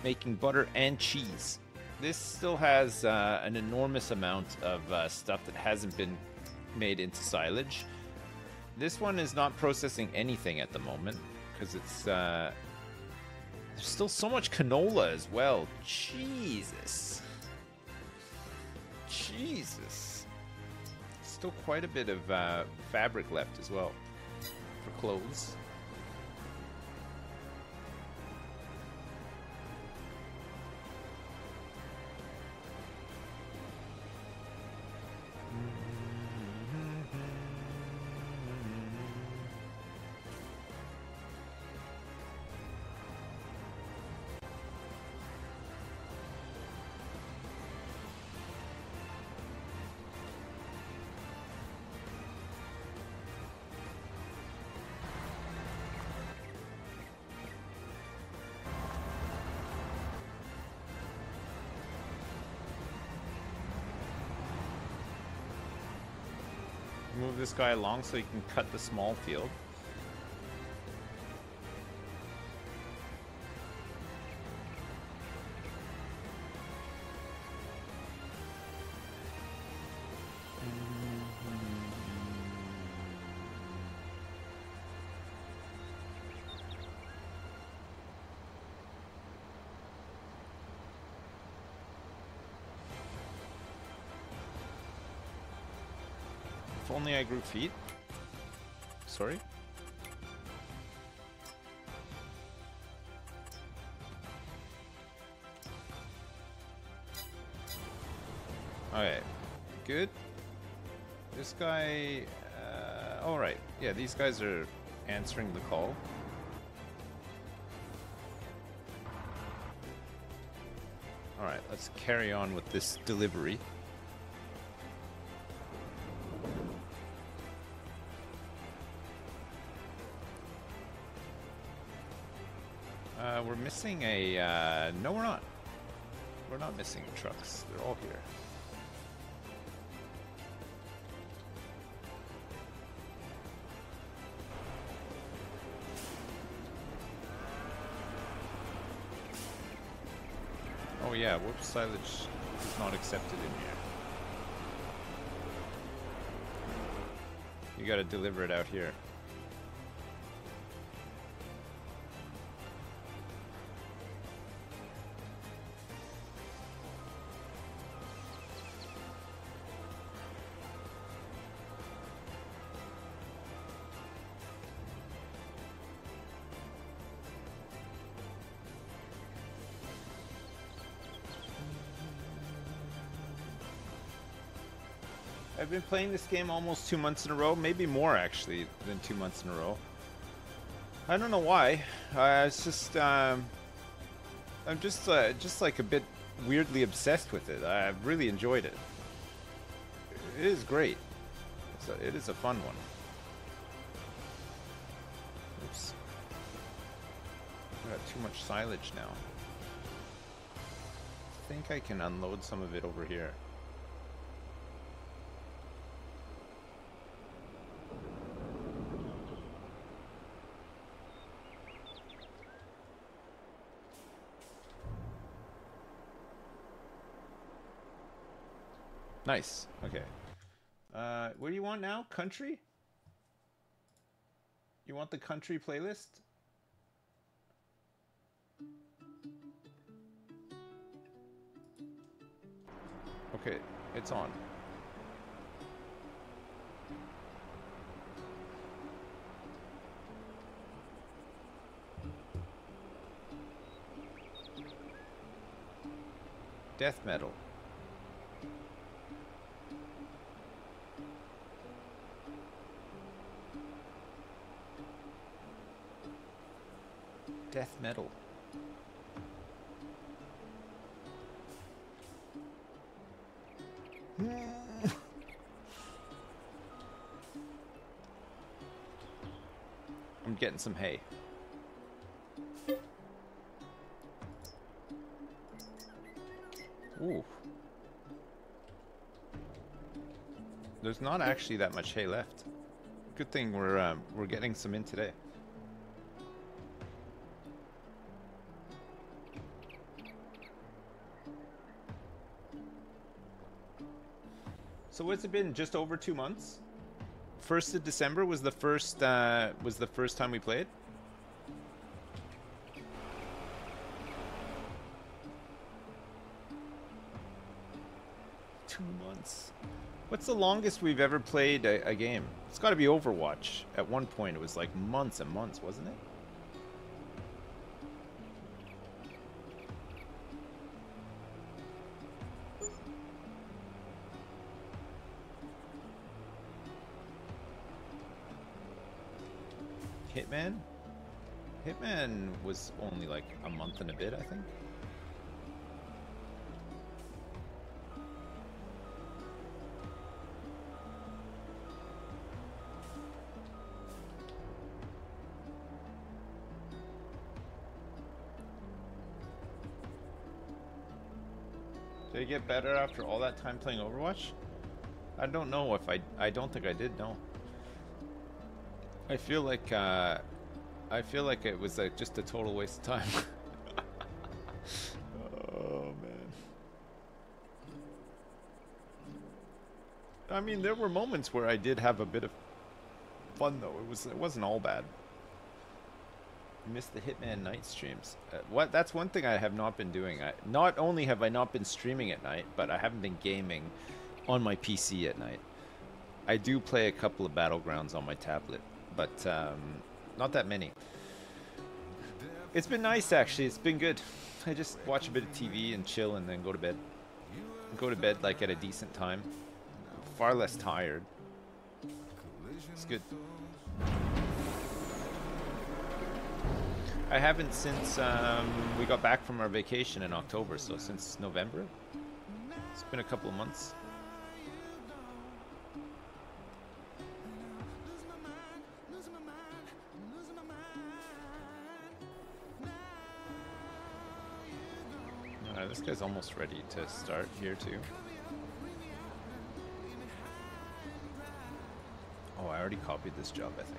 S1: Making butter and cheese. This still has an enormous amount of stuff that hasn't been made into silage. This one is not processing anything at the moment because it's there's still so much canola as well. Jesus. Still quite a bit of fabric left as well for clothes. Move this guy along so he can cut the small field. If only I grew feet. Sorry. Okay, good. This guy, all right. Yeah, these guys are answering the call. All right, let's carry on with this delivery. We're missing a, no we're not. We're not missing trucks. They're all here. Oh yeah, whoops, silage is not accepted in here. You gotta deliver it out here. I've been playing this game almost 2 months in a row, maybe more actually than 2 months in a row. I don't know why. It's just I'm just like a bit weirdly obsessed with it. I've really enjoyed it. It is great. It is a fun one. Oops. I got too much silage now. I think I can unload some of it over here. Nice. Okay. What do you want now? Country? You want the country playlist? Okay, it's on. Death metal. Death metal. I'm getting some hay. Ooh. There's not actually that much hay left. Good thing we're getting some in today. So what's it been? Just over 2 months? 1st of December was the first time we played. 2 months. What's the longest we've ever played a game? It's got to be Overwatch. At one point, it was like months and months, wasn't it? Hitman? Hitman was only like a month and a bit, I think. Did I get better after all that time playing Overwatch? I don't know if I don't think I did, no. I feel like it was just a total waste of time. Oh man. I mean, there were moments where I did have a bit of fun though. It wasn't all bad. I missed the Hitman night streams. That's one thing I have not been doing. Not only have I not been streaming at night, but I haven't been gaming on my PC at night. I do play a couple of Battlegrounds on my tablet, but not that many. It's been nice actually. It's been good. I just watch a bit of TV and chill and then go to bed. Go to bed like at a decent time. Far less tired. It's good. I haven't since we got back from our vacation in October, so since November. It's been a couple of months. This guy's almost ready to start here too. Oh, I already copied this job, I think.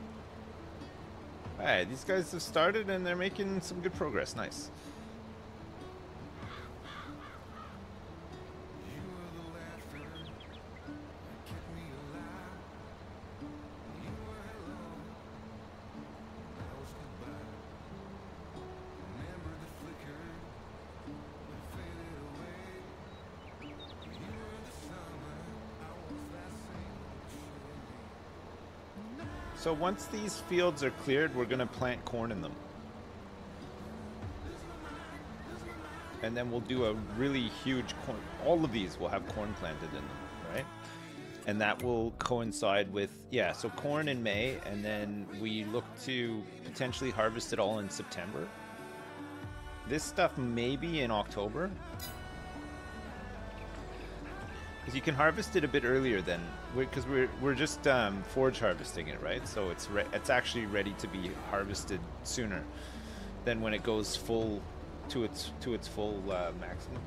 S1: Alright, these guys have started and they're making some good progress. Nice. So once these fields are cleared, we're going to plant corn in them. And then we'll do a really huge corn. All of these will have corn planted in them, right? And that will coincide with, yeah, so corn in May, and then we look to potentially harvest it all in September. This stuff maybe in October. Because you can harvest it a bit earlier than, because we're just forage harvesting it, right? So it's actually ready to be harvested sooner than when it goes full to its full maximum.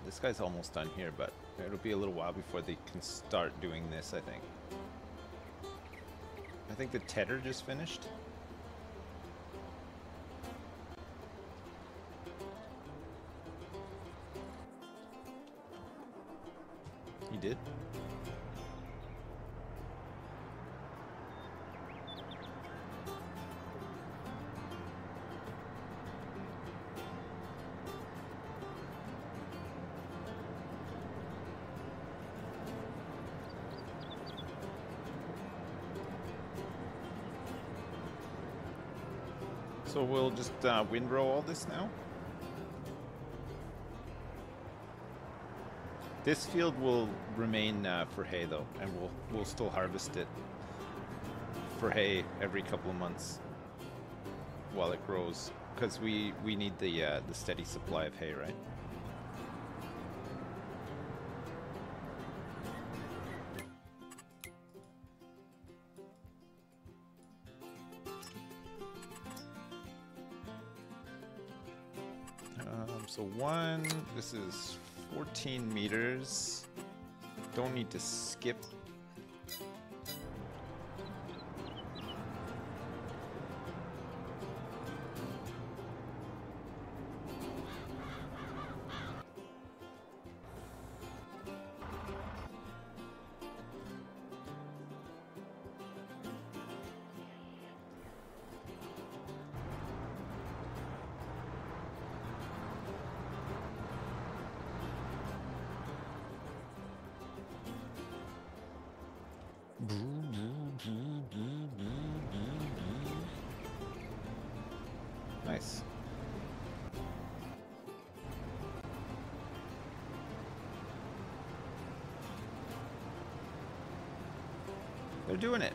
S1: This guy's almost done here, but it'll be a little while before they can start doing this, I think. I think the tedder just finished. He did? So we'll just windrow all this now. This field will remain for hay though, and we'll still harvest it for hay every couple of months while it grows, because we need the steady supply of hay, right? So one, this is 14 meters. Don't need to skip. Nice. They're doing it.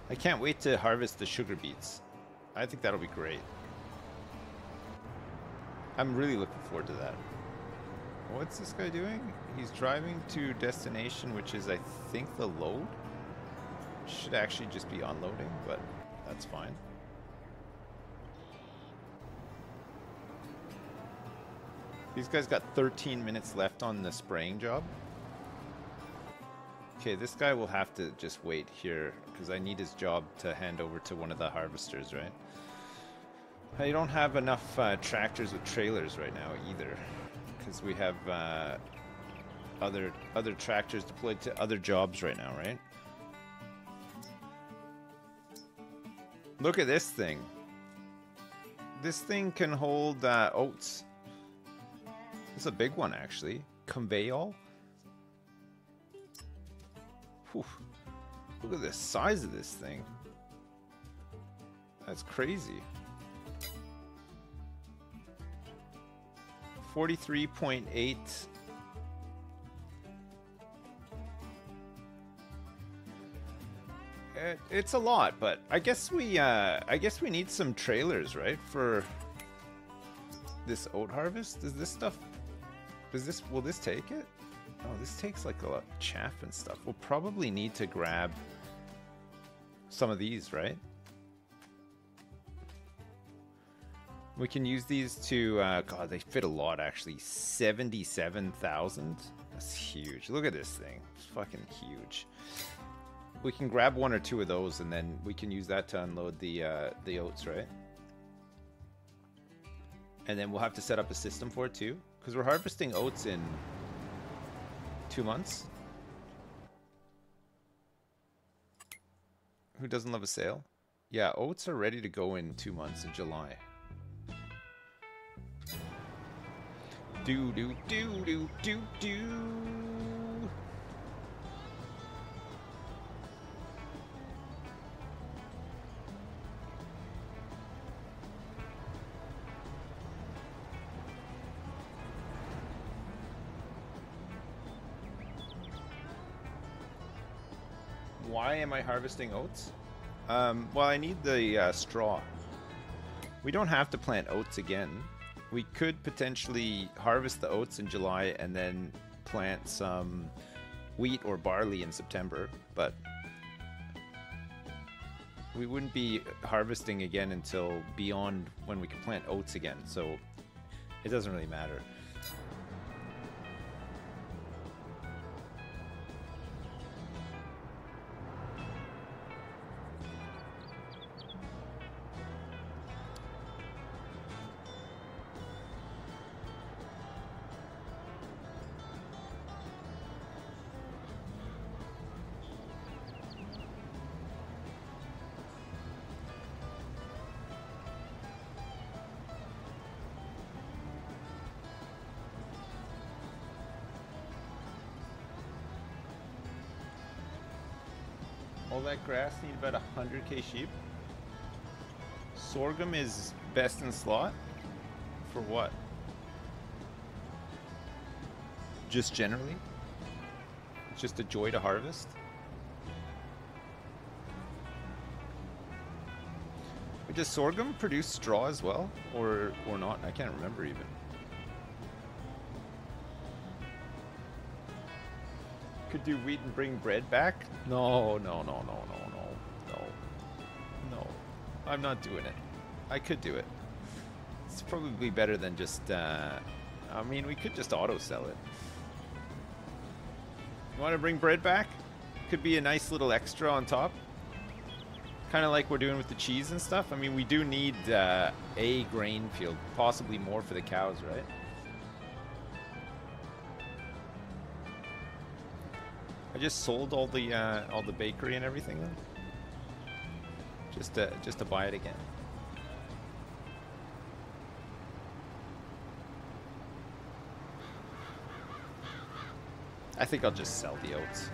S1: I can't wait to harvest the sugar beets. I think that'll be great. I'm really looking forward to that. What's this guy doing? He's driving to destination, which is, I think, the load. Should actually just be unloading, but that's fine. These guys got 13 minutes left on the spraying job. Okay, this guy will have to just wait here because I need his job to hand over to one of the harvesters, right? I don't have enough tractors with trailers right now either, because we have other tractors deployed to other jobs right now, right? Look at this thing. This thing can hold oats. It's a big one, actually. Conveyal. Whew. Look at the size of this thing. That's crazy. 43.8. It's a lot, but I guess we need some trailers, right, for this oat harvest. Does this stuff? Will this take it? Oh, this takes like a lot of chaff and stuff. We'll probably need to grab some of these, right? We can use these to, God, they fit a lot actually. 77,000. That's huge. Look at this thing. It's fucking huge. We can grab one or two of those and then we can use that to unload the oats, right? And then we'll have to set up a system for it too, because we're harvesting oats in 2 months. Who doesn't love a sale? Yeah, oats are ready to go in 2 months in July. Do do do do do do. Why am I harvesting oats? Well, I need the straw. We don't have to plant oats again. We could potentially harvest the oats in July and then plant some wheat or barley in September, but we wouldn't be harvesting again until beyond when we can plant oats again, so it doesn't really matter. All that grass need about 100k sheep. Sorghum is best in slot? For what? Just generally? It's just a joy to harvest? Wait, does sorghum produce straw as well? Or not? I can't remember even. Could do wheat and bring bread back? No. I'm not doing it. I could do it. It's probably better than just, I mean, we could just auto sell it. You want to bring bread back? Could be a nice little extra on top. Kind of like we're doing with the cheese and stuff. I mean, we do need a grain field, possibly more for the cows, right? I just sold all the bakery and everything then. Just to buy it again. I think I'll just sell the oats.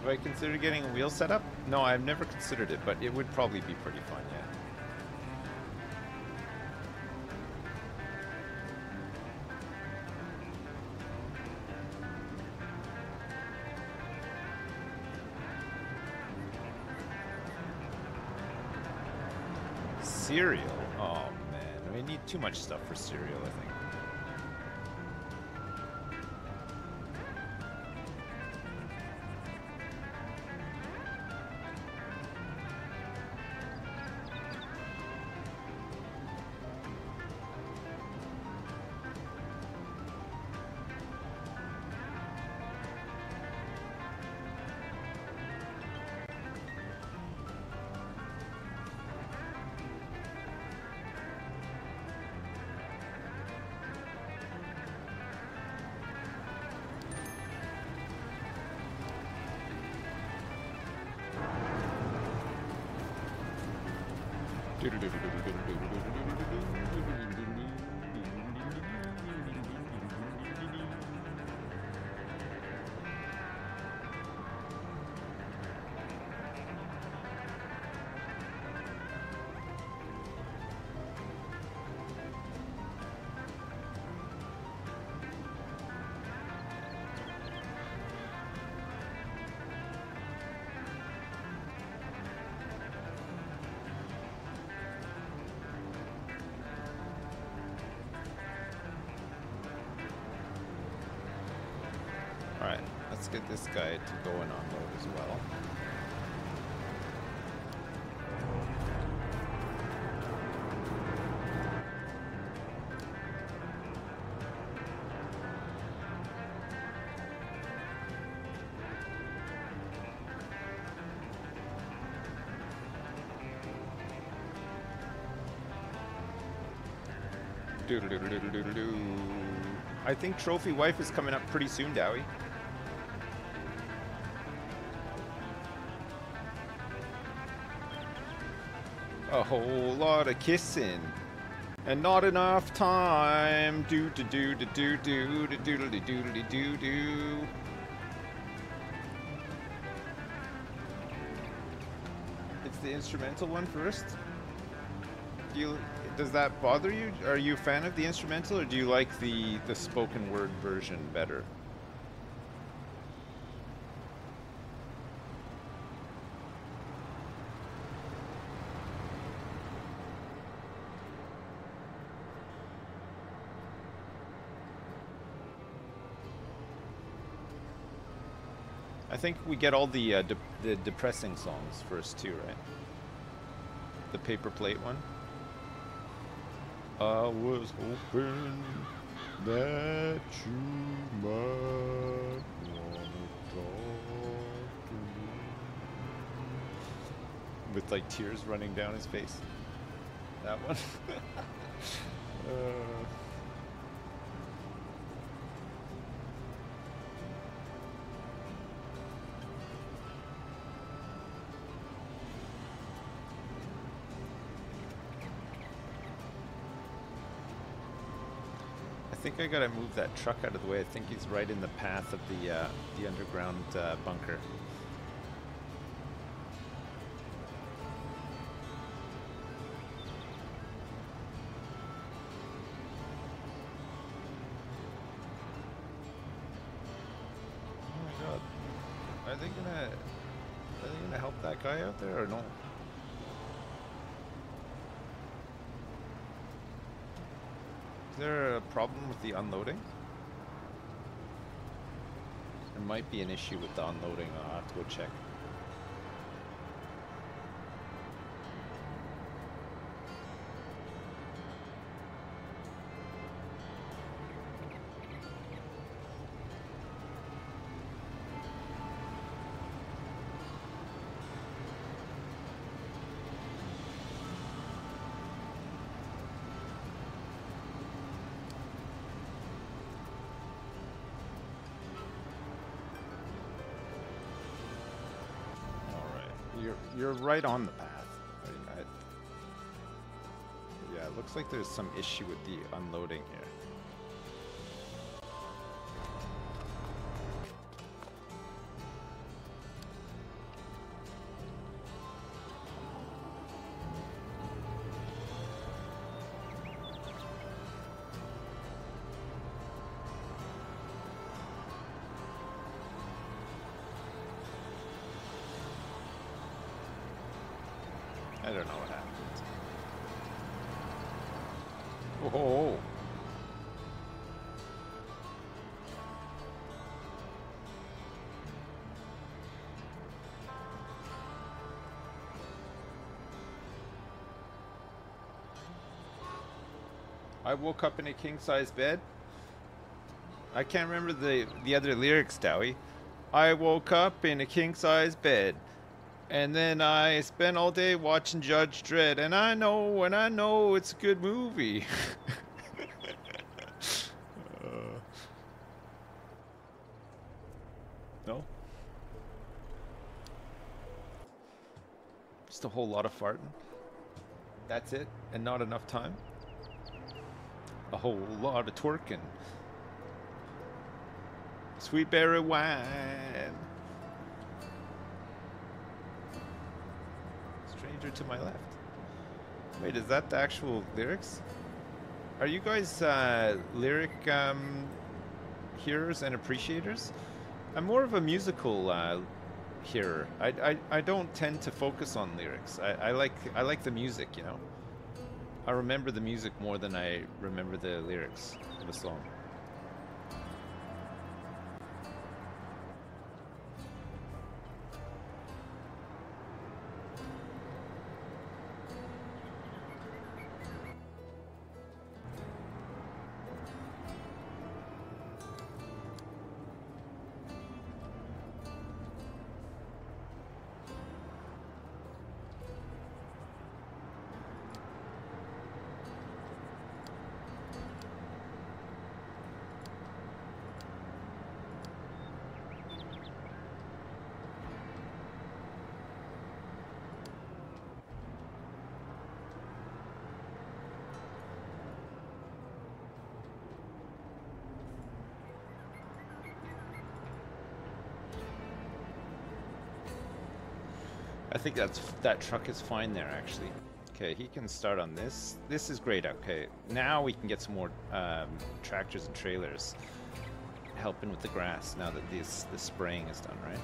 S1: Do I consider getting a wheel set up? No, I've never considered it, but it would probably be pretty fun, yeah. Cereal? Oh man, we need too much stuff for cereal, I think. Alright, let's get this guy to go in on load as well. Doodle-doodle-doodle-doodle-doo. I think Trophy Wife is coming up pretty soon, Dowie. A whole lot of kissing and not enough time. Do do do do do do do do do do do do. It's the instrumental one first. Does that bother you? Are you a fan of the instrumental, or do you like the spoken word version better? I think we get all the depressing songs first too, right? The paper plate one. I was hoping that you might wanna talk to me. With like tears running down his face. That one. think I gotta move that truck out of the way. I think he's right in the path of the underground bunker. Oh my god. Are they gonna help that guy out there or no? Is there a problem with the unloading? There might be an issue with the unloading. I'll have to go check. You're right on the path. Yeah, it looks like there's some issue with the unloading here. I don't know what happened. Oh. I woke up in a king-size bed. I can't remember the other lyrics, Dowie. I woke up in a king-size bed. And then I spent all day watching Judge Dredd, and I know it's a good movie. No? Just a whole lot of farting. That's it, and not enough time. A whole lot of twerking. Sweet berry wine. To my left. Wait, is that the actual lyrics? Are you guys lyric hearers and appreciators? I'm more of a musical hearer. I don't tend to focus on lyrics. I like the music, you know. I remember the music more than I remember the lyrics of a song. I think that truck is fine there, actually. Okay, he can start on this. This is great. Okay, now we can get some more tractors and trailers helping with the grass now that this spraying is done, right?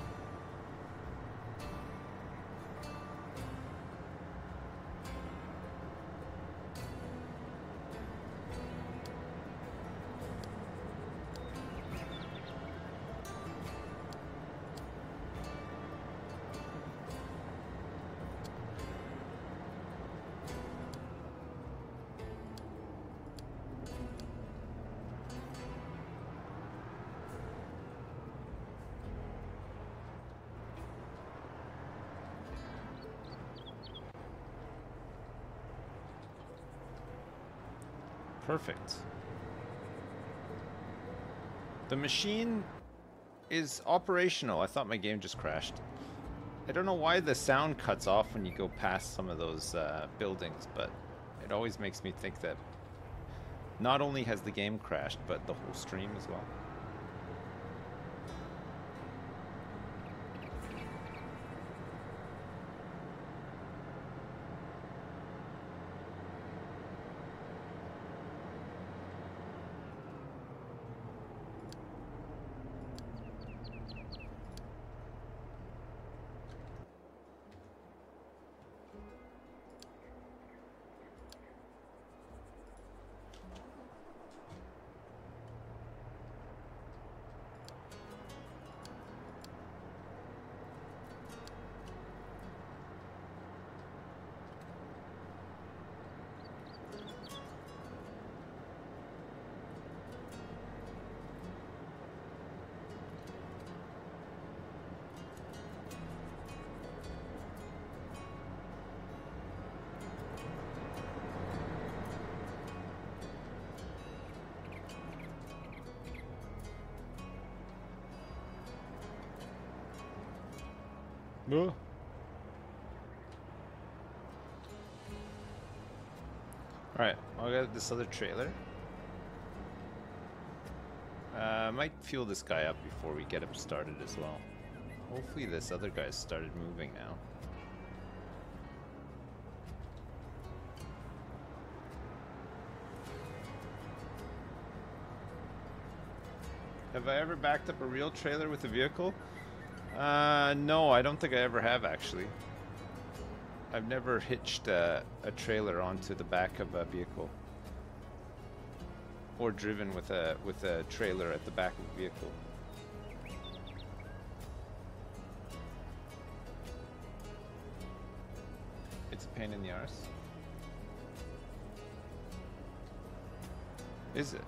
S1: Perfect. The machine is operational. I thought my game just crashed. I don't know why the sound cuts off when you go past some of those buildings, but it always makes me think that Not only has the game crashed, but the whole stream as well. No. Alright, I'll get this other trailer. I might fuel this guy up before we get him started as well. Hopefully this other guy's started moving now. Have I ever backed up a real trailer with a vehicle? No, I don't think I ever have actually. I've never hitched a trailer onto the back of a vehicle. Or driven with a trailer at the back of a vehicle. It's a pain in the arse. Is it?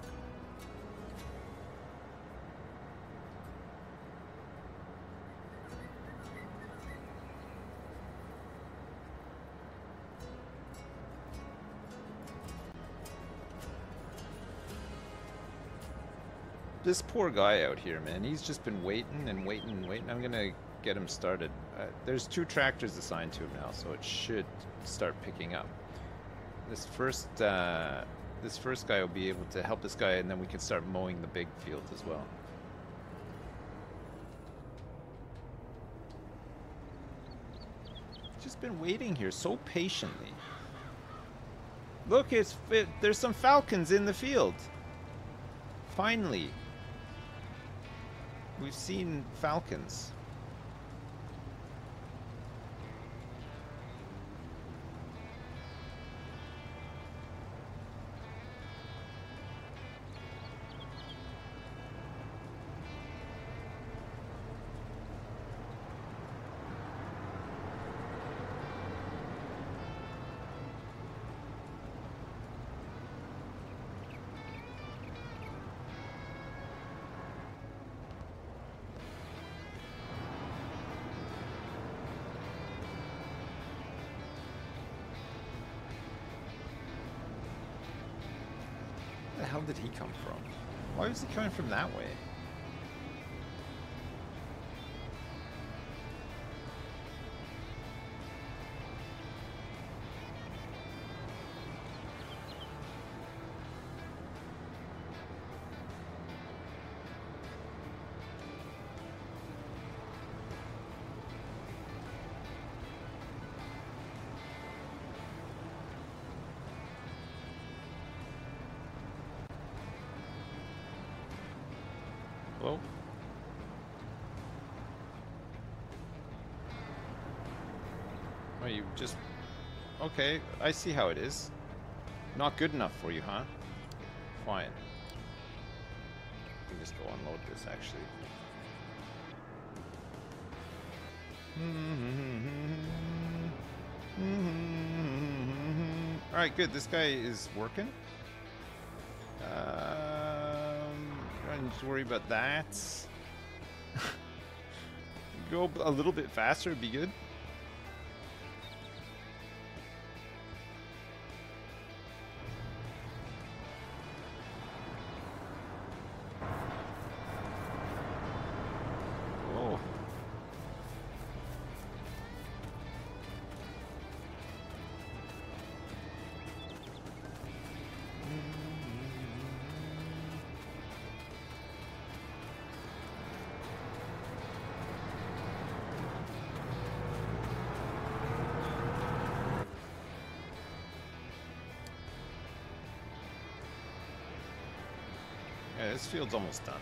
S1: This poor guy out here, man, he's just been waiting and waiting and waiting. I'm gonna get him started. There's 2 tractors assigned to him now, so it should start picking up. This first guy will be able to help this guy, and then we can start mowing the big field as well. Just been waiting here so patiently. Look, there's some falcons in the field. Finally. We've seen falcons. Where the hell did he come from? Why was he coming from that way? Hello? Oh, you just... Okay, I see how it is. Not good enough for you, huh? Fine. We can just go unload this, actually. Alright, good. This guy is working. Don't need to worry about that. Go a little bit faster would be good. Oh. Yeah, this field's almost done.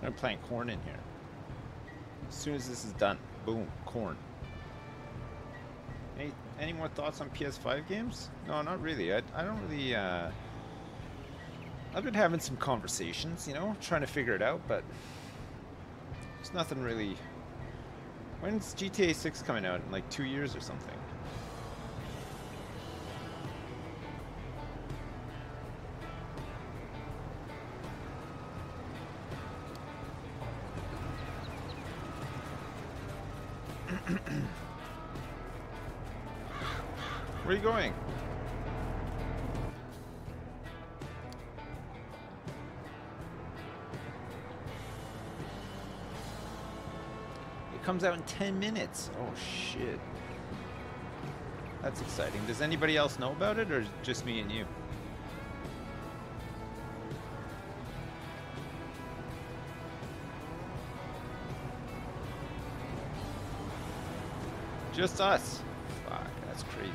S1: I'm playing corn in here. As soon as this is done, boom, corn. Any more thoughts on PS5 games? No, not really. I don't really. I've been having some conversations, you know, trying to figure it out, but there's nothing really. When's GTA 6 coming out? In like 2 years or something? Where are you going? It comes out in 10 minutes. Oh shit. That's exciting. Does anybody else know about it, or just me and you? Just us. Fuck, that's crazy.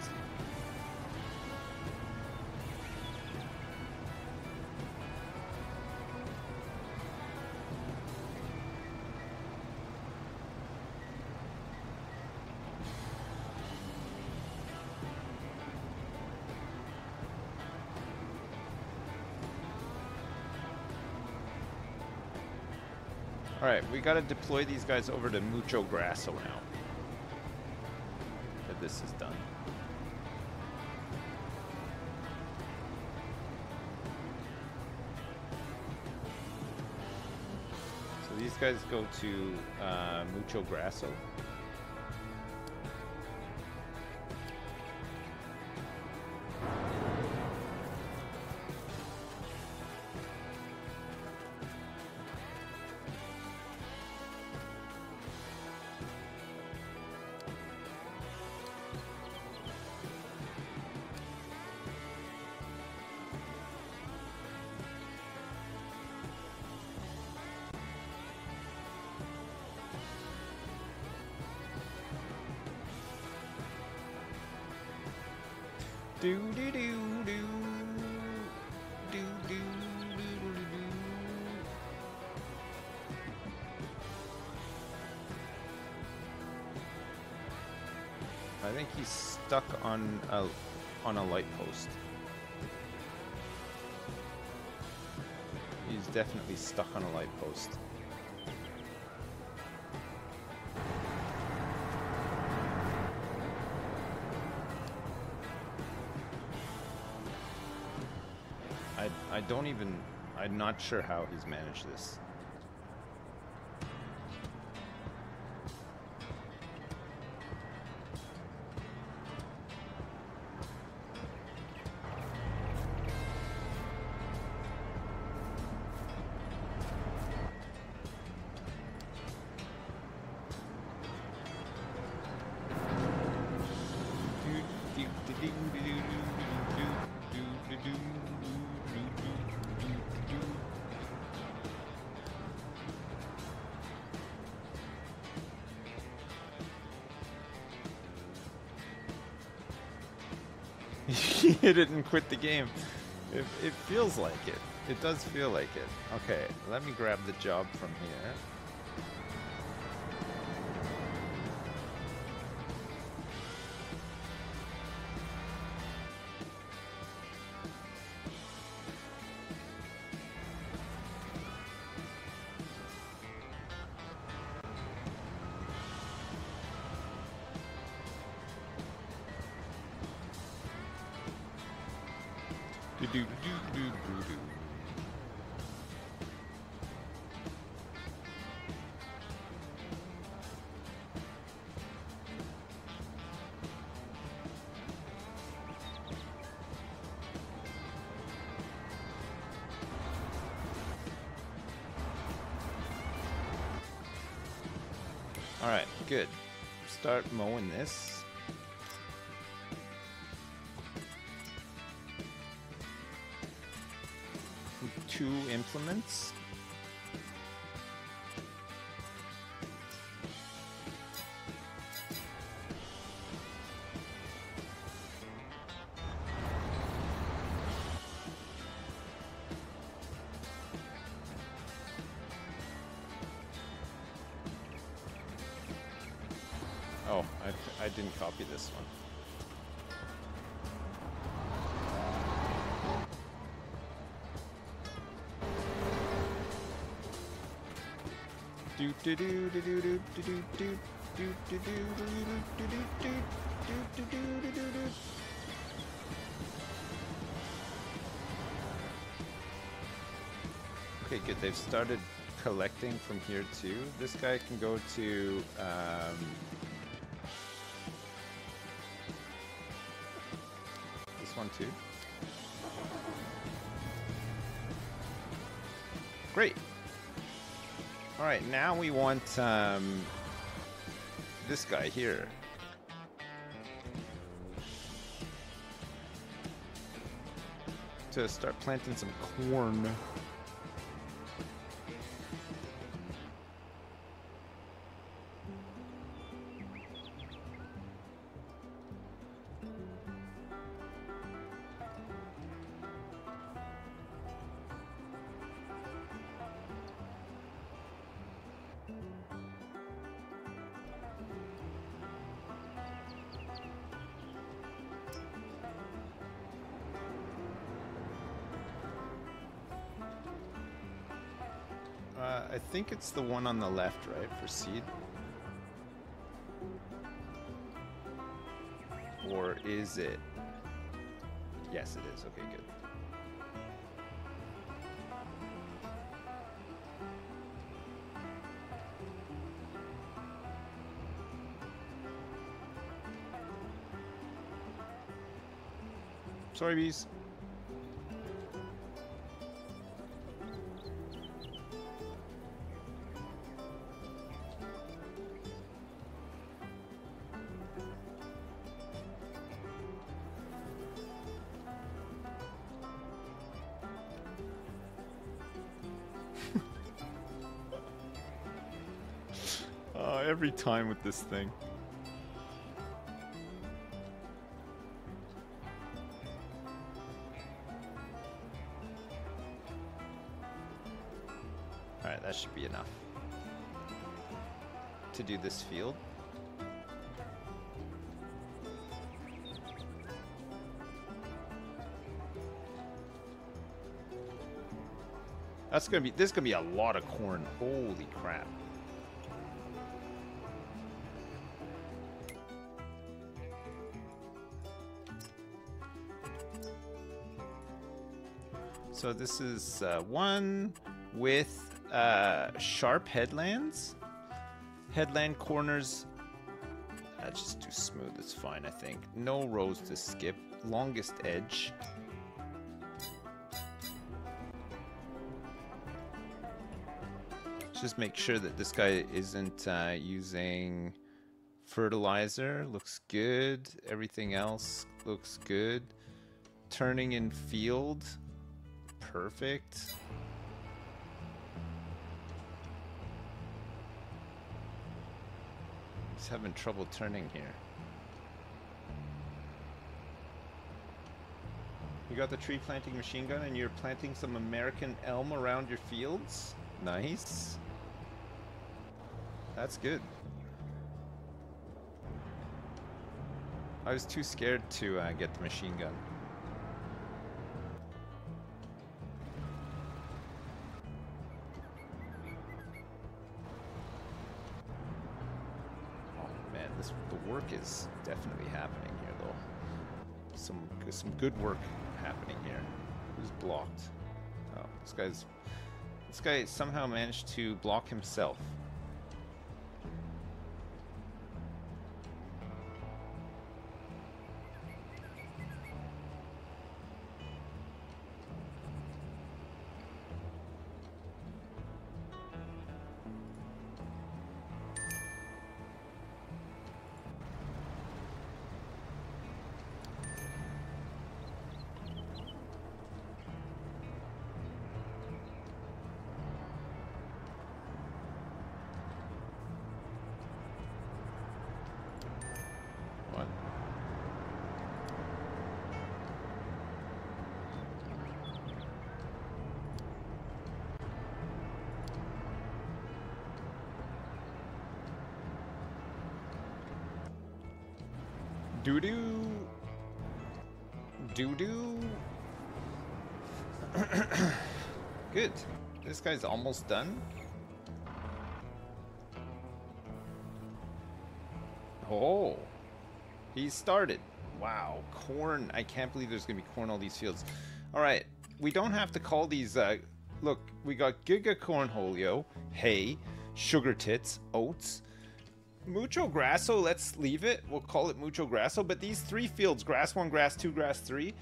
S1: Alright, we gotta deploy these guys over to Mucho Grasso now. That this is done. So these guys go to Mucho Grasso. Do do do do do do do do do. I think he's stuck on a light post. He's definitely stuck on a light post. I'm not sure how he's managed this. He didn't quit the game. It feels like it. It does feel like it. Okay, let me grab the job from here. Alright, good. Start mowing this. Two implements. Oh, I didn't copy this one. Do do do do do do do do do do do do do do do do. Okay, good. They've started collecting from here too. This guy can go to this one too. Great. All right, now we want this guy here. To start planting some corn. I think it's the one on the left, right, for seed? Or is it? Yes, it is. Okay, good. Sorry, bees. Every time with this thing. Alright, that should be enough to do this field. This is gonna be a lot of corn. Holy crap. So this is one with sharp headlands. Headland corners. Just too smooth, it's fine, I think. No rows to skip. Longest edge. Just make sure that this guy isn't using fertilizer. Looks good. Everything else looks good. Turning in field. Perfect. He's having trouble turning here. You got the tree planting machine gun and you're planting some American elm around your fields? Nice. That's good. I was too scared to get the machine gun. The work is definitely happening here, though. Some good work happening here. Who's blocked? Oh, this guy somehow managed to block himself. Doo-doo. Doo-doo. Good. This guy's almost done. Oh. He's started. Wow. Corn. I can't believe there's going to be corn all these fields. All right. We don't have to call these... look, we got Giga Cornholio, hay, sugar tits, oats, Mucho Grasso, let's leave it. We'll call it Mucho Grasso. But these 3 fields, grass 1, grass 2, grass 3,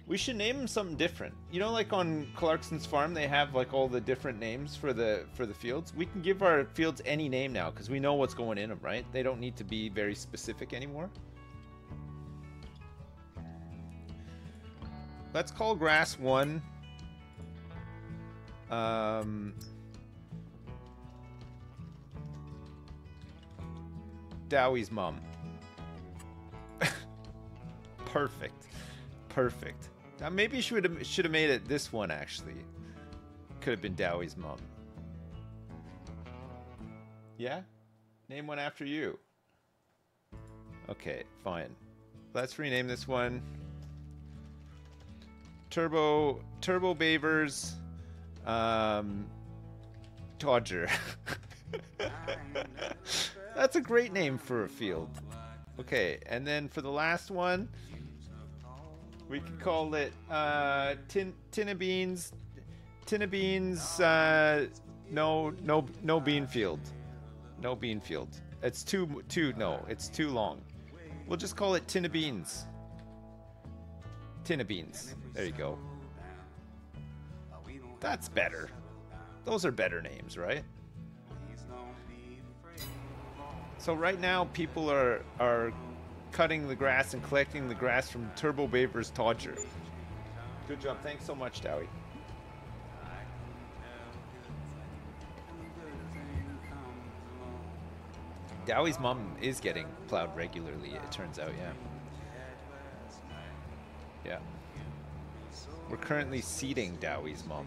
S1: we should name them something different. You know, like on Clarkson's farm, they have like all the different names for the fields. We can give our fields any name now because we know what's going in them, right? They don't need to be very specific anymore. Let's call grass 1. Dowie's mom. Perfect. Perfect. Now maybe you should have made it this one actually. Could have been Dowie's mom. Yeah? Name one after you. Okay, fine. Let's rename this one. Turbo Bavers Dodger. That's a great name for a field. Okay, and then for the last one, we could call it Tina Beans. No bean field. No bean field. It's it's too long. We'll just call it Tina Beans. Tina Beans. There you go. That's better. Those are better names, right? So right now, people are cutting the grass and collecting the grass from Turbo Bavers Todger. Good job. Thanks so much, Dowie. Dowie's mom is getting plowed regularly, it turns out, yeah. Yeah. We're currently seeding Dowie's mom.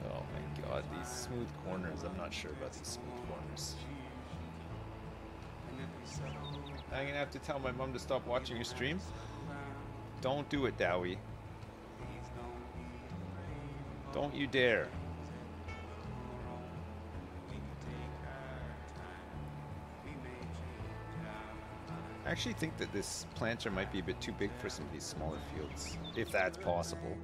S1: Oh my god, these smooth corners. I'm not sure about these smooth corners. I'm gonna have to tell my mom to stop watching your stream. Don't do it, Dowie. Don't you dare. I actually think that this planter might be a bit too big for some of these smaller fields, if that's possible.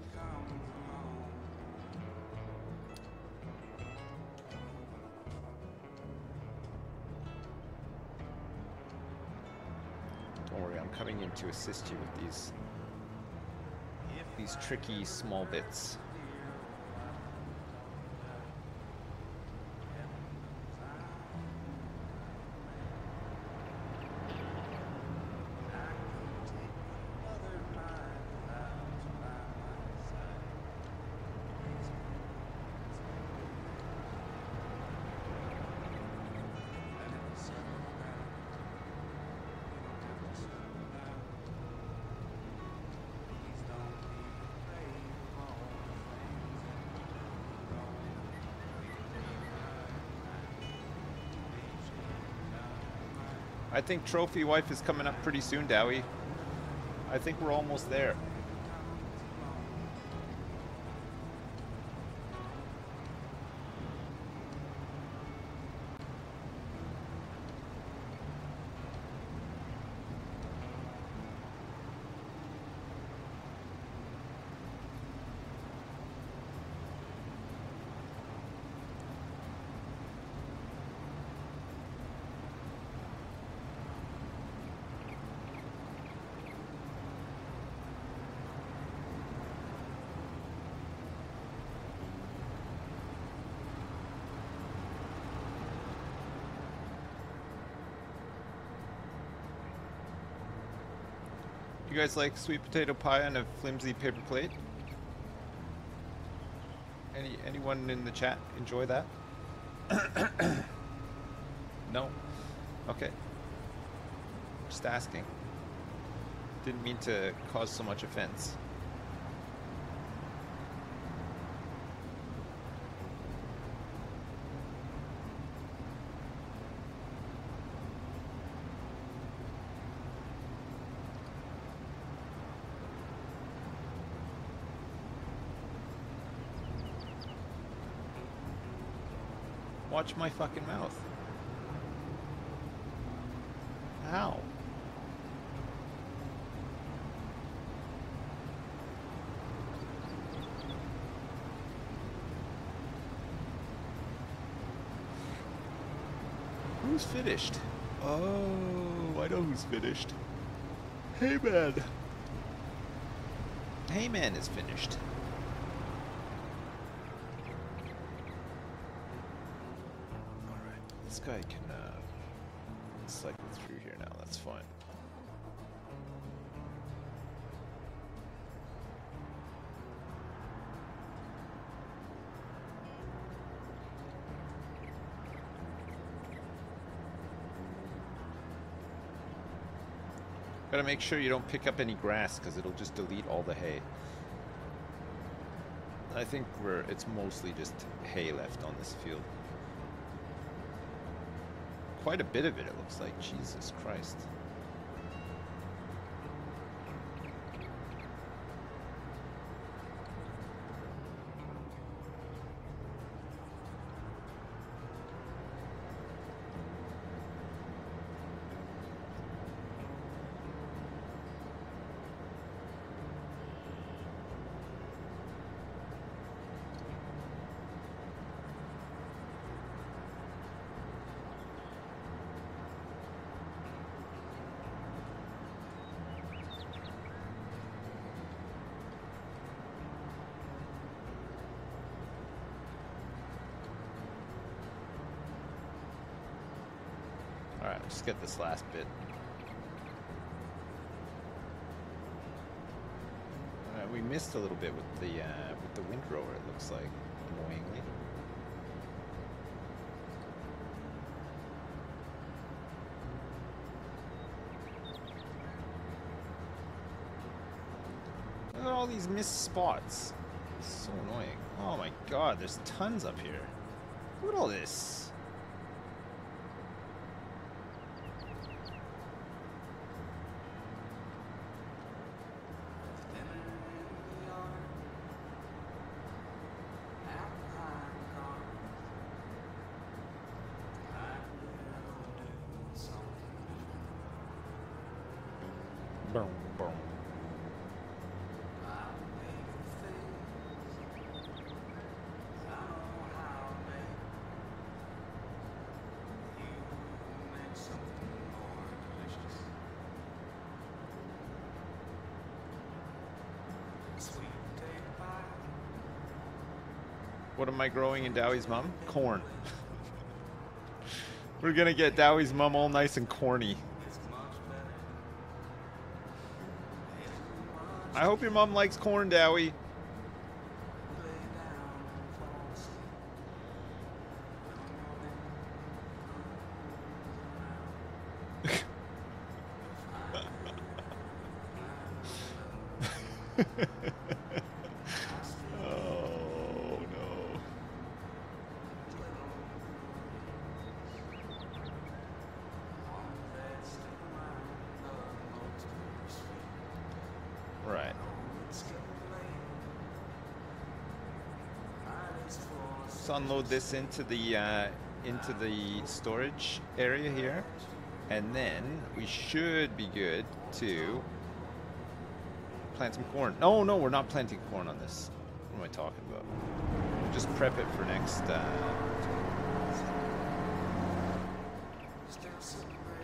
S1: Don't worry, I'm coming in to assist you with these tricky small bits. I think Trophy Wife is coming up pretty soon, Dowie. I think we're almost there. You guys like sweet potato pie on a flimsy paper plate? Anyone in the chat enjoy that? No? Okay. Just asking. Didn't mean to cause so much offense. Watch my fucking mouth. Ow. Who's finished? Oh, I know who's finished. Heyman. Heyman is finished. Alright, this guy can cycle through here now, that's fine. Gotta make sure you don't pick up any grass because it'll just delete all the hay. I think it's mostly just hay left on this field. Quite a bit of it looks like. Jesus Christ. Alright, just get this last bit. Alright, we missed a little bit with the windrower, it looks like, annoyingly. Look at all these missed spots. It's so annoying. Oh my god, there's tons up here. Look at all this. Boom, boom. What am I growing in Dowie's mum? Corn. We're gonna get Dowie's mum all nice and corny. I hope your mom likes corn, Dowie. Oh no. Right. Let's unload this into the storage area here, and then we should be good to plant some corn. No, no, we're not planting corn on this. What am I talking about? Just prep it for next.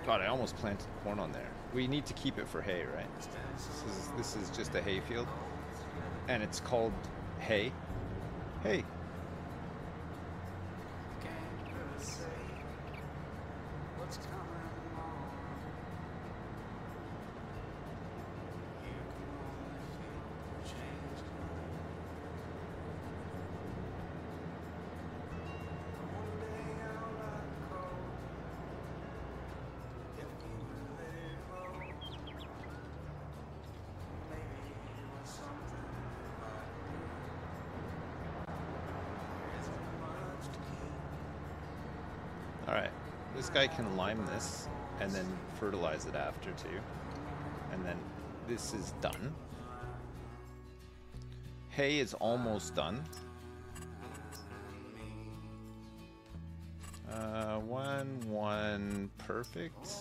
S1: God, I almost planted corn on there. We need to keep it for hay, right? This is just a hay field, and it's called hay. Hay. Alright, this guy can lime this and then fertilize it after too. And then this is done. Hay is almost done. 1-1 perfect.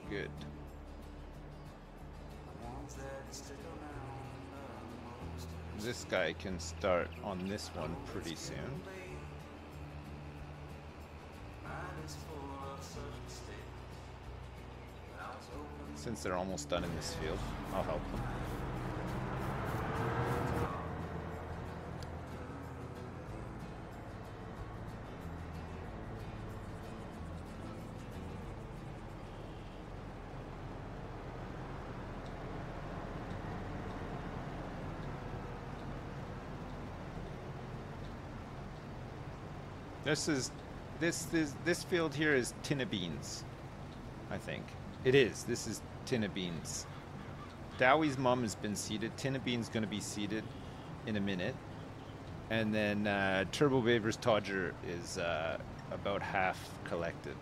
S1: Good. This guy can start on this one pretty soon. Since they're almost done in this field, I'll help them. This field here is tin of beans, I think. It is. This is tin of beans. Dowie's mom has been seeded. Tin of beans going to be seeded in a minute, and then Turbo Baver's Todger is about half collected.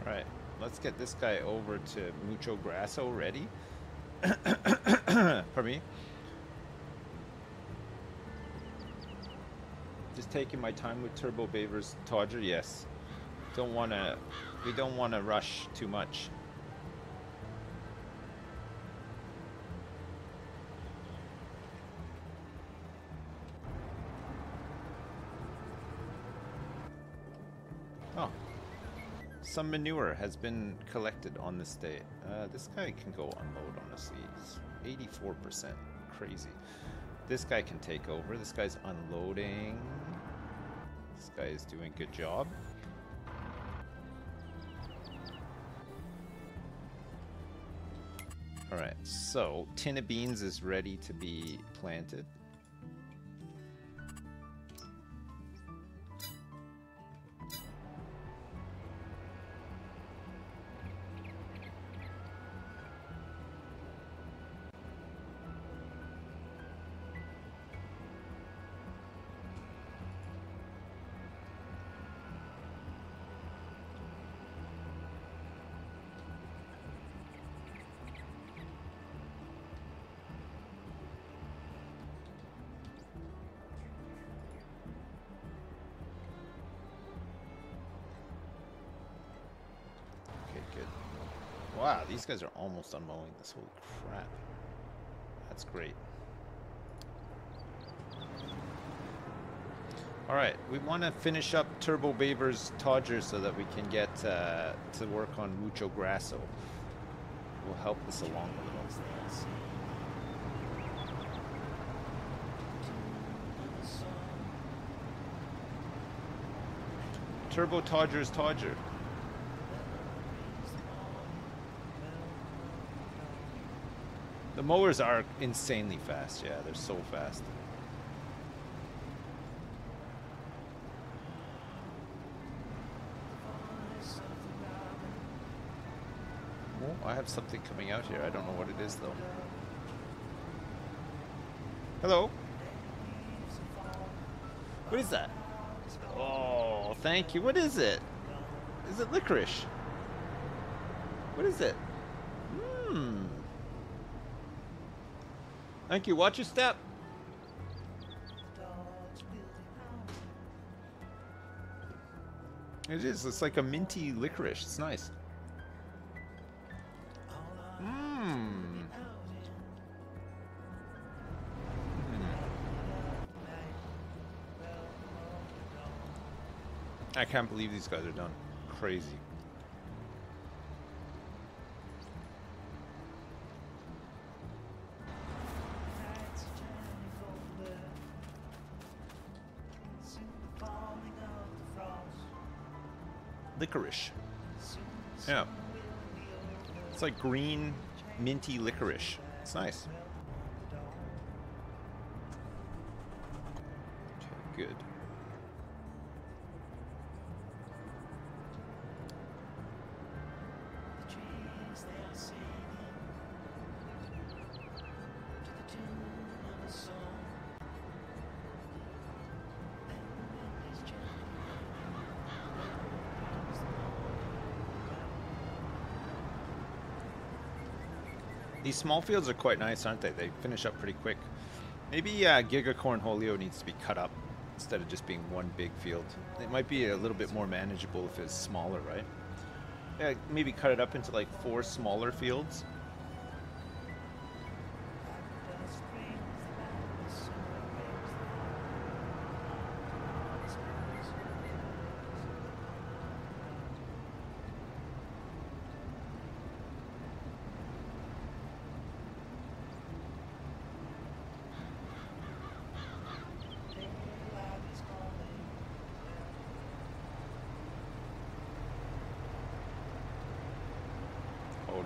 S1: Alright, let's get this guy over to Mucho Grasso ready. Pardon me. Just taking my time with Turbo Baver's Todger, yes. We don't wanna rush too much. Oh. Some manure has been collected on this day. This guy can go unload, honestly. He's 84%. Crazy. This guy can take over. This guy's unloading. This guy is doing a good job. Alright, so tin of beans is ready to be planted. Wow, these guys are almost unmowing this. Holy crap. That's great. Alright, we want to finish up Turbo Baver's Todger so that we can get to work on Mucho Grasso. We'll help this along a little. Turbo Todger's Todger. The mowers are insanely fast, yeah, they're so fast. Oh, I have something coming out here. I don't know what it is, though. Hello? What is that? Oh, thank you. What is it? Is it licorice? What is it? Hmm. Thank you. Watch your step. It is. It's like a minty licorice. It's nice. Mmm. I can't believe these guys are done. Crazy. licorice. Yeah. It's like green, minty licorice. It's nice. Okay, good. These small fields are quite nice, aren't they? They finish up pretty quick. Maybe Giga Cornholio needs to be cut up instead of just being one big field. It might be a little bit more manageable if it's smaller, right? Yeah, maybe cut it up into like 4 smaller fields.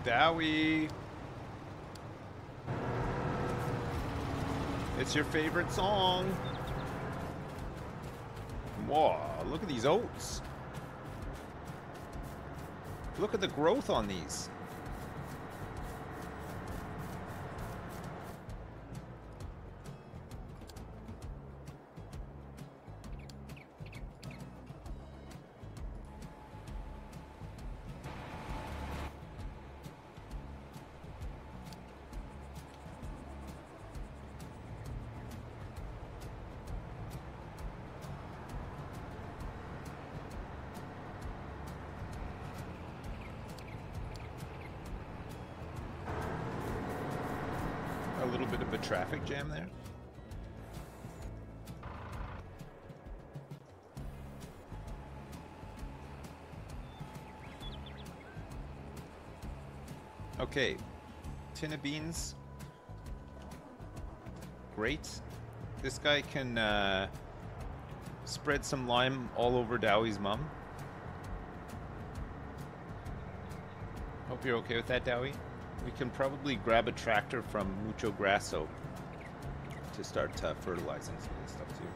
S1: Dowie, it's your favorite song. Whoa, look at these oats. Look at the growth on these. A little bit of a traffic jam there. Okay, tin of beans. Great. This guy can spread some lime all over Dowie's mum. Hope you're okay with that, Dowie. We can probably grab a tractor from Mucho Grasso to start fertilizing some of this stuff too.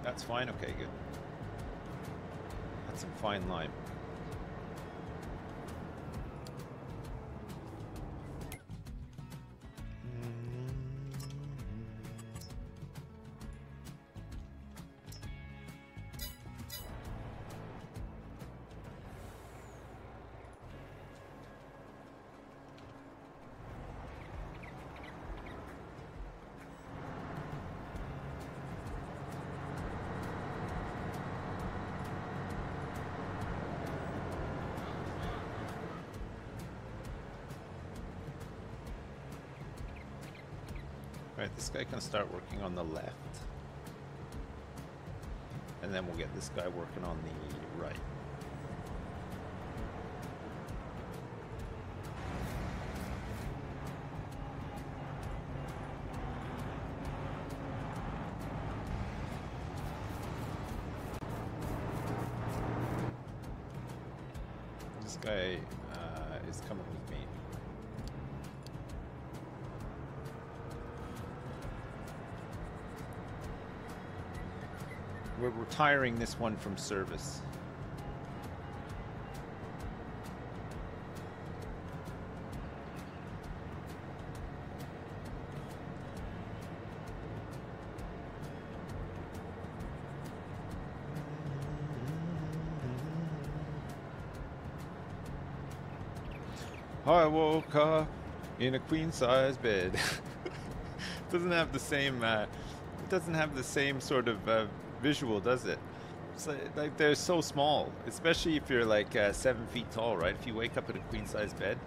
S1: That's fine? Okay, good. That's some fine lime. Right, this guy can start working on the left. And then we'll get this guy working on the right. This guy is coming with me. We're retiring this one from service. I woke up in a queen-size bed. Doesn't have the same. It doesn't have the same sort of visual, does it? It's like they're so small, especially if you're like 7 feet tall, right? If you wake up in a queen-size bed,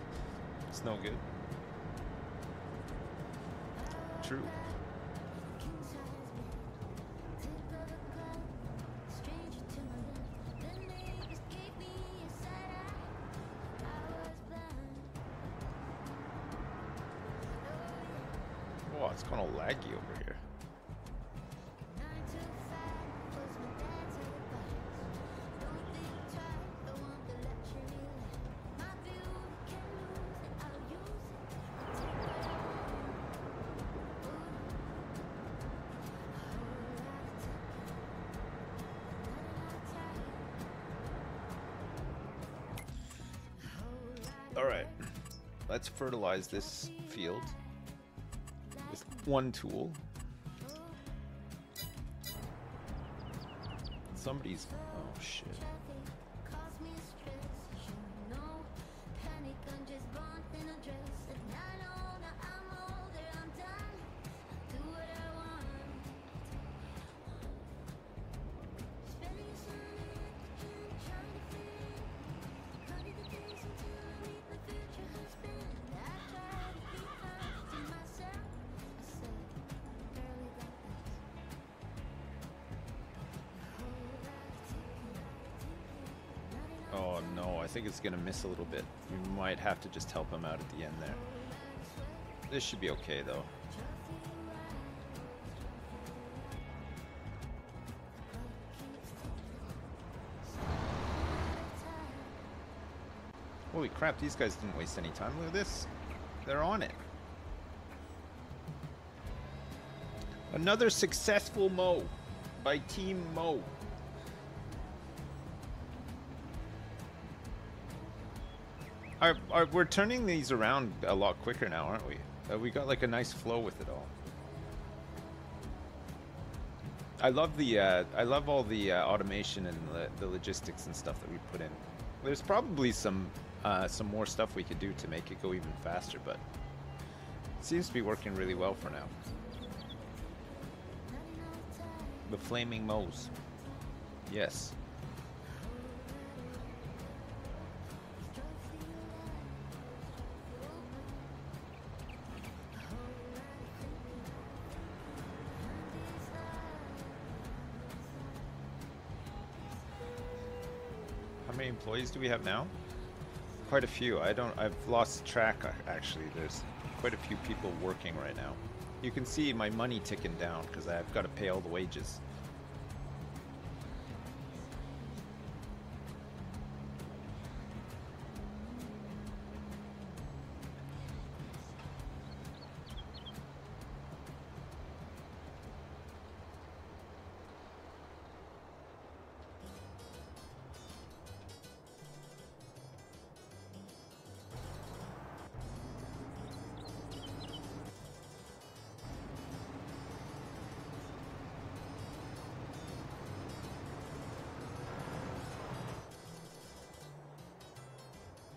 S1: it's no good. True. Oh, it's kind of laggy over here. Alright, let's fertilize this field with one tool. Somebody's... oh shit. Oh no, I think it's gonna miss a little bit. We might have to just help him out at the end there. This should be okay though. Holy crap, these guys didn't waste any time. Look at this. They're on it. Another successful mow by Team Mow. We're turning these around a lot quicker now, aren't we? We got like a nice flow with it all. I love all the automation and the logistics and stuff that we put in. There's probably some more stuff we could do to make it go even faster, but it seems to be working really well for now. The flaming mows. Yes. How many employees do we have now? Quite a few. I've lost track actually. There's quite a few people working right now. You can see my money ticking down because I've got to pay all the wages.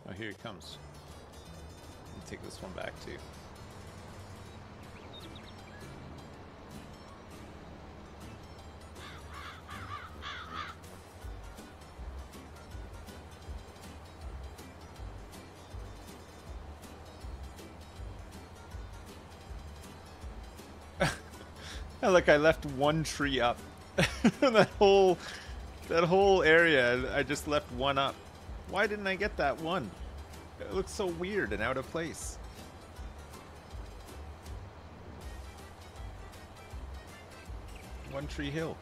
S1: Oh, here it comes. Let me take this one back too. Look, I left one tree up. that whole area, I just left one up. Why didn't I get that one? It looks so weird and out of place. One Tree Hill.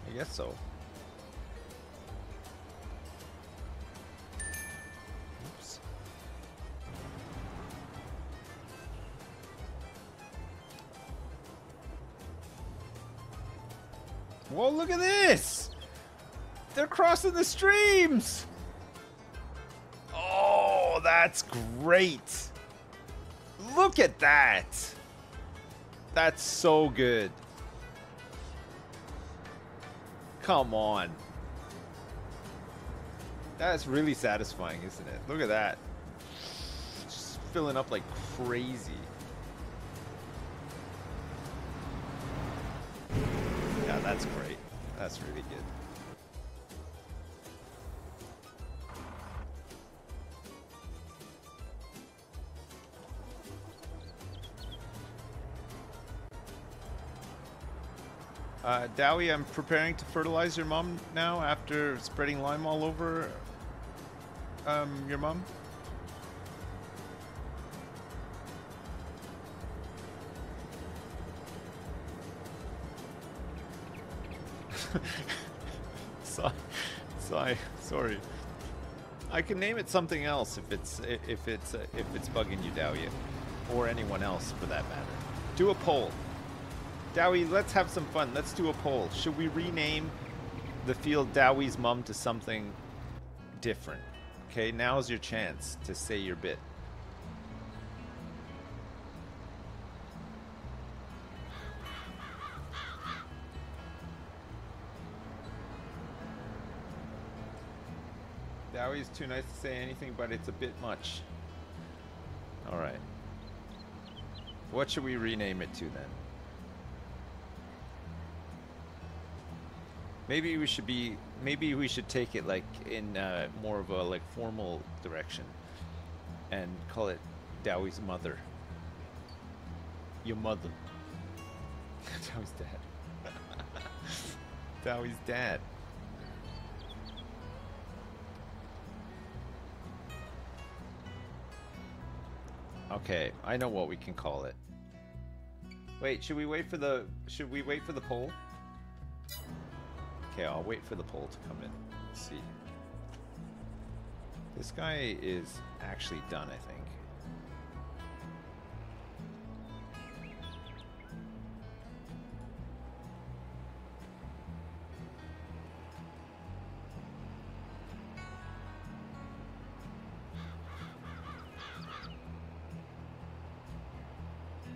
S1: I guess so. Oops. Whoa, look at this! They're crossing the streams! Oh, that's great! Look at that! That's so good. Come on. That's really satisfying, isn't it? Look at that. Just filling up like crazy. Yeah, that's great. That's really good. Dowie, I'm preparing to fertilize your mom now after spreading lime all over your mom. Sorry. I can name it something else if it's bugging you, Dowie, or anyone else for that matter. Do a poll. Dowie, let's have some fun. Let's do a poll. Should we rename the field Dowie's mom to something different? Okay, now's your chance to say your bit. Dowie's too nice to say anything, but it's a bit much. Alright. What should we rename it to then? Maybe we should take it like in more of a like formal direction and call it Dowie's mother. Your mother. Dowie's dad. Dowie's dad. Okay, I know what we can call it. Wait, should we wait for the poll? Okay, I'll wait for the poll to come in. Let's see. This guy is actually done, I think.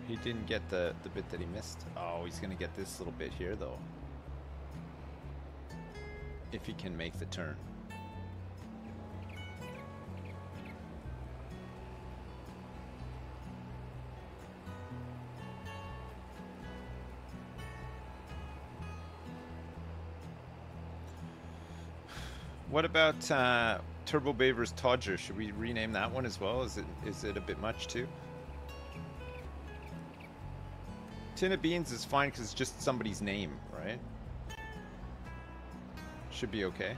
S1: He didn't get the bit that he missed. Oh, he's gonna get this little bit here though. If he can make the turn. What about Turbo Baver's Todger? Should we rename that one as well? Is it a bit much too? Tin of Beans is fine because it's just somebody's name, right? Should be okay.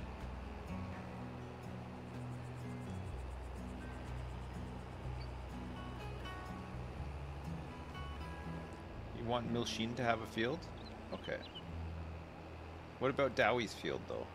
S1: You want Milsheen to have a field? Okay. What about Dowie's field though?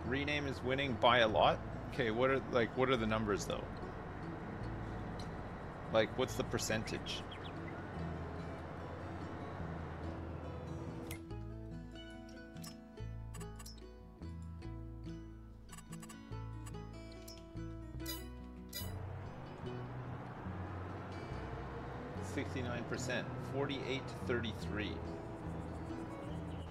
S1: Rename is winning by a lot. Okay, what are the numbers though? Like, what's the percentage? %, 48 to 33.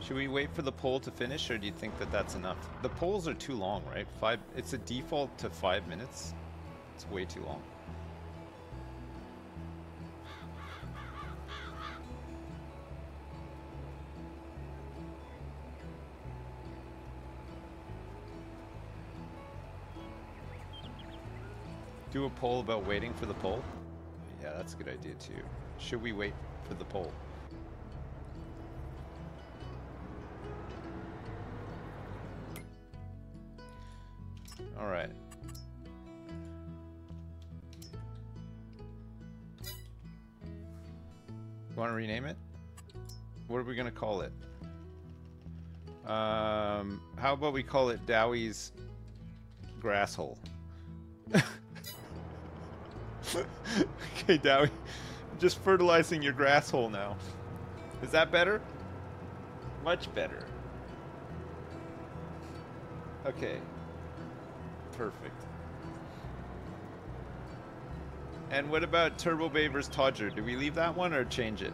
S1: Should we wait for the poll to finish, or do you think that that's enough? The polls are too long, right? It's a default to 5 minutes. It's way too long. Do a poll about waiting for the poll? Yeah, that's a good idea too. Should we wait for the poll? All right. You want to rename it? What are we going to call it? How about we call it Dowie's grass hole? Okay, Dowie. Just fertilizing your grass hole now. Is that better? Much better. Okay. Perfect. And what about Turbo Baver's Todger? Do we leave that one or change it?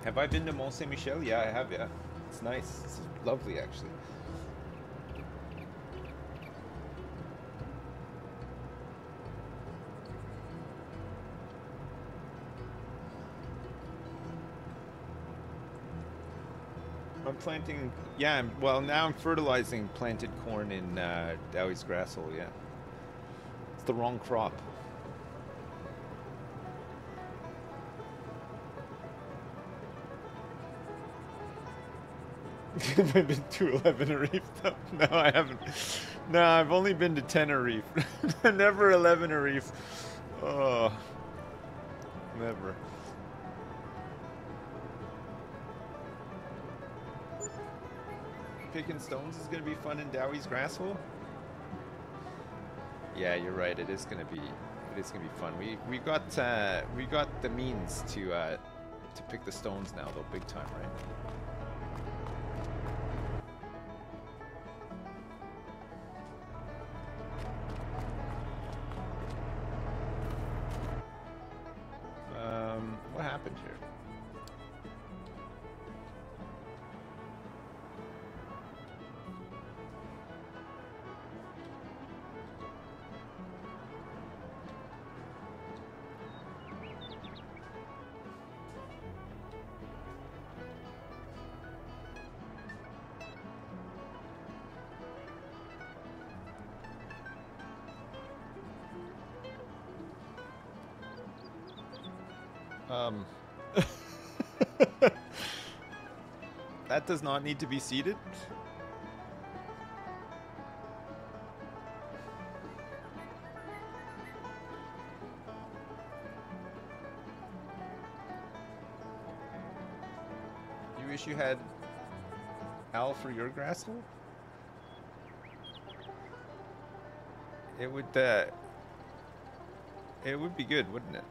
S1: Have I been to Mont Saint Michel? Yeah, I have, yeah. It's nice. It's lovely, actually. I'm planting, yeah, well, now I'm fertilizing planted corn in Dowie's grass hole, yeah. It's the wrong crop. Have I been to 11 Tenerife? No, I haven't. No, I've only been to Tenerife. Never 11 Tenerife. Oh, never. Picking stones is gonna be fun in Dowie's grass hole. Yeah, you're right. It is gonna be. It is gonna be fun. We got the means to pick the stones now, though, big time, right? What happened here? That does not need to be seeded. You wish you had Al for your grass hole? It would be good, wouldn't it?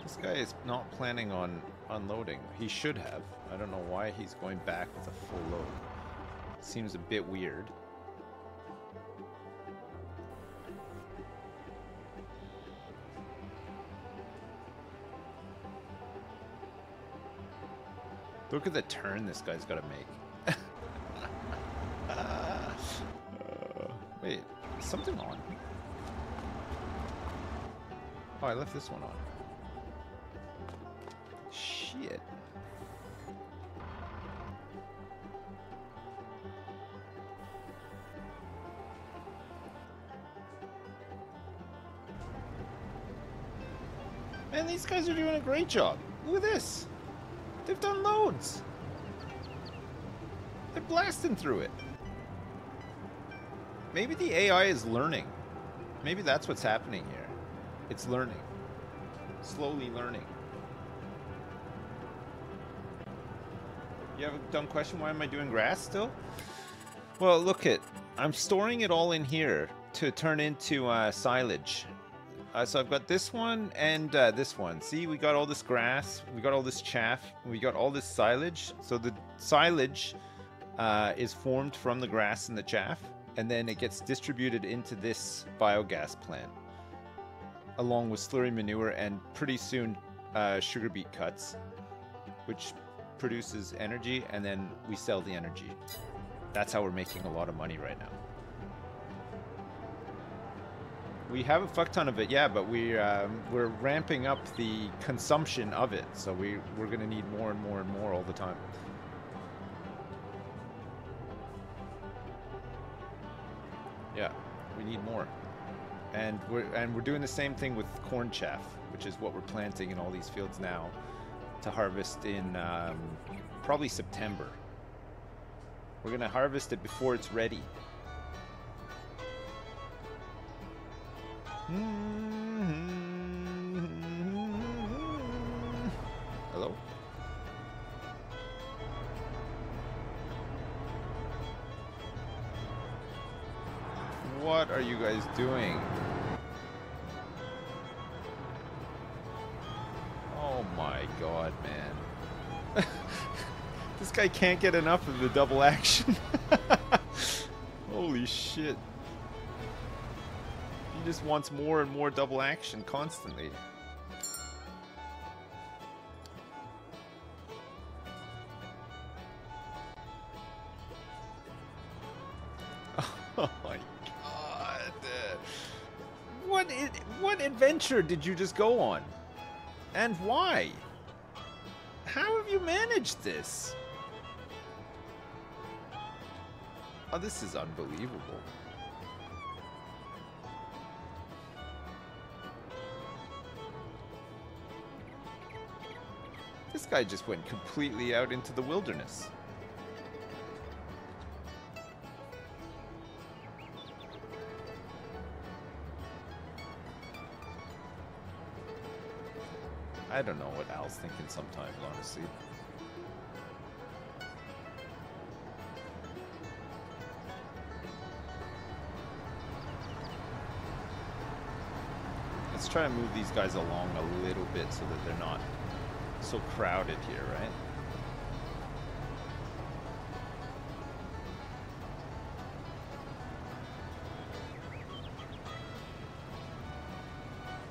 S1: This guy is not planning on unloading. He should have. I don't know why he's going back with a full load. Seems a bit weird. Look at the turn this guy's got to make. Wait, is something on? Oh, I left this one on. Shit. Man, these guys are doing a great job. Look at this. They've done loads. They're blasting through it. Maybe the AI is learning. Maybe that's what's happening here. It's learning. Slowly learning. You have a dumb question? Why am I doing grass still? Well, look it. I'm storing it all in here to turn into silage. So I've got this one and this one. See, we got all this grass, we got all this chaff, we got all this silage. So the silage is formed from the grass and the chaff, and then it gets distributed into this biogas plant, along with slurry manure and pretty soon sugar beet cuts, which produces energy, and then we sell the energy. That's how we're making a lot of money right now. We have a fuck ton of it, yeah, but we're ramping up the consumption of it, so we're gonna need more and more and more all the time. Yeah, we need more, and we're doing the same thing with corn chaff, which is what we're planting in all these fields now, to harvest in probably September. We're gonna harvest it before it's ready. Hello? What are you guys doing? Oh my god, man. This guy can't get enough of the double action. Holy shit. He just wants more and more double action constantly. Oh my god. What adventure did you just go on? And why? How have you managed this? Oh, this is unbelievable. This guy just went completely out into the wilderness. I don't know what Al's thinking sometimes, honestly. Let's try to move these guys along a little bit so that they're not so crowded here, right?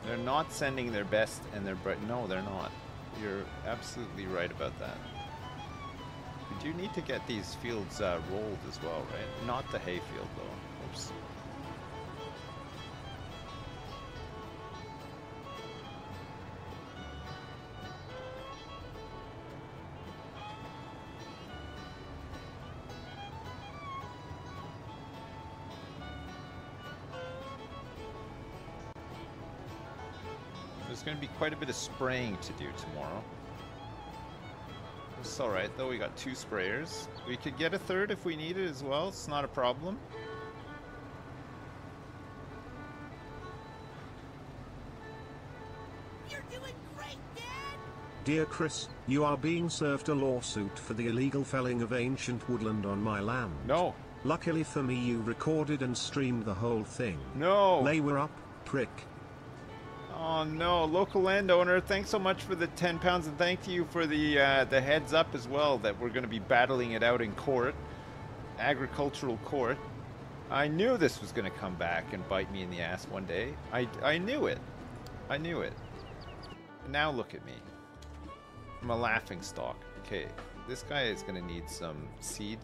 S1: They're not sending their best and their no, they're not. You're absolutely right about that. We do need to get these fields rolled as well, right? Not the hay field though. Oops. There's going to be quite a bit of spraying to do tomorrow. It's alright though, we got 2 sprayers. We could get a third if we need it as well, it's not a problem.
S2: You're doing great, Dad!
S3: Dear Chris, you are being served a lawsuit for the illegal felling of ancient woodland on my land.
S1: No.
S3: Luckily for me you recorded and streamed the whole thing.
S1: No.
S3: Lay were up, prick.
S1: Oh no, local landowner, thanks so much for the 10 pounds and thank you for the heads up as well that we're going to be battling it out in court, agricultural court. I knew this was going to come back and bite me in the ass one day. I knew it. I knew it. Now look at me. I'm a laughing stock. Okay, this guy is going to need some seed.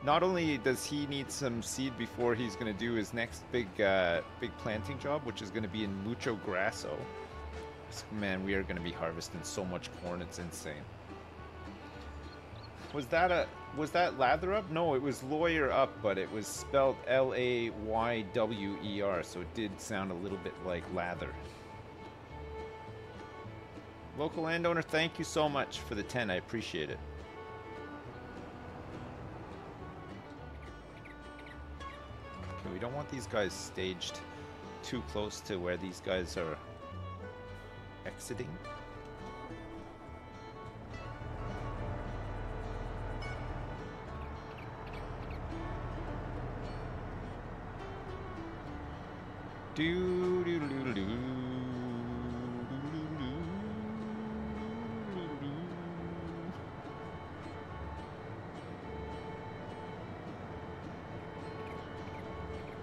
S1: Not only does he need some seed before he's going to do his next big planting job, which is going to be in Mucho Grasso. Man, we are going to be harvesting so much corn, it's insane. Was that lather up? No, it was lawyer up, but it was spelled L-A-Y-W-E-R, so it did sound a little bit like lather. Local landowner, thank you so much for the 10. I appreciate it. We don't want these guys staged too close to where these guys are exiting.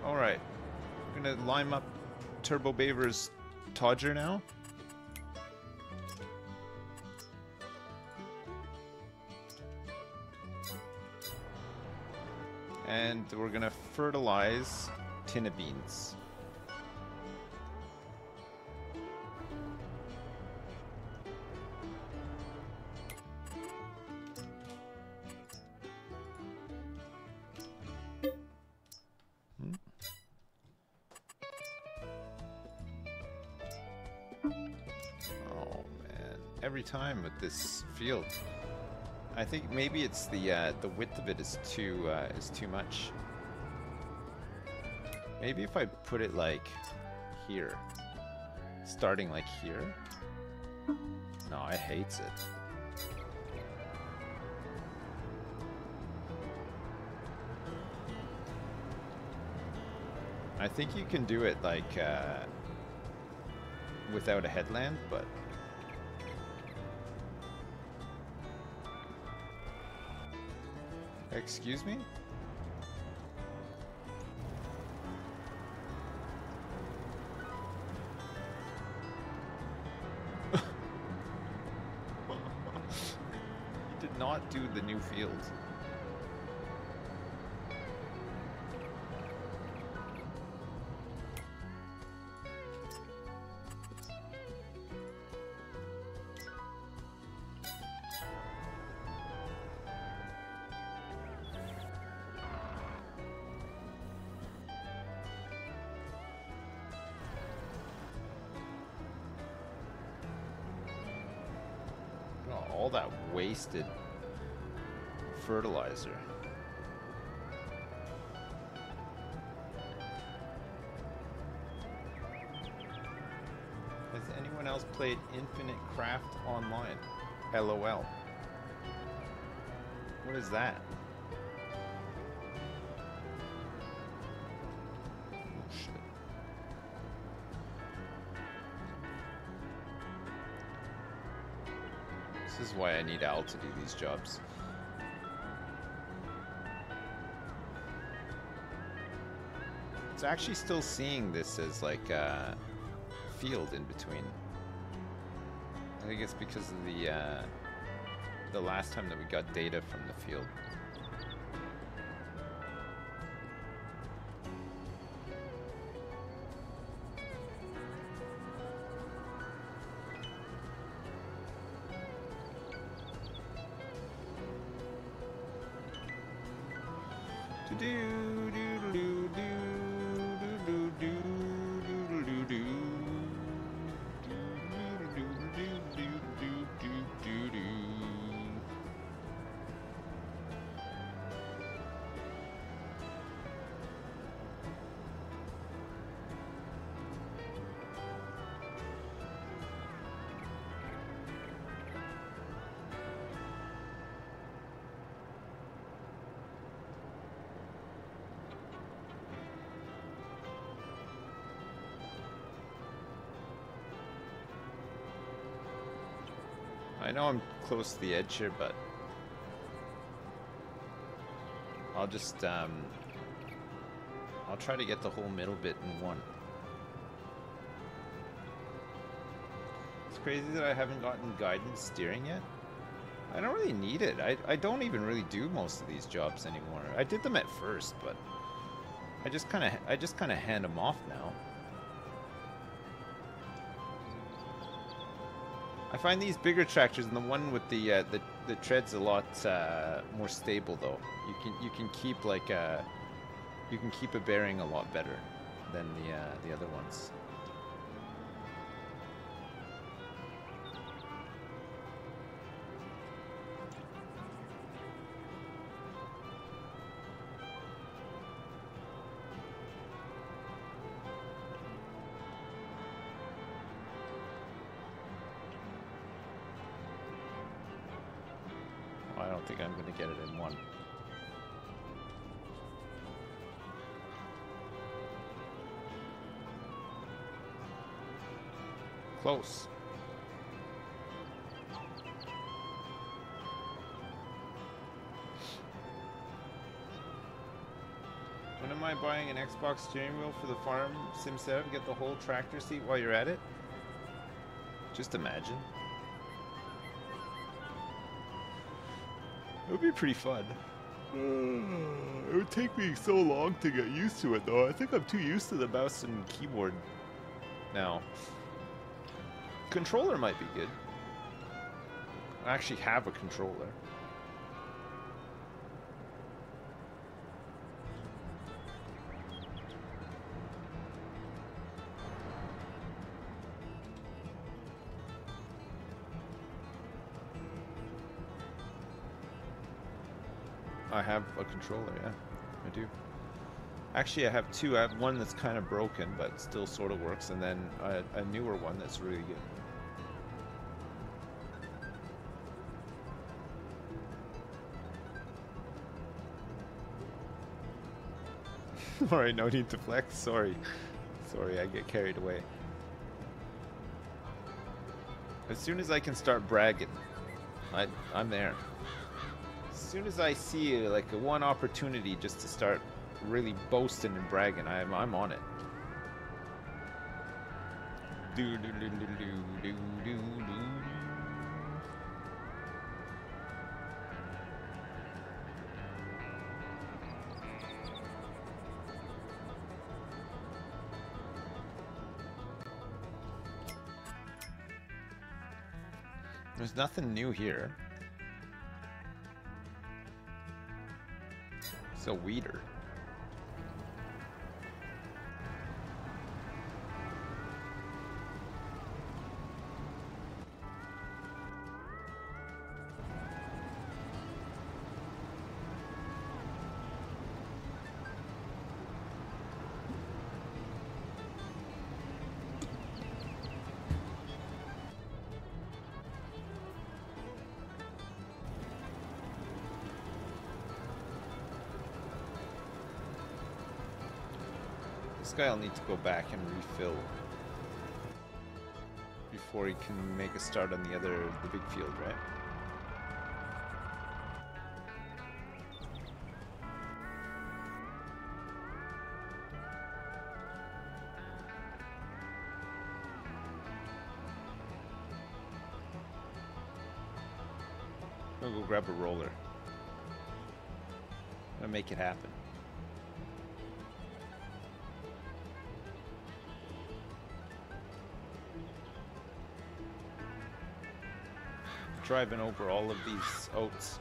S1: Alright, I'm gonna lime up Turbo Baver's Todger now. And we're gonna fertilize Tinna Beans. Every time with this field, I think maybe it's the width of it is too much. Maybe if I put it like here, starting like here. No, it hates it. I think you can do it like without a headland, but. Excuse me? You did not do the new fields. all that wasted fertilizer. Has anyone else played Infinite Craft Online? LOL. What is that? Oh, shit. This is why I need Al to do these jobs. It's actually still seeing this as like a field in between. I think it's because of the last time that we got data from the field. I know I'm close to the edge here, but I'll just I'll try to get the whole middle bit in one. It's crazy that I haven't gotten guidance steering yet. I don't really need it. I don't even really do most of these jobs anymore. I did them at first, but I just kind of hand them off now. I find these bigger tractors and the one with the tread's a lot more stable though. You can keep like you can keep a bearing a lot better than the other ones. I don't think I'm going to get it in one. Close. When am I buying an Xbox steering wheel for the farm Sim 7? Get the whole tractor seat while you're at it? Just imagine. It would be pretty fun. It would take me so long to get used to it, though. I think I'm too used to the mouse and keyboard now. Controller might be good. I actually have a controller. I have a controller, yeah, I do. Actually, I have two. I have one that's kind of broken, but still sort of works, and then a newer one that's really good. Alright, no need to flex. Sorry, I get carried away. As soon as I can start bragging, I'm there. As soon as I see like one opportunity just to start really boasting and bragging, I'm on it. There's nothing new here. It's a weeder. guy will need to go back and refill before he can make a start on the big field, right? I'll go grab a roller. I'll make it happen. Driving over all of these oats.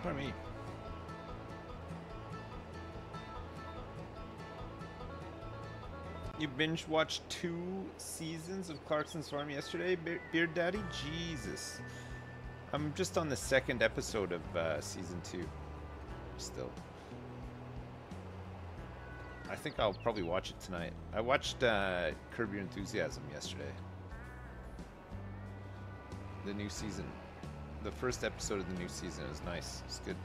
S1: Pardon me. You binge watched 2 seasons of Clarkson's Farm yesterday, Beard Daddy? Jesus. I'm just on the 2nd episode of season 2. Still. I think I'll probably watch it tonight. I watched Curb Your Enthusiasm yesterday. The new season. The first episode of the new season is nice. It's good.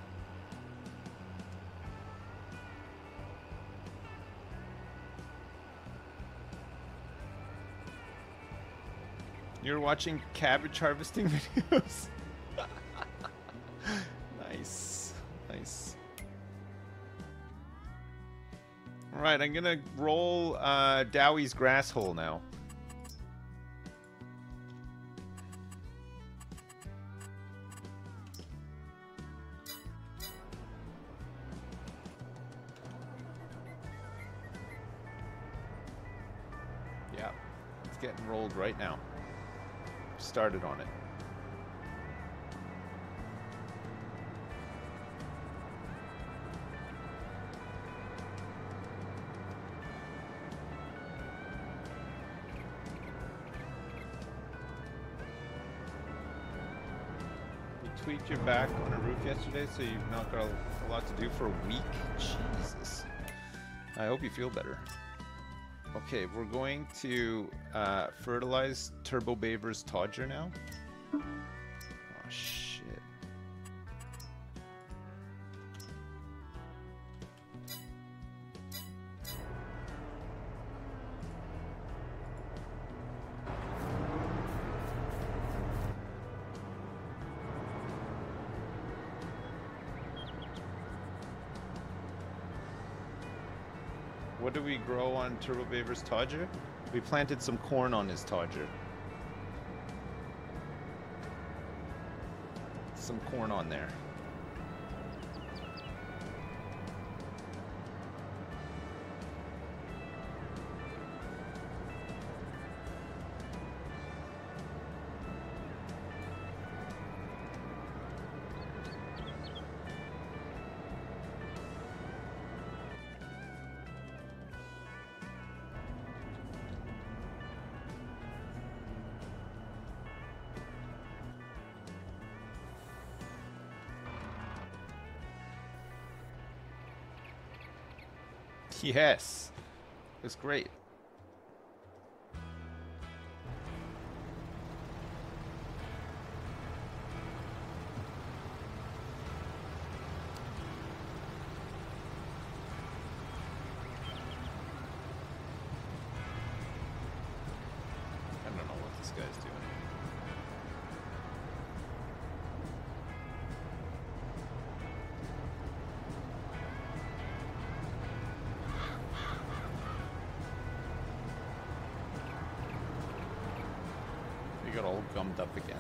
S1: You're watching cabbage harvesting videos? Nice. Nice. Alright, I'm gonna roll Dowie's grass hole now. Yeah, it's getting rolled right now. Started on it. You tweaked your back on a roof yesterday, so you've not got a lot to do for a week? Jesus. I hope you feel better. Okay, we're going to fertilize Turbo Baver's Todger now. Oh, shit. What do we grow on Turbo Baver's Todger? We planted some corn on his Todger. Some corn on there. Yes, it's great. I don't know what this guy's doing. Got all gummed up again.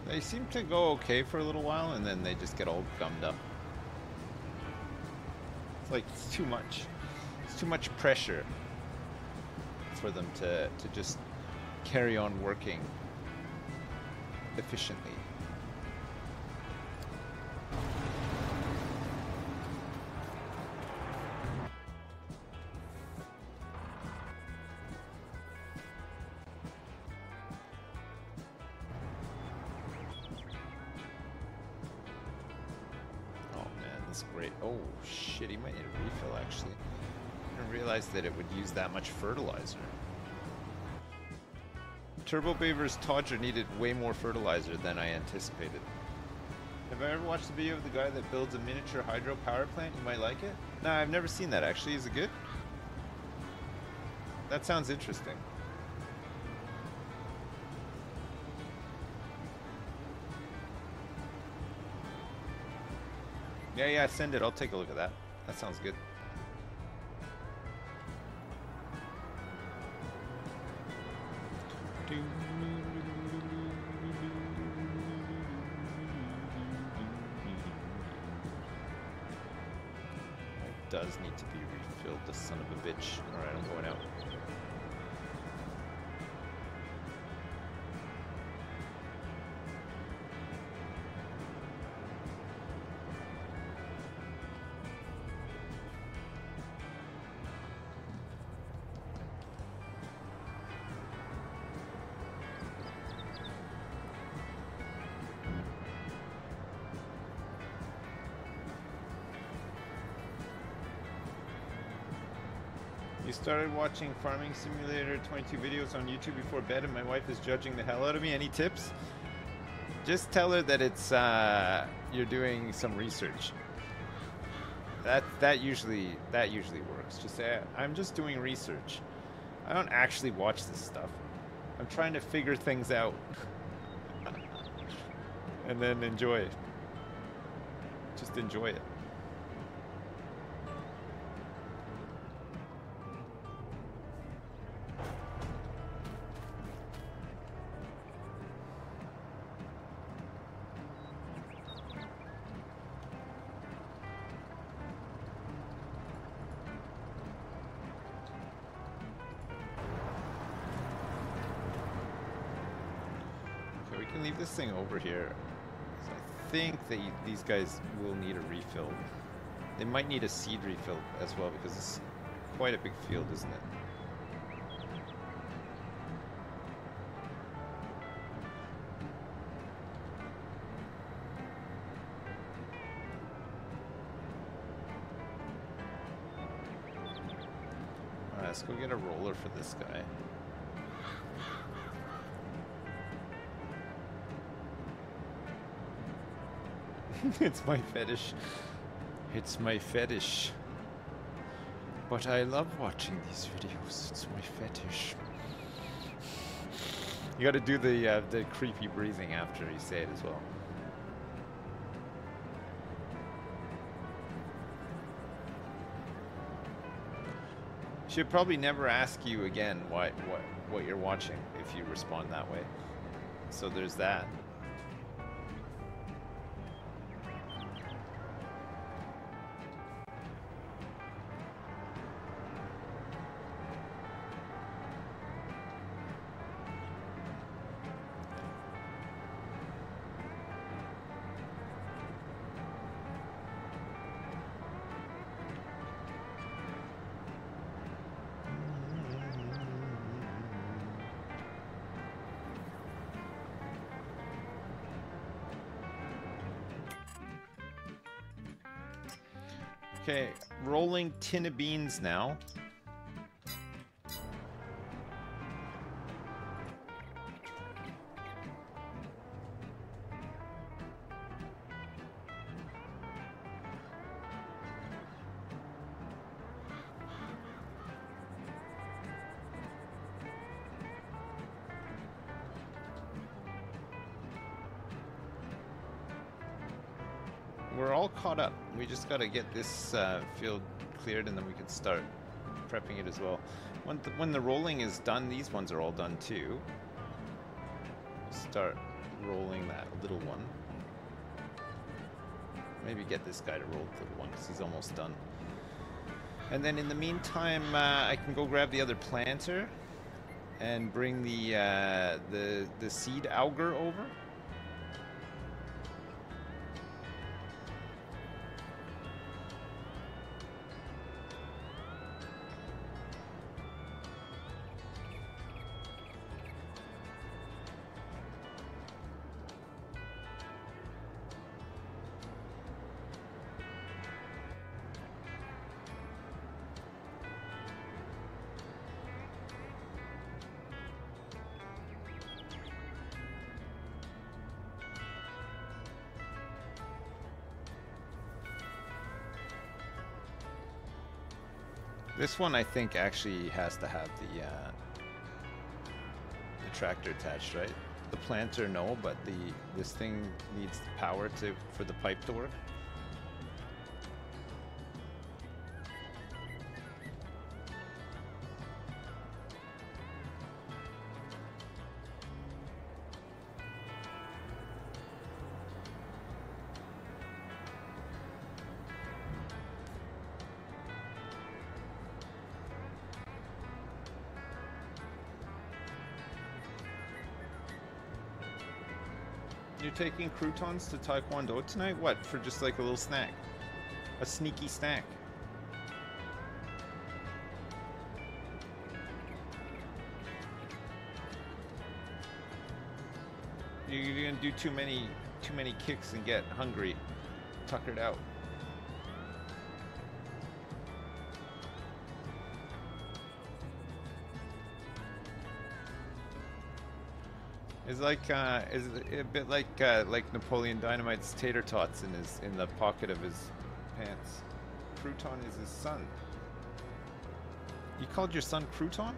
S1: They seem to go okay for a little while and then they just get all gummed up. It's like it's too much. It's too much pressure for them to just carry on working efficiently. Great. Oh shit, he might need a refill actually. I didn't realize that it would use that much fertilizer. Turbo Beaver's Todger needed way more fertilizer than I anticipated. Have I ever watched the video of the guy that builds a miniature hydro power plant? You might like it? No, I've never seen that actually. Is it good? That sounds interesting. Yeah, send it. I'll take a look at that. That sounds good. It does need to be refilled, the son of a bitch. Alright, I'm going out. You started watching Farming Simulator 22 videos on YouTube before bed and my wife is judging the hell out of me. Any tips? Just tell her that it's you're doing some research. That usually works. Just say I'm just doing research. I don't actually watch this stuff. I'm trying to figure things out. And then enjoy it. Just enjoy it. Leave this thing over here. I think that these guys will need a refill. They might need a seed refill as well because it's quite a big field, isn't it? Alright, let's go get a roller for this guy. It's my fetish. It's my fetish. But I love watching these videos. It's my fetish. You gotta do the creepy breathing after you say it as well. She'll probably never ask you again what you're watching if you respond that way. So there's that. Okay, rolling tin of beans now. We're all caught up. We just got to get this field cleared and then we can start prepping it as well. When the rolling is done, these ones are all done too. Start rolling that little one. Maybe get this guy to roll the little one because he's almost done. And then in the meantime, I can go grab the other planter and bring the seed auger over. This one I think actually has to have the tractor attached, right? The planter, no, but this thing needs the power for the pipe to work. You're taking croutons to Taekwondo tonight? What, for just like a little snack? A sneaky snack? You're gonna do too many kicks and get hungry, tuckered out. It's like is a bit like Napoleon Dynamite's tater tots in the pocket of his pants. Crouton is his son. You called your son Crouton?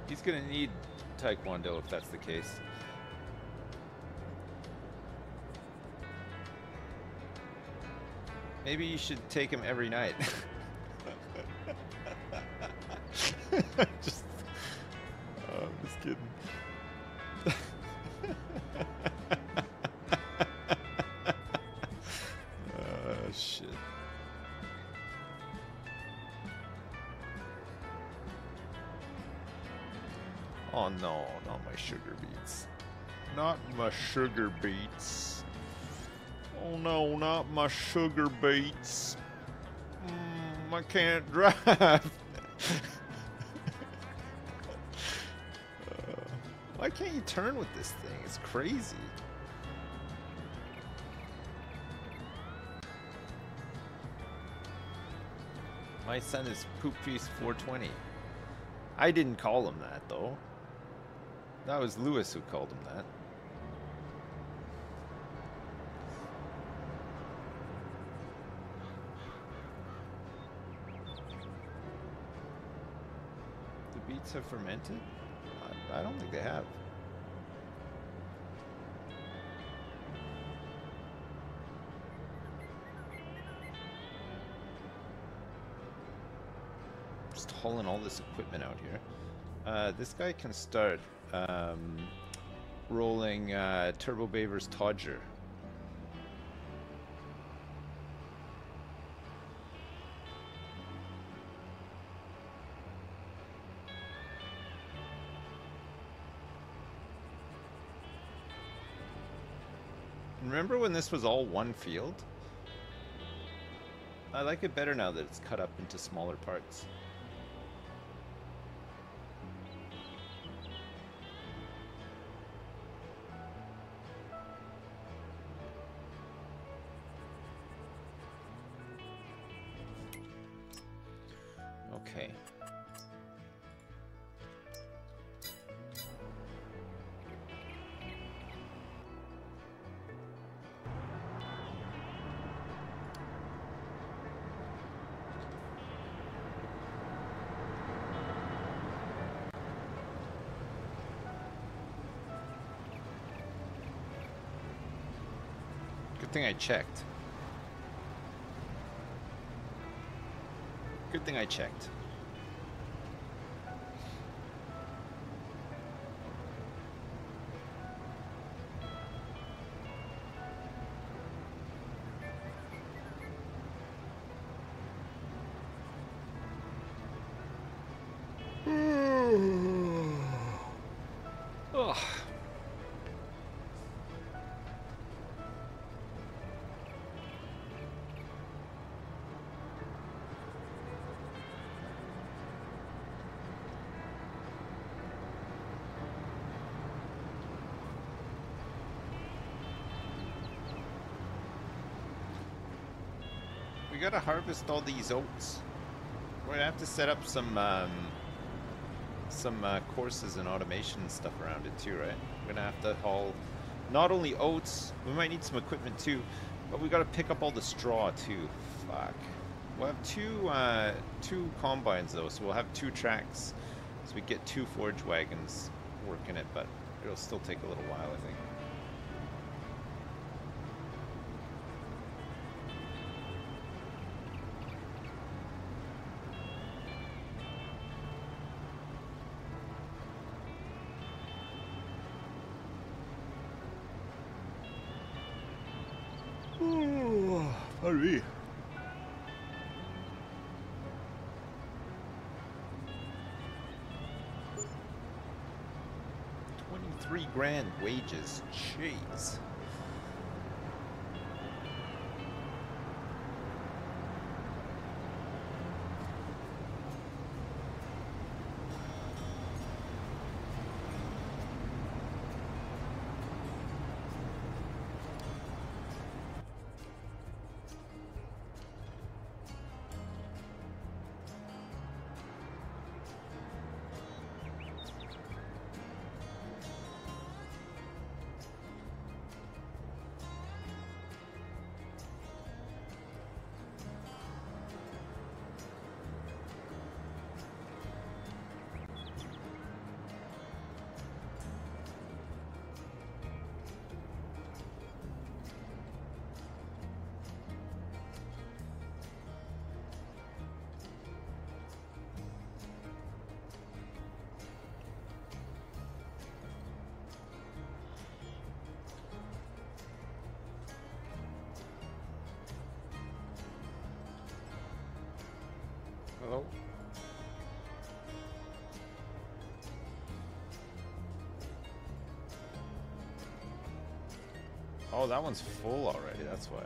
S1: He's gonna need Taekwondo if that's the case. Maybe you should take him every night. I'm just kidding. Shit. Oh no, not my sugar beets. Not my sugar beets. Oh no, not my sugar beets. I can't drive. Why can't you turn with this thing? It's crazy. My son is Poop Feast 420. I didn't call him that though. That was Lewis who called him that. The beets have fermented? I don't think they have. Just hauling all this equipment out here. This guy can start rolling Turbo Baver's Todger. Remember when this was all one field? I like it better now that it's cut up into smaller parts. Okay. Good thing I checked. Good thing I checked. Ugh. We gotta harvest all these oats. We're gonna have to set up some courses and automation and stuff around it too, right? We're gonna have to haul Not only oats, we might need some equipment too, but we gotta pick up all the straw too. Fuck. We'll have two combines though, so we'll have 2 tracks. So we get 2 forage wagons working it, but it'll still take a little while, I think. Hurry. 23 grand wages. Jeez. Hello? Oh, that one's full already, that's why.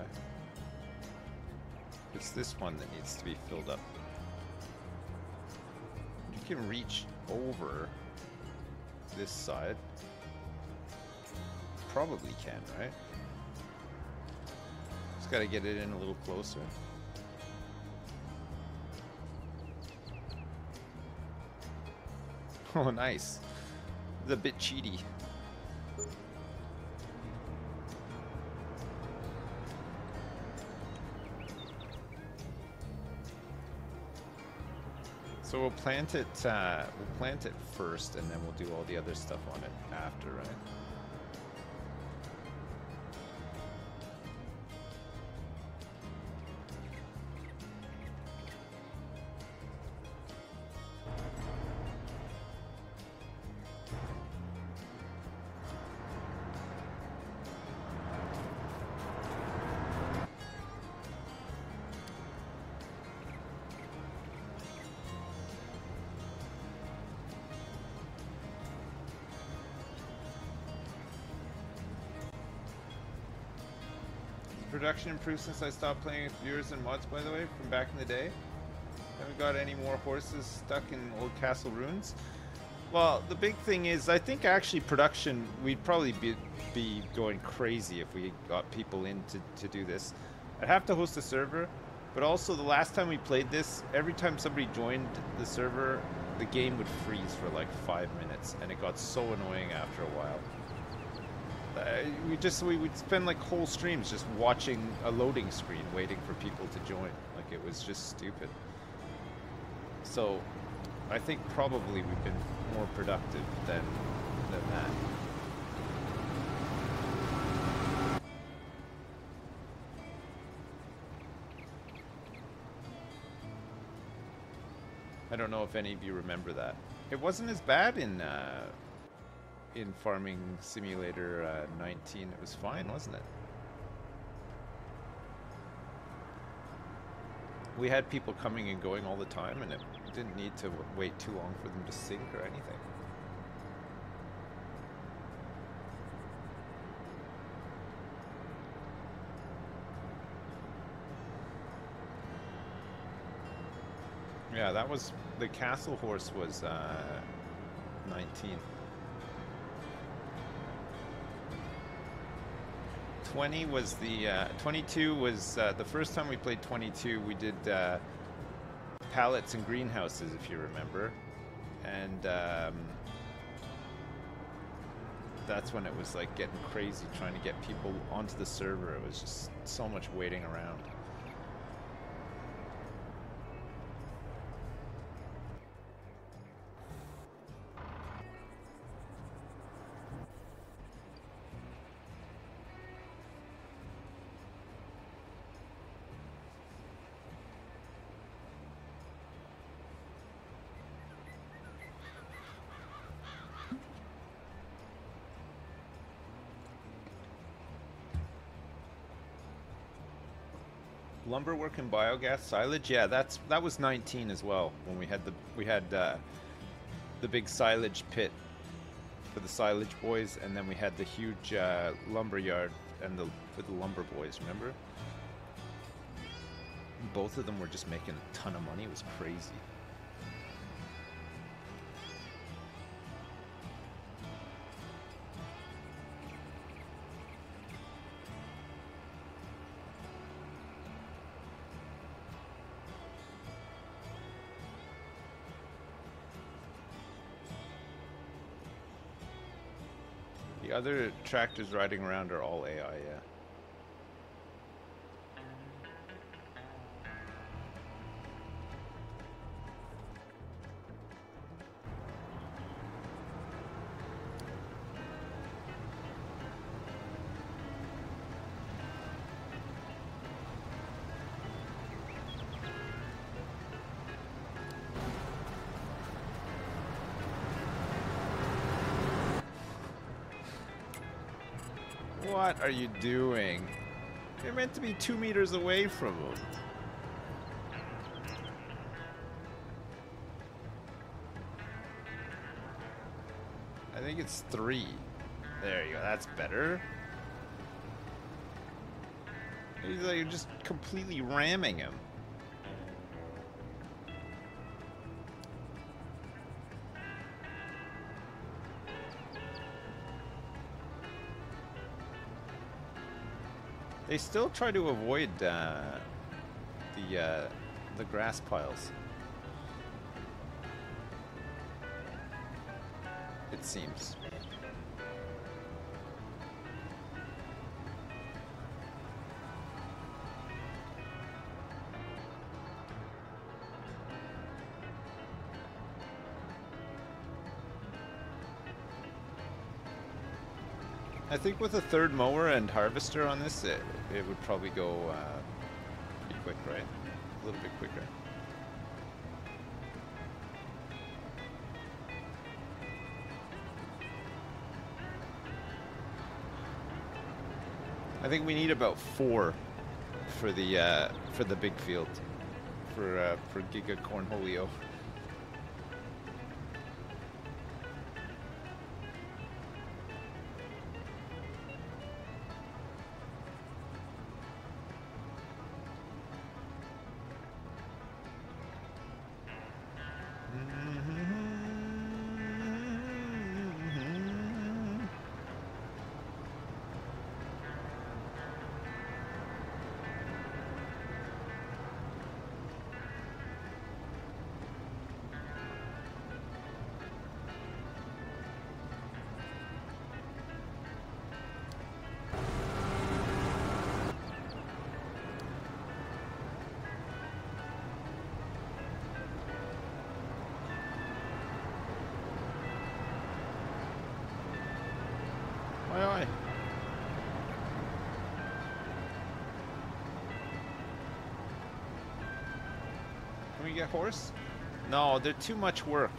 S1: It's this one that needs to be filled up. You can reach over this side. Probably can, right? Just gotta get it in a little closer. Oh, nice. It's a bit cheaty. So we'll plant it first, and then we'll do all the other stuff on it after, right? Production improved since I stopped playing with viewers and mods, by the way, from back in the day. Haven't got any more horses stuck in old castle ruins. Well, the big thing is, I think actually production, we'd probably be going crazy if we got people in to do this. I'd have to host a server, but also the last time we played this, every time somebody joined the server, the game would freeze for like 5 minutes, and it got so annoying after a while. We would spend like whole streams just watching a loading screen waiting for people to join. Like, it was just stupid. So I think probably we've been more productive than that. I don't know if any of you remember that. It wasn't as bad in Farming Simulator 19. It was fine, wasn't it? We had people coming and going all the time, and it didn't need to wait too long for them to sync or anything. Yeah, that was, the castle horse was 19. 20 was the 22 was the first time we played 22. We did pallets and greenhouses, if you remember, and that's when it was like getting crazy trying to get people onto the server. It was just so much waiting around. Lumber work and biogas silage, yeah, that was 19 as well when we had the big silage pit for the silage boys, and then we had the huge lumber yard and for the lumber boys. Remember? Both of them were just making a ton of money. It was crazy. The other tractors riding around are all AI, yeah. What are you doing? You're meant to be 2 meters away from him. I think it's 3. There you go, that's better. He's like, you're just completely ramming him. They still try to avoid the grass piles. It seems. I think with a third mower and harvester on this, it would probably go pretty quick, right? A little bit quicker. I think we need about 4 for the big field for Giga Cornholio. Aye. Can we get horse? No, they're too much work.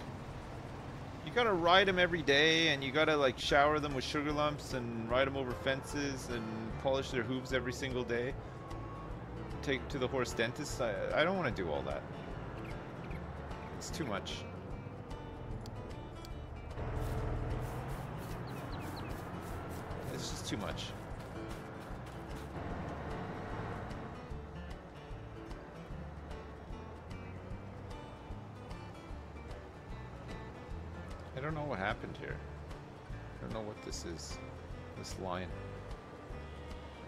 S1: You gotta ride them every day, and you gotta like shower them with sugar lumps and ride them over fences and polish their hooves every single day. Take to the horse dentist. I don't want to do all that. It's too much. It's just too much. I don't know what happened here. I don't know what this is. This line.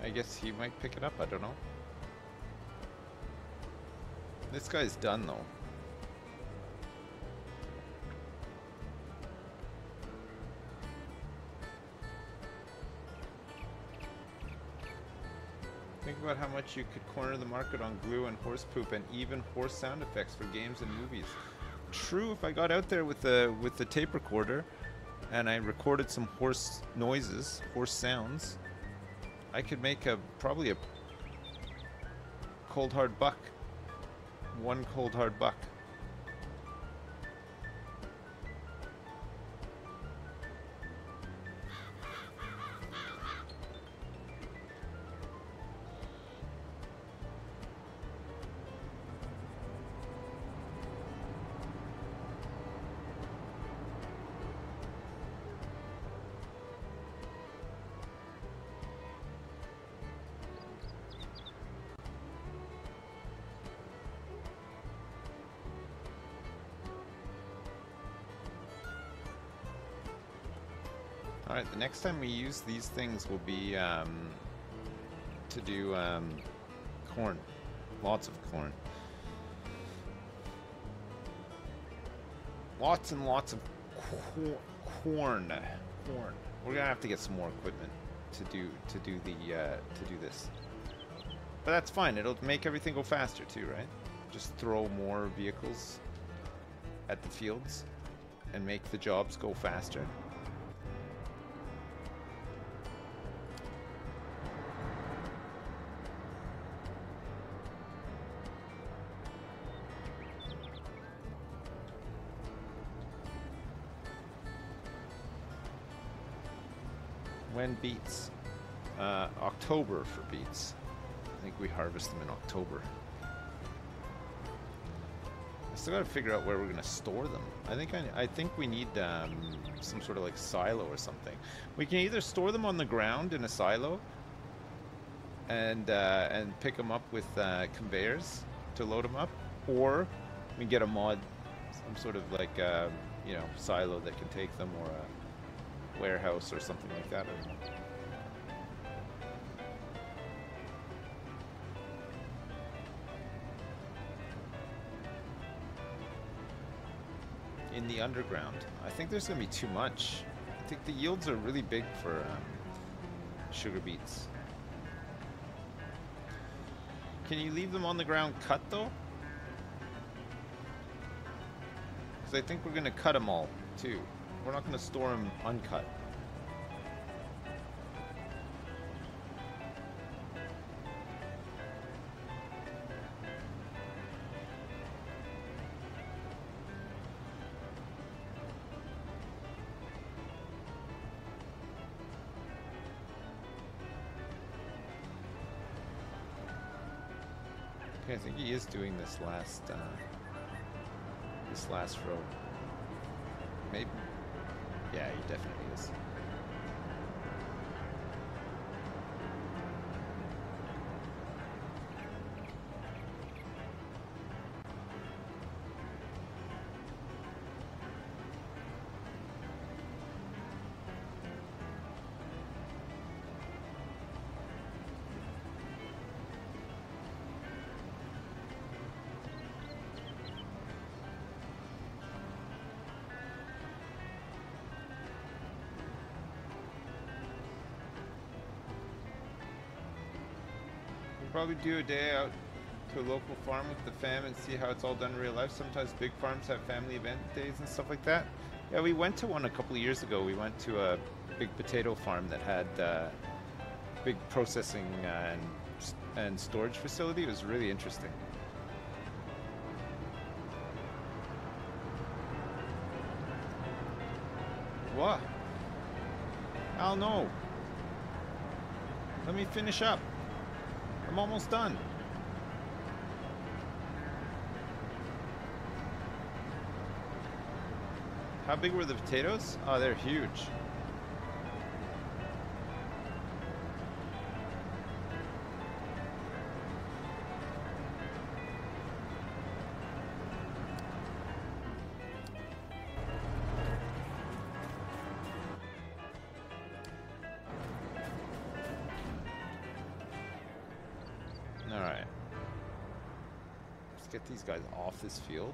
S1: I guess he might pick it up. I don't know. This guy's done though. about how much you could corner the market on glue and horse poop and even horse sound effects for games and movies. True, if I got out there with the tape recorder and I recorded some horse noises, horse sounds, I could make probably a cold hard buck. One cold hard buck. Alright, the next time we use these things will be to do corn. Lots of corn. Lots and lots of corn. We're gonna have to get some more equipment to do this. But that's fine, it'll make everything go faster too, right? Just throw more vehicles at the fields and make the jobs go faster. When beets? October for beets. I think we harvest them in October. I still gotta figure out where we're gonna store them. I think we need some sort of like silo or something. We can either store them on the ground in a silo and pick them up with conveyors to load them up, or we can get a mod, some sort of like you know, silo that can take them, or a warehouse or something like that. I don't know. In the underground, I think there's gonna be too much. I think the yields are really big for sugar beets. Can you leave them on the ground cut though? Because I think we're gonna cut them all too. We're not going to store them uncut. Okay, I think he is doing this last row. Maybe. Yeah, he definitely is. Probably do a day out to a local farm with the fam and see how it's all done in real life. Sometimes big farms have family event days and stuff like that. Yeah, we went to one a couple of years ago. We went to a big potato farm that had big processing and storage facility. It was really interesting. What? Oh no. Let me finish up. I'm almost done. How big were the potatoes? Oh, they're huge. Get these guys off this field,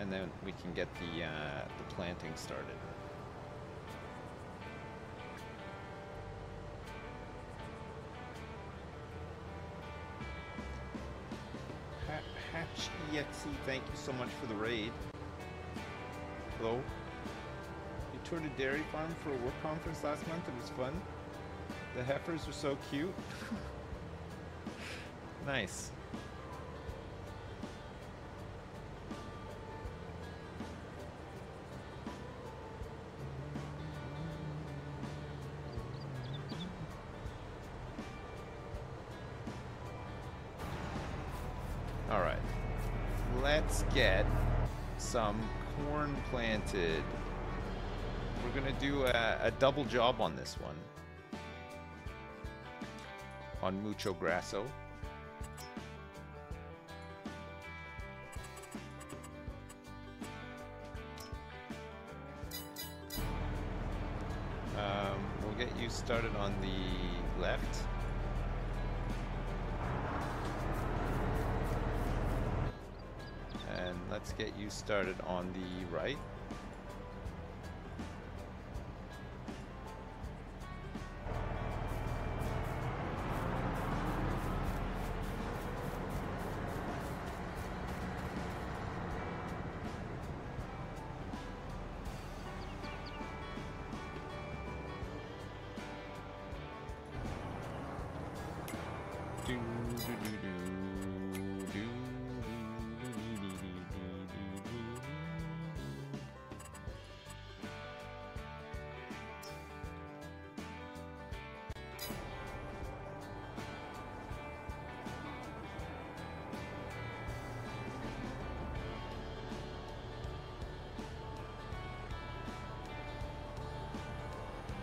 S1: and then we can get the planting started. much, EXE. Thank you so much for the raid. Hello. You toured a dairy farm for a work conference last month. It was fun. The heifers are so cute. Nice. All right. Let's get some corn planted. We're gonna do a double job on this one. On Mucho Grasso. We'll get you started on the left. And let's get you started on the right.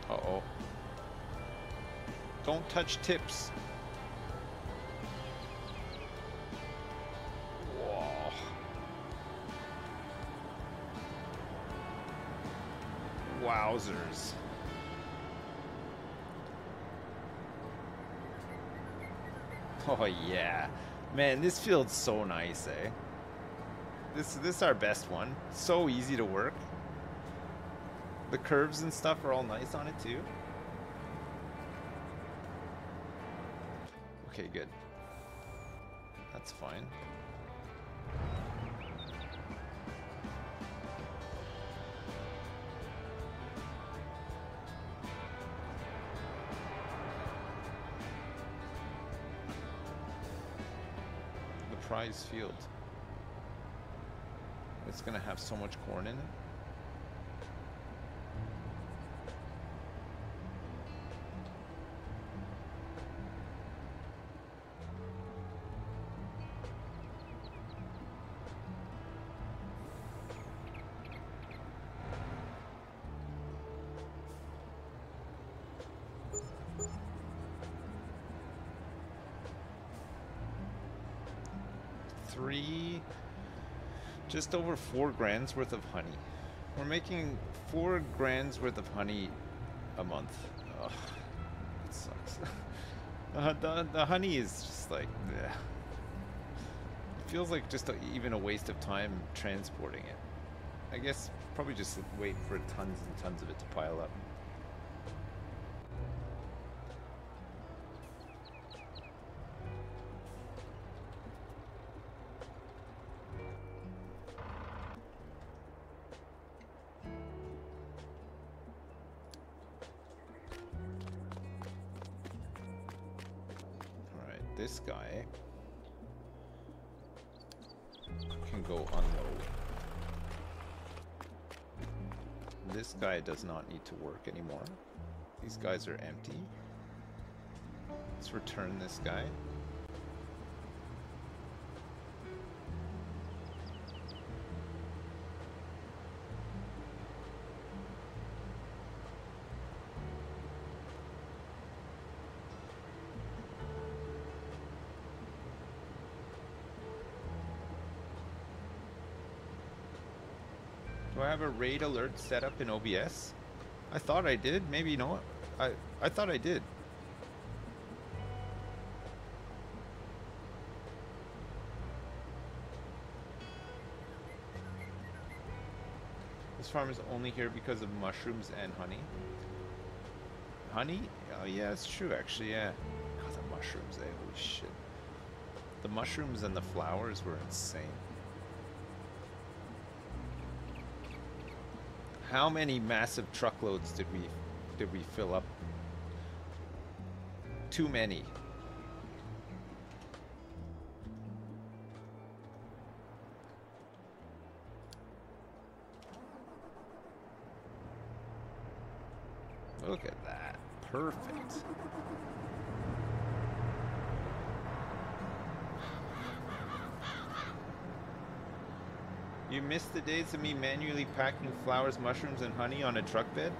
S1: Uh-oh. Don't touch tips. Whoa. Wowzers. Oh yeah. Man, this field's so nice, eh? This is our best one. So easy to work. The curves and stuff are all nice on it too. Okay, good. That's fine. The prize field. It's gonna have so much corn in it. Just over 4 grand's worth of honey. We're making 4 grand's worth of honey a month. Ugh, it sucks. The honey is just like, bleh. It feels like just even a waste of time transporting it. I guess probably just wait for tons and tons of it to pile up. This guy can go unload. This guy does not need to work anymore. These guys are empty. Let's return this guy. Do I have a raid alert set up in OBS? I thought I did. Maybe not. I thought I did. This farm is only here because of mushrooms and honey. Honey? Oh yeah, it's true actually, yeah. God, the mushrooms, eh? Holy shit. The mushrooms and the flowers were insane. How many massive truckloads did we fill up? Too many. Look at that. Perfect. You missed the days of me manually packing flowers, mushrooms, and honey on a truck bed?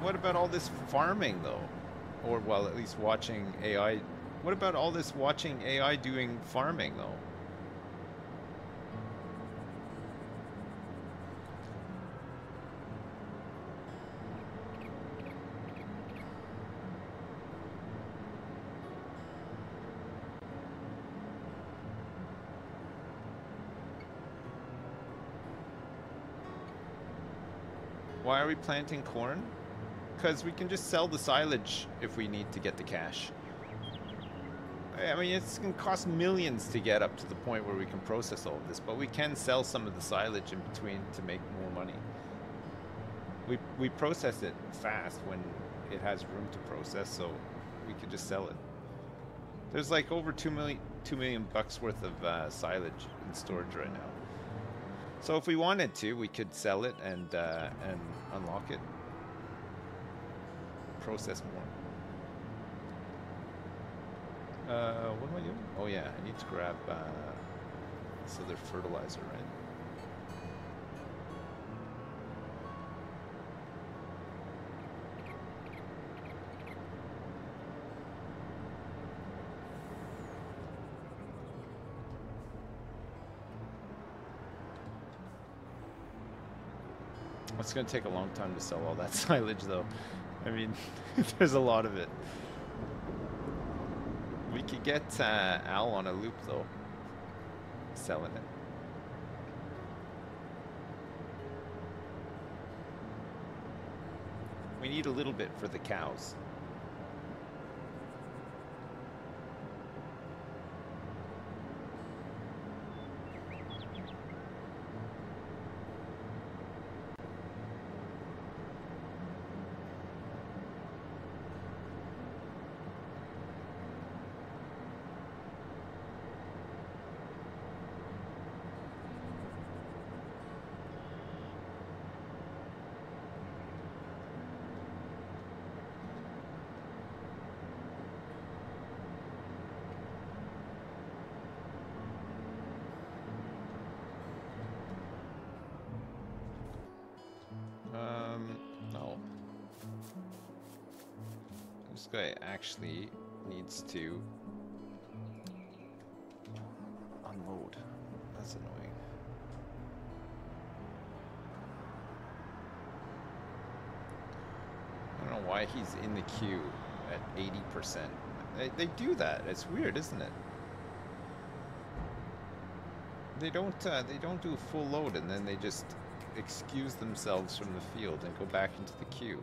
S1: What about all this farming, though? Or, well, at least watching AI. What about all this watching AI doing farming, though? Why are we planting corn? Because we can just sell the silage if we need to get the cash. I mean, it's going to cost millions to get up to the point where we can process all of this, but we can sell some of the silage in between to make more money. We process it fast when it has room to process, so we could just sell it. There's like over 2 million bucks worth of silage in storage right now. So if we wanted to, we could sell it and unlock it, process more. What am I doing? Oh yeah, I need to grab this other fertilizer, right? It's going to take a long time to sell all that silage, though. I mean, there's a lot of it. We could get Al on a loop, though, selling it. We need a little bit for the cows. No. This guy actually needs to unload. That's annoying. I don't know why he's in the queue at 80%. They do that. It's weird, isn't it? They don't do a full load and then they just excuse themselves from the field and go back into the queue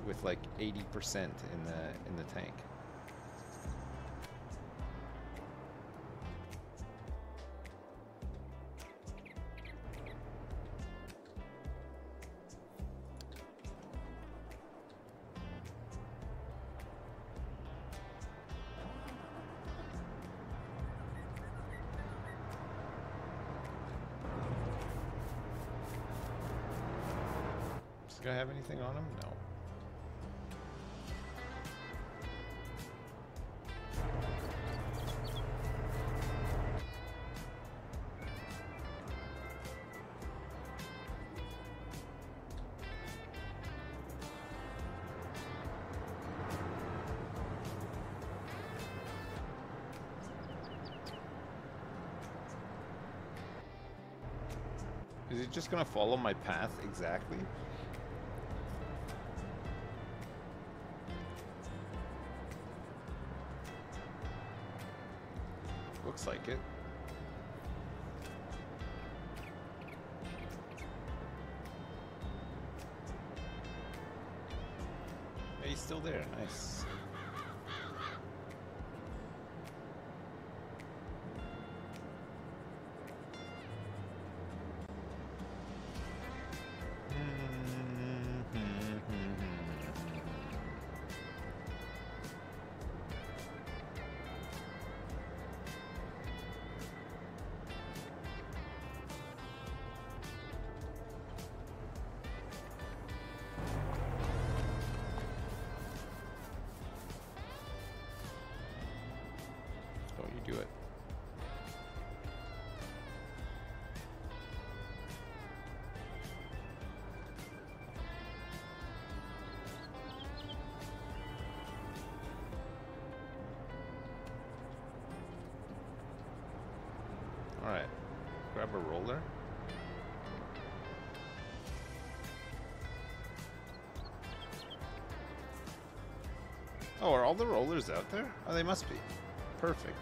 S1: with like 80% in the tank. Does this guy have anything on him? No. Is he just gonna follow my path exactly? Looks like it. Hey, he's still there. Nice. Alright. Grab a roller. Oh, are all the rollers out there? Oh, they must be. Perfect.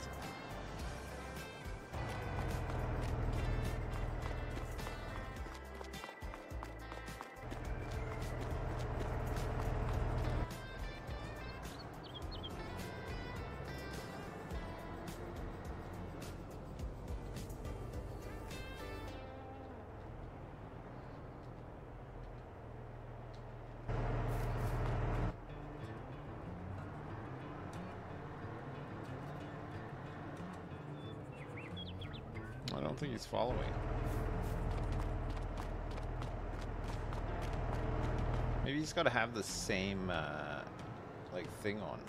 S1: I don't think he's following. Maybe he's got to have the same, like, thing on.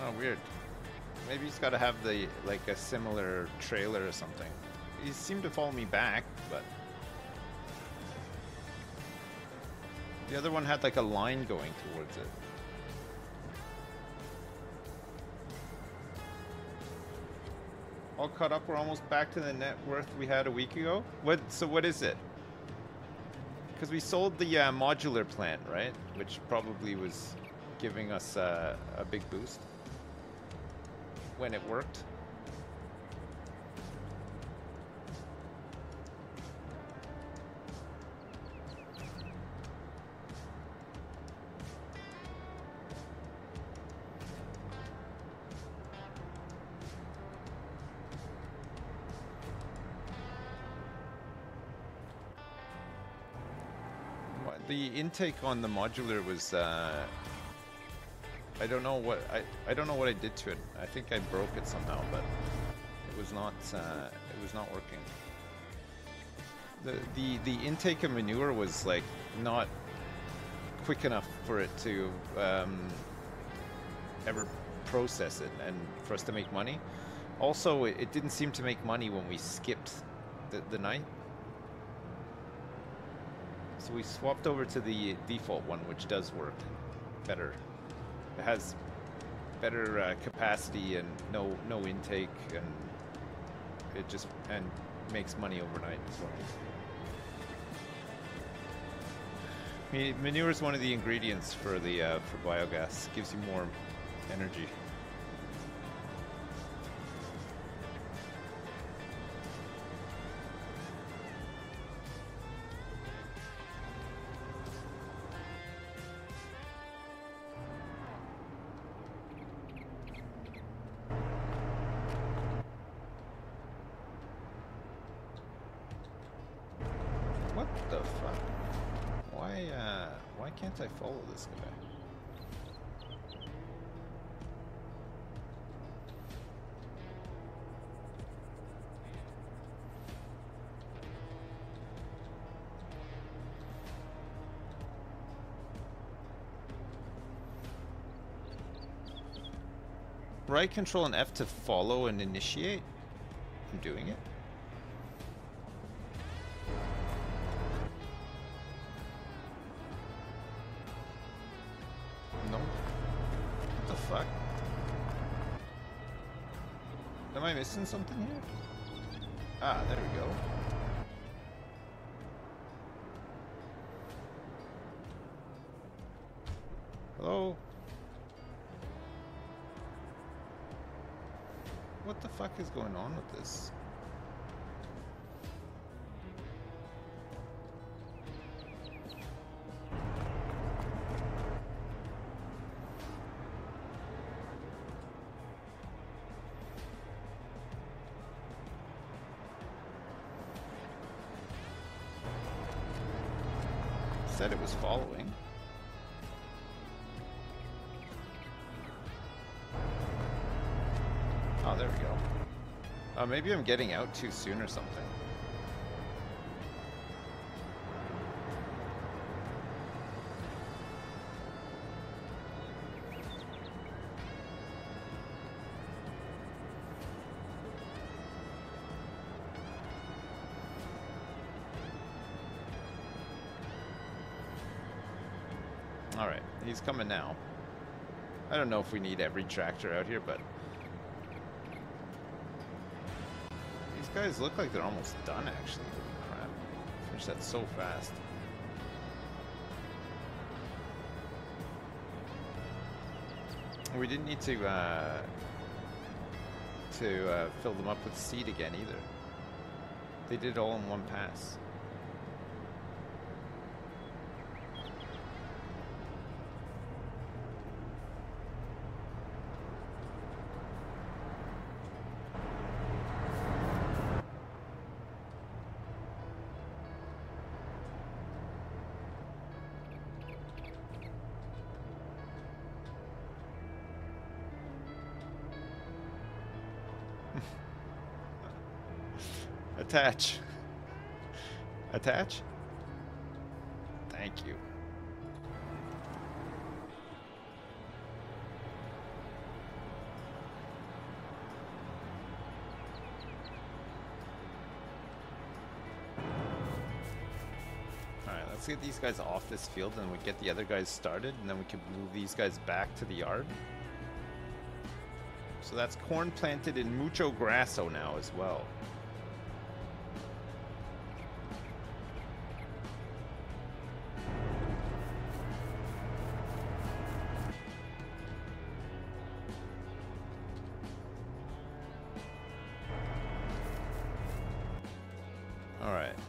S1: Oh, weird. Maybe he's got to have the, like, a similar trailer or something. He seemed to follow me back, but the other one had like a line going towards it. All caught up. We're almost back to the net worth we had a week ago. So what is it? Because we sold the modular plant, right? Which probably was giving us a big boost when it worked. The intake on the modular was I don't know what I did to it. I think I broke it somehow, but it was not working. The intake of manure was like not quick enough for it to ever process it and for us to make money. Also, it didn't seem to make money when we skipped the night. So we swapped over to the default one, which does work better. It has better capacity and no intake, and it just makes money overnight as well. Manure is one of the ingredients for the for biogas. Gives you more energy. Why can't I follow this guy? Right control and F to follow and initiate? I'm doing it. No. What the fuck? Am I missing something here? Ah, there we go. Hello? What the fuck is going on with this? Said it was following. Oh, there we go. Maybe I'm getting out too soon or something. Alright, he's coming now. I don't know if we need every tractor out here, but these guys look like they're almost done, actually. Holy crap. Finish that so fast. We didn't need to fill them up with seed again either. They did it all in one pass. Attach. Attach? Thank you. Alright, let's get these guys off this field and we get the other guys started, and then we can move these guys back to the yard. So that's corn planted in Mucho Grasso now as well.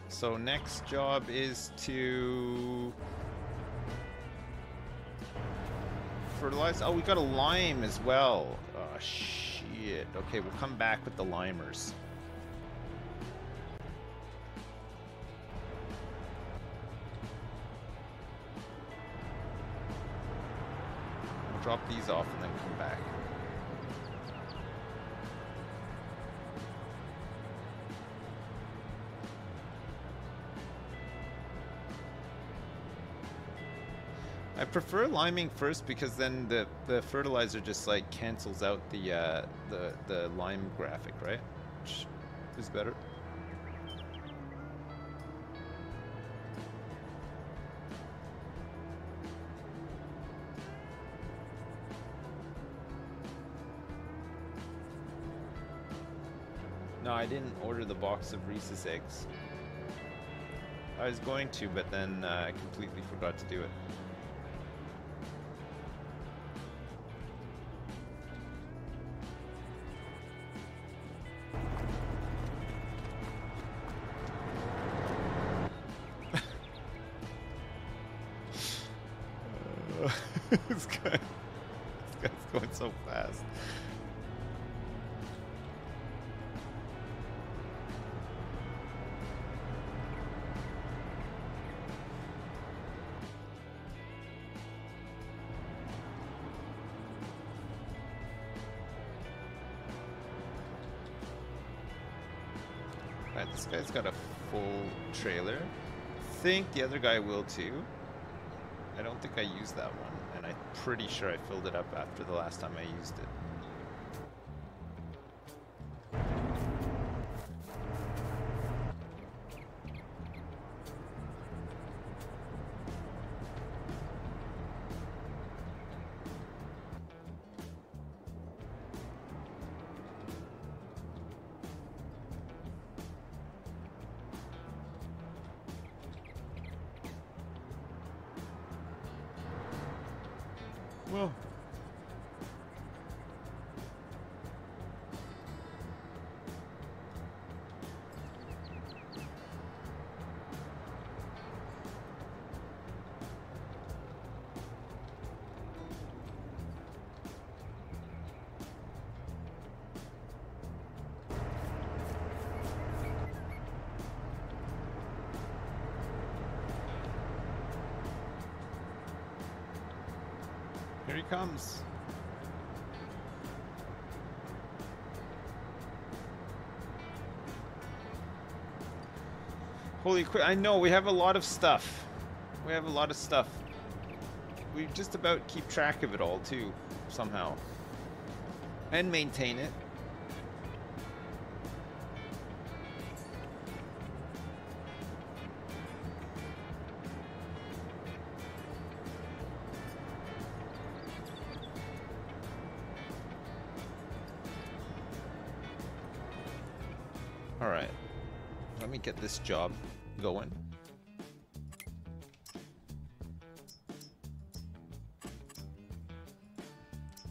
S1: So next job is to fertilize. Oh, we got a lime as well. Oh, shit. Okay, we'll come back with the limers. We'll drop these off and then come back. I prefer liming first because then the fertilizer just like cancels out the lime graphic, right? Which is better. No, I didn't order the box of Reese's eggs. I was going to, but then I completely forgot to do it. This guy's going so fast. Alright, this guy's got a full trailer. I think the other guy will too. I don't think I used that one, and I'm pretty sure I filled it up after the last time I used it. Whoa. Here he comes. Holy crap, I know, we have a lot of stuff. We have a lot of stuff. We just about keep track of it all too, somehow. And maintain it. Alright. Let me get this job going.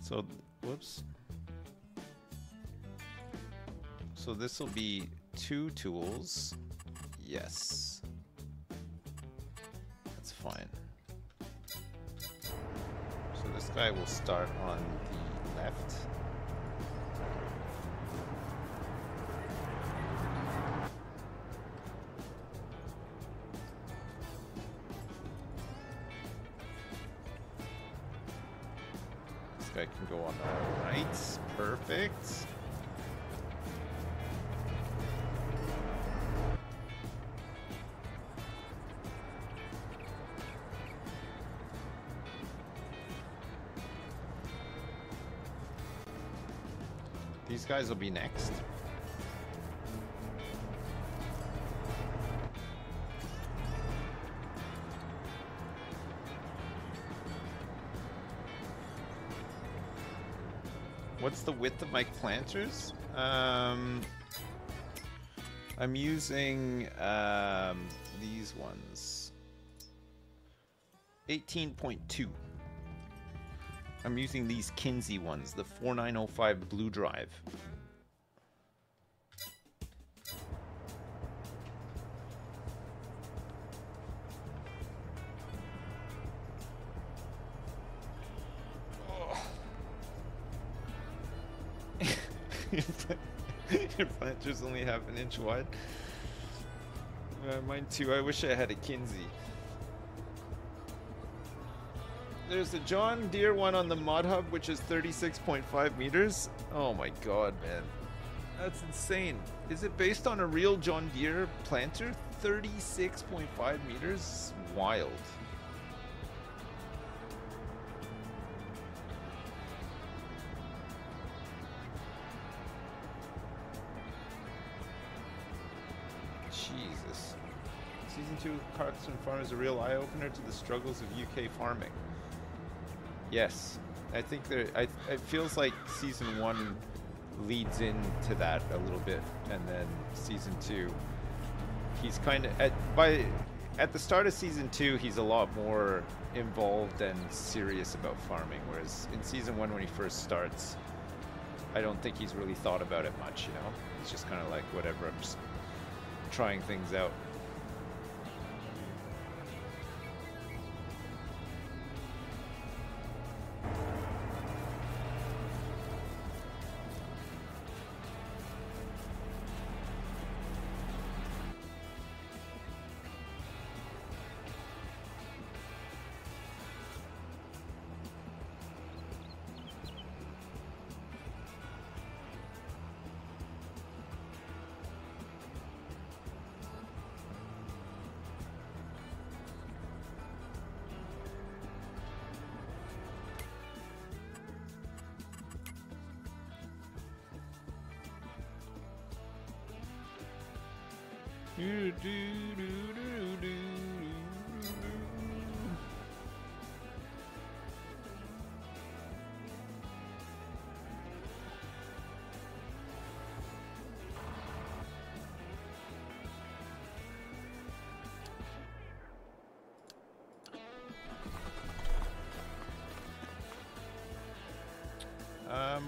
S1: So, whoops. So this will be 2 tools. Yes. That's fine. So this guy will start on the left. This guy can go on the right. Perfect. These guys will be next. What's the width of my planters? I'm using these ones. 18.2. I'm using these Kinsey ones, the 4905 Blue Drive. Oh. Your planters only half an inch wide. Mine too. I wish I had a Kinsey. There's the John Deere one on the Mod Hub, which is 36.5 meters. Oh my god, man. That's insane. Is it based on a real John Deere planter? 36.5 meters? Wild. Jesus. Season 2 of Carts and Farm is a real eye-opener to the struggles of UK farming. Yes, I think there. It feels like season 1 leads into that a little bit, and then season 2, he's kind of at the start of season 2, he's a lot more involved and serious about farming. Whereas in season 1, when he first starts, I don't think he's really thought about it much. You know, he's just kind of like, whatever. I'm just trying things out.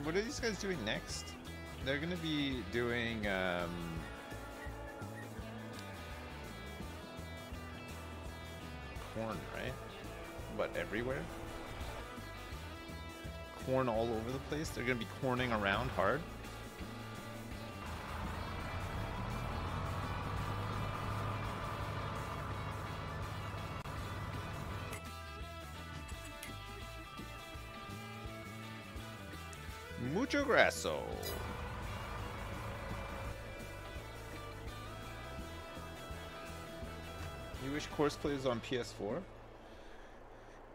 S1: What are these guys doing next? They're gonna be doing corn, right? But everywhere? Corn all over the place? They're gonna be corning around hard? Mucho grasso. You wish Course Play was on PS4?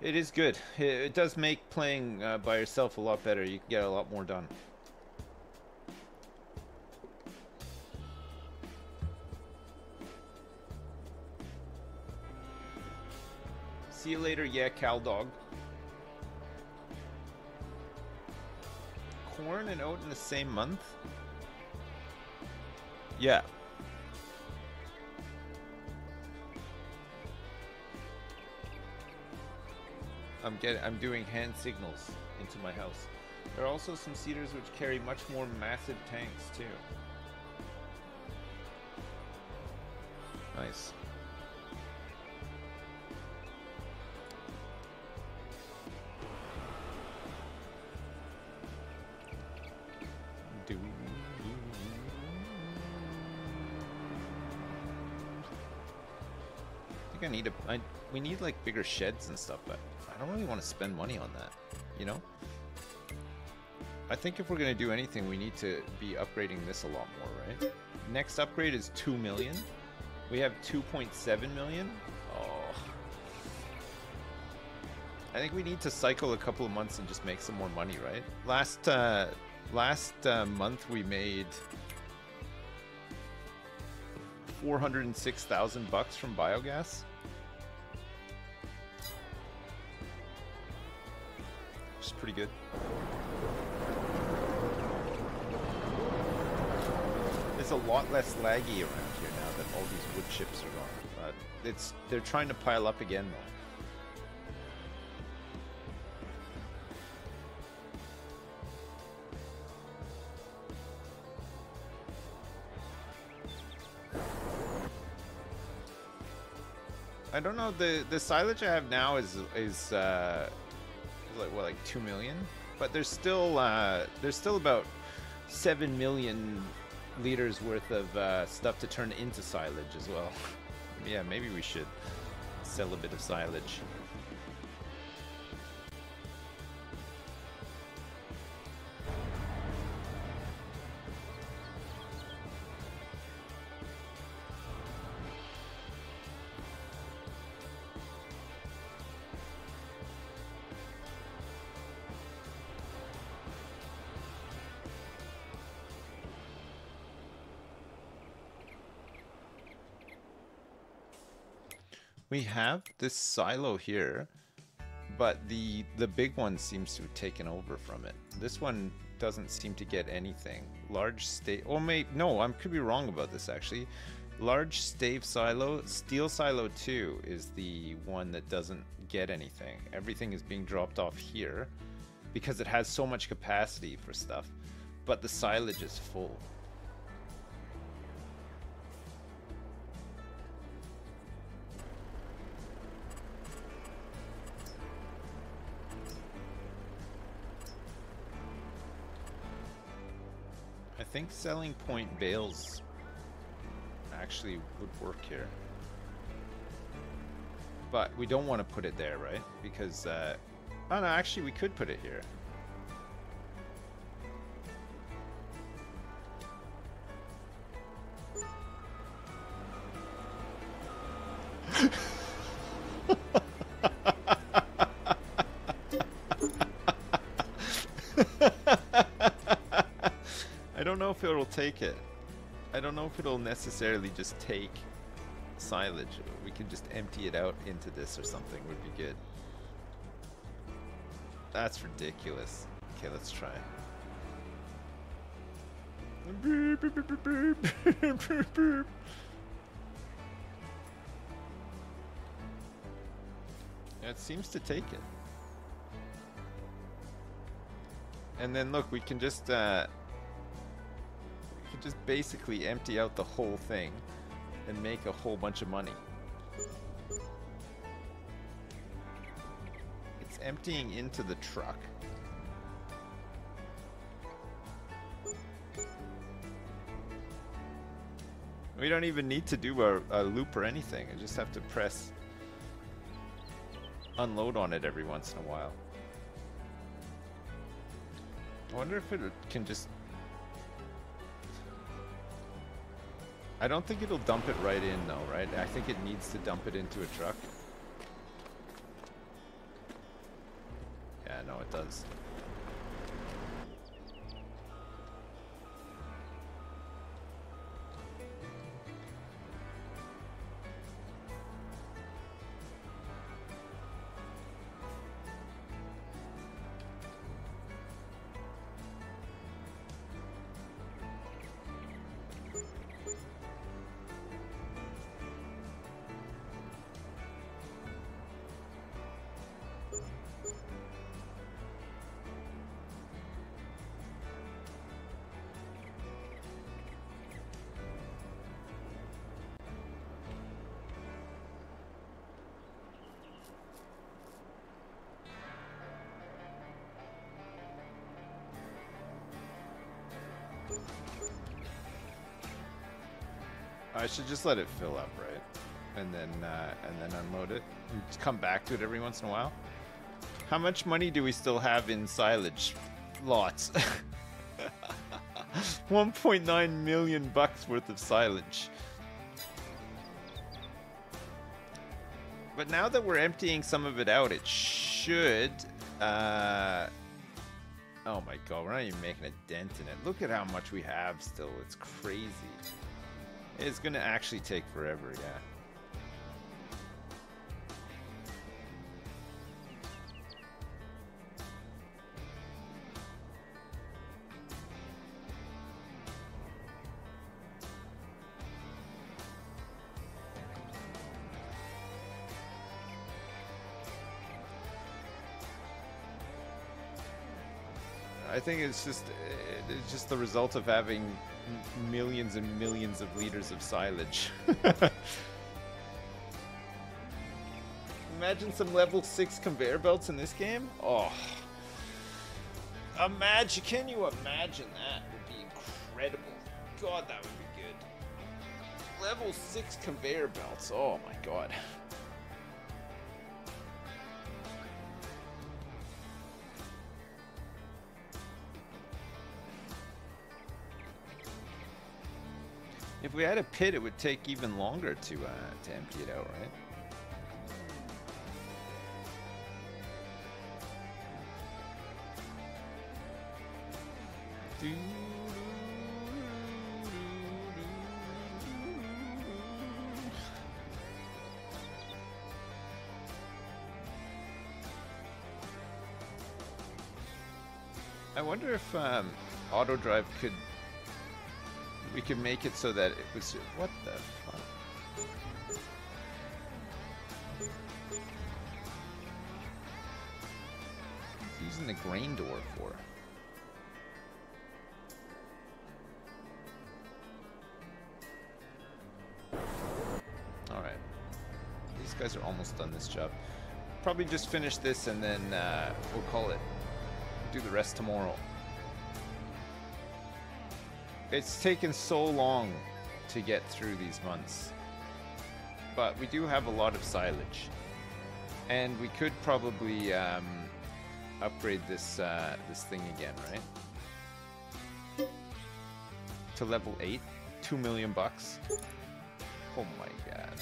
S1: It is good. It does make playing by yourself a lot better. You can get a lot more done. See you later, yeah, Cal Dog. Corn and oat in the same month? Yeah. I'm doing hand signals into my house. There are also some cedars which carry much more massive tanks too. Nice. I need we need like bigger sheds and stuff, but I don't really want to spend money on that, you know? I think if we're going to do anything, we need to be upgrading this a lot more, right? Next upgrade is 2 million. We have 2.7 million. Oh. I think we need to cycle a couple of months and just make some more money, right? Last month we made 406,000 bucks from biogas. Which is pretty good. It's a lot less laggy around here now that all these wood chips are gone. They're trying to pile up again though. I don't know, the silage I have now is like what, like 2 million, but there's still about 7 million liters worth of stuff to turn into silage as well. Yeah, maybe we should sell a bit of silage. We have this silo here, but the big one seems to have taken over from it. This one doesn't seem to get anything. Large stave, oh no, I could be wrong about this actually. Large stave silo, steel silo 2 is the one that doesn't get anything. Everything is being dropped off here because it has so much capacity for stuff, but the silage is full. I think selling point bales actually would work here. But we don't want to put it there, right? Because, oh no, actually we could put it here. I don't know if it'll take it. I don't know if it'll necessarily just take silage. We can just empty it out into this or something would be good. That's ridiculous. Okay, let's try. It seems to take it. And then look, we can just basically empty out the whole thing and make a whole bunch of money. It's emptying into the truck. We don't even need to do a loop or anything. I just have to press unload on it every once in a while. I wonder if it can just... I don't think it'll dump it right in though, right? I think it needs to dump it into a truck. Yeah, no, it does. I should just let it fill up, right? And then unload it. And just come back to it every once in a while. How much money do we still have in silage? Lots. 1.9 million bucks worth of silage. But now that we're emptying some of it out, it should... oh my god, we're not even making a dent in it. Look at how much we have still. It's crazy. It's gonna actually take forever, yeah. I think it's just the result of having millions and millions of liters of silage. Imagine some level 6 conveyor belts in this game. Oh, can you imagine that? Would be incredible. God, that would be good. Level 6 conveyor belts. Oh my god. If we had a pit, it would take even longer to empty it out, right? I wonder if auto drive could. We could make it so that it was. What the fuck? What's using the grain door for? Alright. These guys are almost done this job. Probably just finish this and then we'll call it. Do the rest tomorrow. It's taken so long to get through these months, but we do have a lot of silage, and we could probably upgrade this this thing again, right? To level 8, 2 million bucks. Oh my god.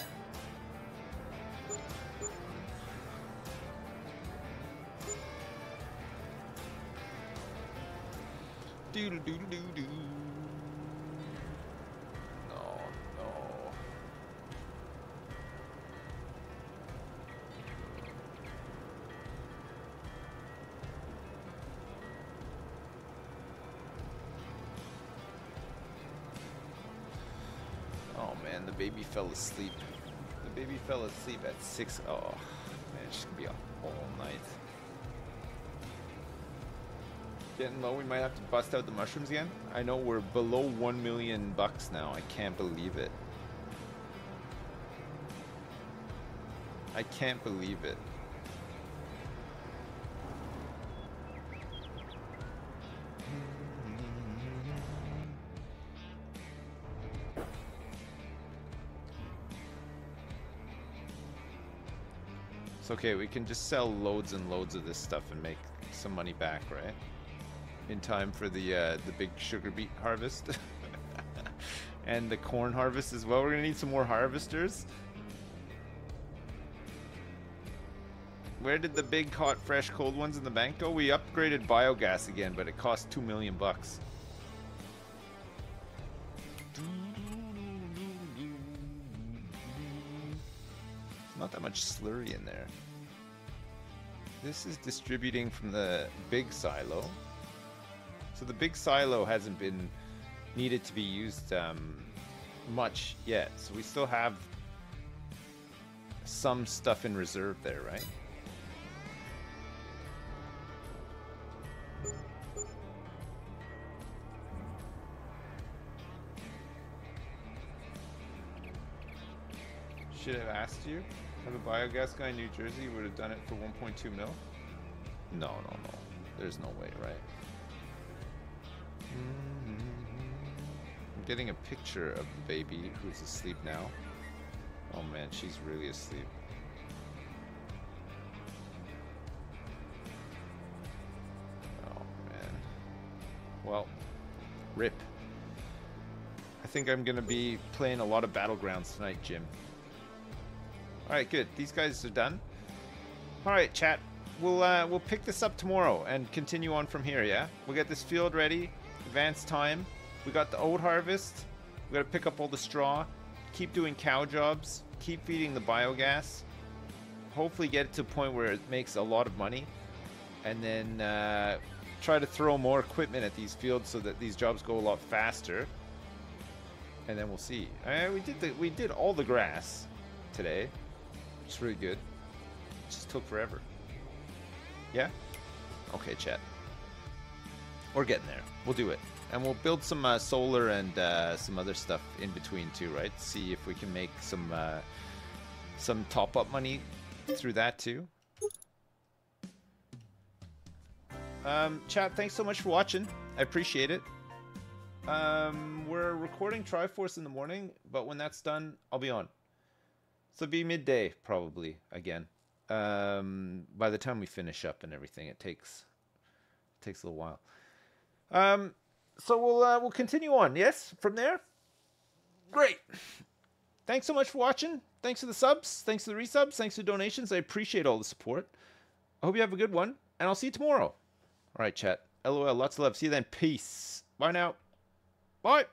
S1: Doodle doodle doo doo. The baby fell asleep. The baby fell asleep at 6. Oh, man, it's just gonna be a whole night. Getting low, we might have to bust out the mushrooms again. I know we're below 1 million bucks now. I can't believe it. I can't believe it. Okay, we can just sell loads and loads of this stuff and make some money back, right? In time for the big sugar beet harvest. And the corn harvest as well. We're gonna need some more harvesters. Where did the big, hot, fresh, cold ones in the bank go? We upgraded biogas again, but it cost 2 million bucks. Not that much slurry in there. This is distributing from the big silo. So the big silo hasn't been needed to be used much yet. So we still have some stuff in reserve there, right? Should have asked you. Have a biogas guy in New Jersey would have done it for 1.2 mil? No. There's no way, right? I'm getting a picture of the baby who's asleep now. Oh man, she's really asleep. Oh man. Well, rip. I think I'm gonna be playing a lot of Battlegrounds tonight, Jim. Alright, good. These guys are done. Alright, chat. We'll pick this up tomorrow and continue on from here, yeah? We'll get this field ready. Advance time. We got the oat harvest. We gotta pick up all the straw. Keep doing cow jobs. Keep feeding the biogas. Hopefully get it to a point where it makes a lot of money. And then try to throw more equipment at these fields so that these jobs go a lot faster. And then we'll see. We did all the grass today. It's really good. It just took forever. Yeah? Okay, chat. We're getting there. We'll do it. And we'll build some solar and some other stuff in between too, right? See if we can make some top-up money through that too. Chat, thanks so much for watching. I appreciate it. We're recording Triforce in the morning, but when that's done, I'll be on. So it'll be midday, probably, again. By the time we finish up and everything, it takes a little while. So we'll continue on, yes? From there? Great. Thanks so much for watching. Thanks for the subs. Thanks for the resubs. Thanks for the donations. I appreciate all the support. I hope you have a good one, and I'll see you tomorrow. All right, chat. LOL. Lots of love. See you then. Peace. Bye now. Bye.